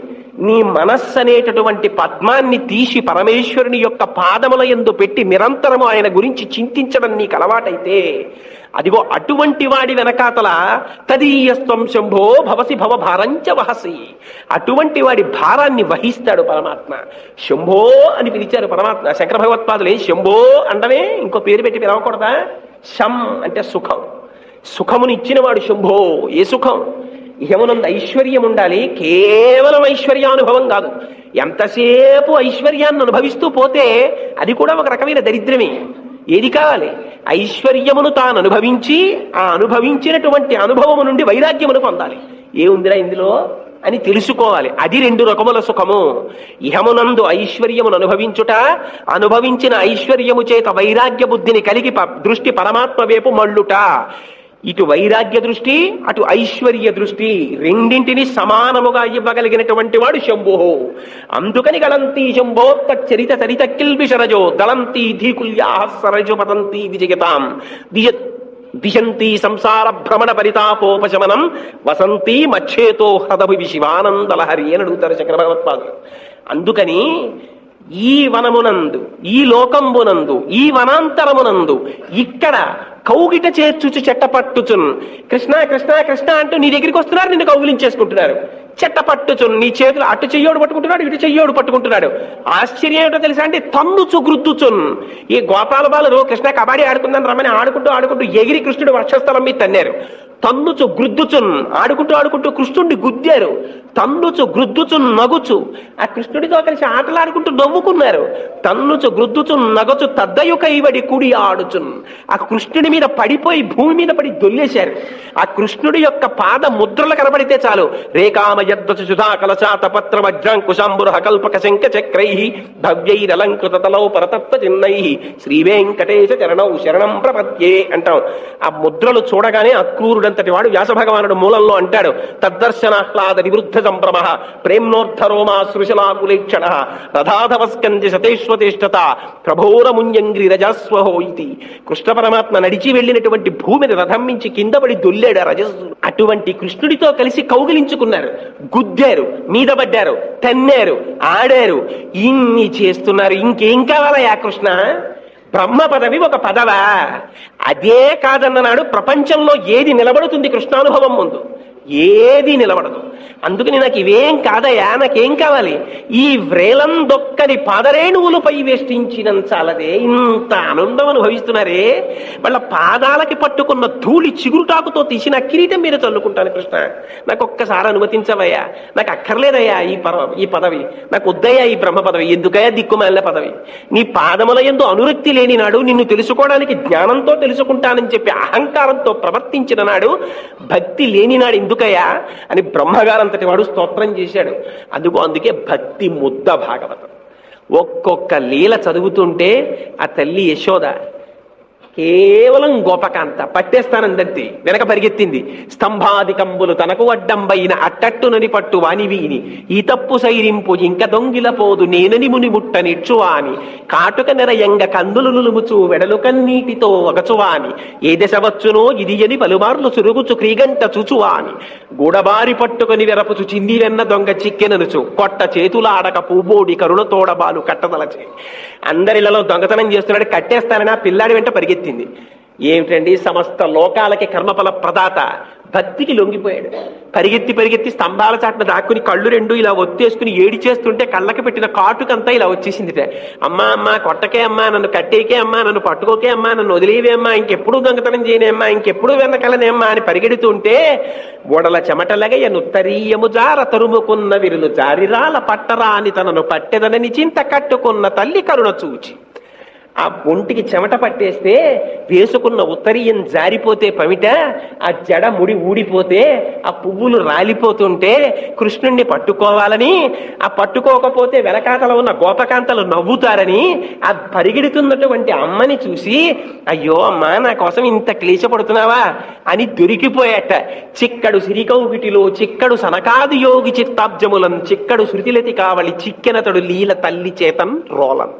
A: నీ మనస్సు అనేటటువంటి పద్మాన్ని తీసి పరమేశ్వరుని యొక్క పాదముల యందు పెట్టి నిరంతరము ఆయన గురించి చింతించడం నీకు అలవాటైతే, అదిగో అటువంటి వాడి వెనకాతల తదీయస్త్వం శంభో భవసి భవ భారంచ వహసి, అటువంటి వాడి భారాన్ని వహిస్తాడు పరమాత్మ. శంభో అని పిలిచారు పరమాత్మ శంకర భగవత్పాదులే. శంభో అంటనే ఇంకో పేరు పెట్టి పిలవకూడదా? శం అంటే సుఖం, సుఖముని ఇచ్చినవాడు శంభో. ఏ సుఖం? ఇహమునందు ఐశ్వర్యం ఉండాలి, కేవలం ఐశ్వర్యానుభవం కాదు. ఎంతసేపు ఐశ్వర్యాన్ని అనుభవిస్తూ పోతే అది కూడా ఒక రకమైన దరిద్రమే. ఏది కావాలి? ఐశ్వర్యమును తాను అనుభవించి ఆ అనుభవించినటువంటి అనుభవము నుండి వైరాగ్యమును పొందాలి. ఏముందిరా ఇందులో అని తెలుసుకోవాలి. అది 2 రకముల సుఖము. ఇహమునందు ఐశ్వర్యమును అనుభవించుట, అనుభవించిన ఐశ్వర్యము చేత వైరాగ్య బుద్ధిని కలిగి దృష్టి పరమాత్మ వైపు మళ్ళుట. ఇటు వైరాగ్య దృష్టి, అటు ఐశ్వర్య దృష్టి, రెండింటిని సమానముగా ఇవ్వగలిగినటువంటి వాడు శంభో. అందుకని గళంతి శంభో తచ్చరిత చరిత కిల్బిషరజో దళంతి ధీకుల్యా సరజు పతంతి విజయతాం దిశంతి సంసార భ్రమణ పరితాపోపశమనం వసంతి మచ్చేతో హ్రదభి శివానందలహరి అని అడుగుతారు శంకర భగవత్పాదులు. అందుకని ఈ వనమునందు, ఈ లోకంబునందు, ఈ వనాంతరమునందు ఇక్కడ కౌగిట చేర్చుచు చెట్టపట్టుచున్ కృష్ణ కృష్ణ కృష్ణ అంటూ నీ దగ్గరికి వస్తున్నారు, నిన్ను కౌగిలించేసుకుంటున్నారు. చెట్టపట్టుచున్ నీ చేతులు అటు చెయ్యోడు పట్టుకుంటున్నాడు, ఇటు చెయ్యోడు పట్టుకుంటున్నాడు. ఆశ్చర్యం ఏమిటో తెలుసా అంటే తన్నుచు గ్రుద్దుచున్. ఈ గోపాల బాలురు కృష్ణ కబడ్డీ ఆడుకుందని రమ్మని ఆడుకుంటూ ఆడుకుంటూ ఎగిరి కృష్ణుడు వక్షస్థలం మీద తన్నారు. తన్నుచు గ్రుద్దుచున్ ఆడుకుంటూ ఆడుకుంటూ కృష్ణుడిని గుద్దారు. తన్నుచు గ్రుద్దుచున్ నగుచు ఆ కృష్ణుడితో కలిసి ఆటలాడుకుంటూ నవ్వుకున్నారు. తన్నుచు గ్రుద్దుచున్ నగచు తద్దయు కైవడి కుడి ఆడుచున్ ఆ కృష్ణుడి మీద పడిపోయి భూమి మీద పడి దొల్లేశారు. ఆ కృష్ణుడి యొక్క పాద ముద్రలు కనబడితే చాలు రేకామ యద్వసుధా కలశాత పత్ర వజ్రాంకుశాంబురః కల్పక శంఖ చక్రై భవ్యైరలంకృత తలౌ పరతత్వ చిన్నై శ్రీ వెంకటేశ చరణౌ శరణం ప్రపద్యే అంటాం. ఆ ముద్రలు చూడగానే అక్రూరుడంతటి వాడు వ్యాస భగవానుడు మూలంలో అంటాడు, తద్దర్శనాహ్లాద నివృద్ధ సంభ్రమ ప్రేమ్నోర్థరోమా సృశలాకులేక్షణ రథాధవస్కంజ శతేష్వతిష్టత ప్రభోరముంజంగ్రి రజస్వహో ఇది. కృష్ణ పరమాత్మ నడిచి వెళ్ళినటువంటి భూమిని రథం మించి కింద పడి దొల్లాడు ఆ రజస్సు. అటువంటి కృష్ణుడితో కలిసి కౌగిలించుకున్నారు, గుద్దారు, మీద పడ్డారు, తన్నారు, ఆడారు, ఇన్ని చేస్తున్నారు. ఇంకేం కావాలయా కృష్ణ? బ్రహ్మ పదవి ఒక పదవా? అదే కాదన్ననాడు. ప్రపంచంలో ఏది నిలబడుతుంది కృష్ణానుభవం ముందు? ఏది నిలబడదు. అందుకని నాకు ఇవేం కాదయా, నాకేం కావాలి? ఈ వ్రేలం దొక్కని పాదరేణువులపై వేష్టించినంచాలదే. ఇంత ఆనందం అనుభవిస్తున్నారే. వాళ్ళ పాదాలకి పట్టుకున్న ధూళి చిగురుటాకుతో తీసి నా కిరీటం మీద చల్లుకుంటాను కృష్ణ. నాకు ఒక్కసారి అనుమతించవయ్యా. నాకు అక్కర్లేదయ్యా ఈ పదవి, నాకు వద్దయ్యా ఈ బ్రహ్మ పదవి. ఎందుకయ్యా దిక్కుమాలిన పదవి? నీ పాదముల యందు అనురక్తి లేని నాడు, నిన్ను తెలుసుకోవడానికి జ్ఞానంతో తెలుసుకుంటానని చెప్పి అహంకారంతో ప్రవర్తించిన నాడు, భక్తి లేని నాడు ఎందుకయ్యా అని బ్రహ్మగారంతటి వాడు స్తోత్రం చేశాడు. అందుకే భక్తి ముద్ద భాగవతం. ఒక్కొక్క లీల చదువుతుంటే ఆ తల్లి యశోద కేవలం గోపకాంత పట్టేస్తానందంతే. వెనక పరిగెత్తింది. స్తంభాదికంబులు తనకు అడ్డంబైన అట్టట్టునని పట్టు వాని వీని ఈ తప్పు సైరింపు ఇంక దొంగిల పోదు నేనని ముని ముట్ట నిచ్చువాని కాటుక నెరయంగ కందులు నులుముచు వెడలు కన్నీటితో వగచువాని ఏ దశ వచ్చునో ఇది అని పలుమార్లు సురుగుచు క్రీగంట చూచువాని గూడబారి పట్టుకొని వెరపుచు చింది వెన్న దొంగ చిక్కెననుచు కొట్ట చేతులాడక పూబోడి కరుణ తోడబాలు కట్టదలచే. అందరిలలో దొంగతనం చేస్తున్నాడు, కట్టేస్తానని ఆ పిల్లాడి వెంట పరిగెత్తింది. ఏమిటండి, సమస్త లోకాలకి కర్మఫల ప్రదాత భక్తికి లొంగిపోయాడు. పరిగెత్తి స్తంభాల చాటున దాక్కుని కళ్ళు రెండు ఇలా ఒత్తేసుకుని ఏడి చేస్తుంటే కళ్ళకి పెట్టిన కాటుకంతా ఇలా వచ్చేసింది. అమ్మా అమ్మా కొట్టకే అమ్మా, నన్ను కట్టేకే అమ్మా, నన్ను పట్టుకోకే అమ్మా, నన్ను వదిలేవే అమ్మా, ఇంకెప్పుడు దొంగతనం చేయనే అమ్మా, ఇంకెప్పుడు వెనకలనే అమ్మా అని పరిగెడుతుంటే ఓడల చెమటలగయ నుత్తరీయము జార తరుముకున్న విరులు జారిరాల పట్టరాని తనను పట్టెదనని చింత కట్టుకున్న తల్లి కరుణ చూచి ఆ ఒంటికి చెమట పట్టేస్తే వేసుకున్న ఉత్తరీయం జారిపోతే పమిట, ఆ జడ ముడి ఊడిపోతే, ఆ పువ్వులు రాలిపోతుంటే కృష్ణుణ్ణి పట్టుకోవాలని, ఆ పట్టుకోకపోతే వెనకాతల ఉన్న గోపకాంతలు నవ్వుతారని ఆ పరిగెడుతున్నటువంటి అమ్మని చూసి అయ్యో అమ్మా నా కోసం ఇంత క్లేశపడుతున్నావా అని దొరికిపోయాట. చిక్కడు సిరికౌగిటిలో చిక్కడు సనకాది యోగి చిత్తాబ్జములను చిక్కడు శృతిలతి కావలి చిక్కెనతడు లీల తల్లి చేతన్ రోలన్.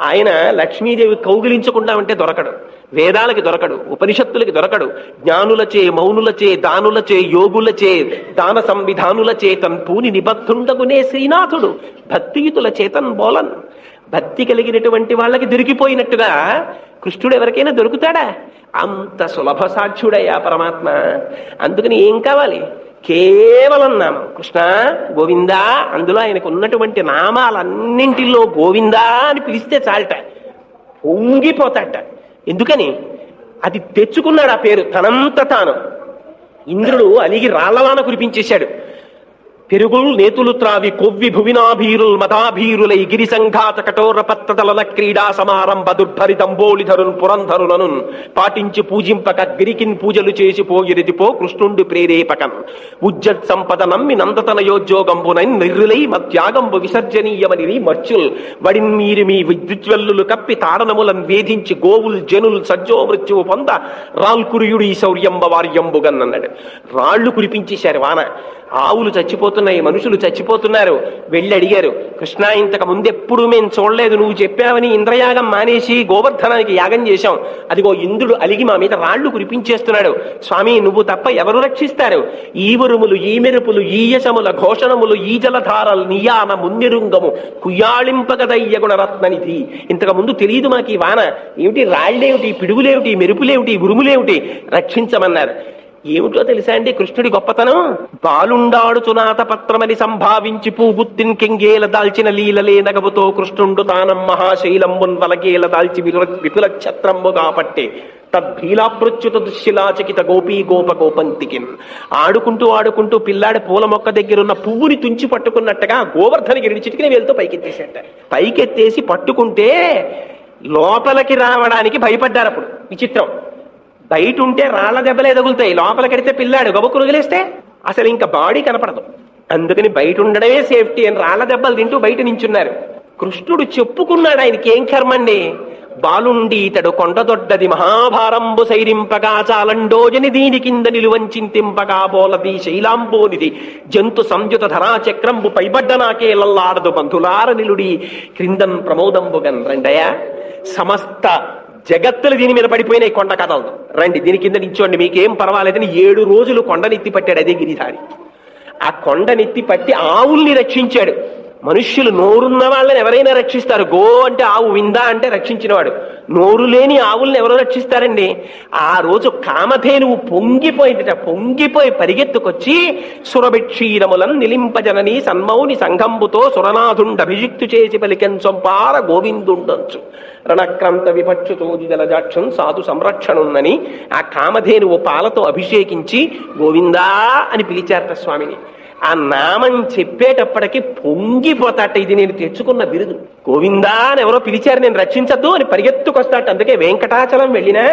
A: ఆయన లక్ష్మీదేవి కౌగిలించకుండా ఉంటే దొరకడు, వేదాలకి దొరకడు, ఉపనిషత్తులకి దొరకడు. జ్ఞానులచే మౌనులచే దానులచే యోగులచే దాన సంవిధానుల చేతన్ పూని నిబద్ధుండగునే శ్రీనాథుడు భక్తియుతుల చేతన్ బోలన్. భక్తి కలిగినటువంటి వాళ్ళకి దొరికిపోయినట్టుగా కృష్ణుడు ఎవరికైనా దొరుకుతాడా? అంత సులభ సాధ్యుడయ్యా పరమాత్మ. అందుకని ఏం కావాలి? కేవలం నామం కృష్ణ గోవిందా. అందులో ఆయనకు ఉన్నటువంటి నామాలన్నింటిలో గోవిందా అని పిలిస్తే చాలట, పొంగిపోతాట. ఎందుకని? అది తెచ్చుకున్నాడు ఆ పేరు తనంత తాను. ఇంద్రుడు అలిగి రాళ్లవాన కురిపించేశాడు. పెరుగులు నేతులు త్రావి కొవ్వి భువినాభీరుల్ మతాభీరులై గిరి సంఘాత కఠోర పత్తదలన క్రీడా సమారంభ దుర్భరితంబోళిధరున్ పురంధరులను పాటించి పూజింపక గిరికిన్ పూజలు చేసి పోగిరిదిపో కృష్ణుండు ప్రేరేపకన్ ఉజ్జత్ సంపద నమ్మి నందతనయోద్యోగంబునై నిర్రులై మత్యాగంబు విసర్జనీయమని మర్చుల్ వడిన్ మీరు మీ విద్యుజ్వల్లులు కప్పి తాడనములను వేధించి గోవుల్ జనుల్ సజ్జో మృత్యువు పొంద రాల్కురియుడు ఈ శౌర్యంబ వార్యంబుగన్ అన్నాడు. రాళ్లు కురిపించేశారు వాన. ఆవులు చచ్చిపోతున్నాయి, మనుషులు చచ్చిపోతున్నారు. వెళ్ళి అడిగారు, కృష్ణ ఇంతకు ముందెప్పుడు మేము చూడలేదు, నువ్వు చెప్పావని ఇంద్రయాగం మానేసి గోవర్ధనానికి యాగం చేశాం. అదిగో ఇంద్రుడు అలిగి మా మీద రాళ్లు కురిపించేస్తున్నాడు. స్వామి నువ్వు తప్ప ఎవరు రక్షిస్తారు? ఈ ఉరుములు ఈ మెరుపులు ఈ యశముల ఘోషణములు ఈ జలధారలు నియాన మున్నిరుంగము కుయ్యాళింపగదయ్య గుణరత్ననిధి. ఇంతకు ముందు తెలియదు మాకు ఈ వాన ఏమిటి, రాళ్లేమిటి, పిడుగులేమిటి, మెరుపులేమిటి, ఉరుములేమిటి, రక్షించమన్నారు. ఏమిటో తెలుసా అండి కృష్ణుడి గొప్పతనం? బాలుండాడు చునాత పత్రమని సంభావించి పూగుత్తిన్ కెంగేల దాల్చిన లీలలే నగవుతో కృష్ణుండు తానం మహాశైలంబున్ వలగేల దాల్చి విపుల ఛత్రంబుగా పట్టే తద్భీలాప్రచ్యుత దుశ్శిలాచకిత గోపీ గోప గోపంతికిన్. ఆడుకుంటూ పిల్లాడి పూల మొక్క దగ్గరున్న పువ్వుని తుంచి పట్టుకున్నట్టుగా గోవర్ధనగిరిని చిటికిన వేలుతో పైకెత్తేసేట. పైకెత్తేసి పట్టుకుంటే లోపలికి రావడానికి భయపడ్డారు. అప్పుడు విచిత్రం, బయట ఉంటే రాళ్ల దెబ్బలే తగులుతాయి, లోపలికెడితే పిల్లాడు గబుక్కులు వదిలేస్తే అసలు ఇంకా బాడీ కనపడదు. అందుకని బయట ఉండడమే సేఫ్టీ అని రాళ్ల దెబ్బలు తింటూ బయట నించున్నారు. కృష్ణుడు చెప్పుకున్నాడు ఆయనకి ఏం కర్మండి. బాలుండి ఇతడు కొండదొడ్డది మహాభారంబు సైరింపగా చాలండోజని దీని కింద నిలువంచింతింపగా బోలది శైలాంబోనిది జంతు సంయుత ధరాచక్రంబు పైబడ్డ నాకే లల్లాడదు బంధులార నిలుడి క్రిందన్ ప్రమోదంబుగన్. రండయా, సమస్త జగత్తులు దీని మీద పడిపోయినాయి కొండ కథలు, రండి దీని కింద నించోండి మీకేం పర్వాలేదని 7 రోజులు కొండనెత్తి పట్టాడు. అదే గిరిధారి. ఆ కొండనెత్తి పట్టి ఆవుల్ని రక్షించాడు. మనుష్యులు నోరున్న వాళ్ళని ఎవరైనా రక్షిస్తారు. గో అంటే ఆవు, విందా అంటే రక్షించినవాడు. నోరు లేని ఆవుల్ని ఎవరు రక్షిస్తారండి? ఆ రోజు కామధేనువు పొంగిపోయిందిట. పొంగిపోయి పరిగెత్తుకొచ్చి సురభిక్షీరములను నిలింపజనని సన్మౌని సంఘంబుతో సురనాథుండభిషిక్తు చేసి పలికెన్ సొంపార గోవిందుండంచు రణక్రాంత విపక్షుతో జలజాక్షం సాధు సంరక్షణున్నని ఆ కామధేనువు పాలతో అభిషేకించి గోవిందా అని పిలిచారట స్వామిని. ఆ నామం చెప్పేటప్పటికి పొంగిపోతాట. ఇది నేను తెచ్చుకున్న బిరుదు. గోవిందా అని ఎవరో పిలిచారు, నేను రక్షించద్దు అని పరిగెత్తుకొస్తాట. అందుకే వెంకటాచలం వెళ్ళినా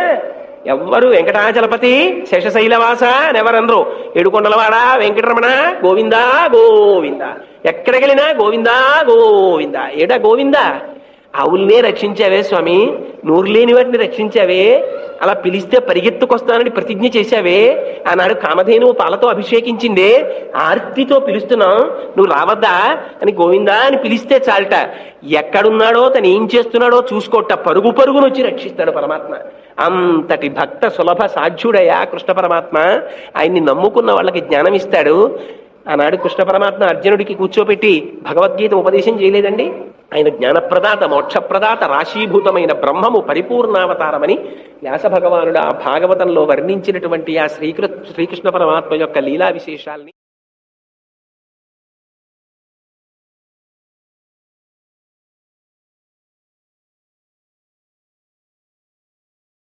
A: ఎవ్వరు వెంకటాచలపతి శేషశైలవాస అని ఎవరనరు. ఏడుకొండలవాడ వెంకటరమణ గోవిందా గోవిందా. ఎక్కడికెళ్ళినా గోవిందా గోవిందా. ఏడా గోవిందా, ఆవుల్నే రక్షించావే స్వామి, నోరు లేని వాటిని రక్షించావే, అలా పిలిస్తే పరిగెత్తుకొస్తానని ప్రతిజ్ఞ చేశావే, ఆనాడు కామధేనువు పాలతో అభిషేకించిందే, ఆర్తితో పిలుస్తున్నాం, నువ్వు రావద్దా అని గోవిందా అని పిలిస్తే చాలట. ఎక్కడున్నాడో తను ఏం చేస్తున్నాడో చూసుకోట, పరుగు పరుగును వచ్చి రక్షిస్తాడు పరమాత్మ. అంతటి భక్త సులభ సాధ్యుడయ్యా కృష్ణ పరమాత్మ. ఆయన్ని నమ్ముకున్న వాళ్ళకి జ్ఞానం ఇస్తాడు. ఆనాడు కృష్ణ పరమాత్మ అర్జునుడికి కూర్చోపెట్టి భగవద్గీత ఉపదేశం చేయలేదండి. ఆయన జ్ఞానప్రదాత, మోక్షప్రదాత, రాశీభూతమైన బ్రహ్మము పరిపూర్ణావతారమని వ్యాస భగవానుడు ఆ భాగవతంలో వర్ణించినటువంటి ఆ శ్రీకృష్ణ పరమాత్మ యొక్క లీలా విశేషాల్ని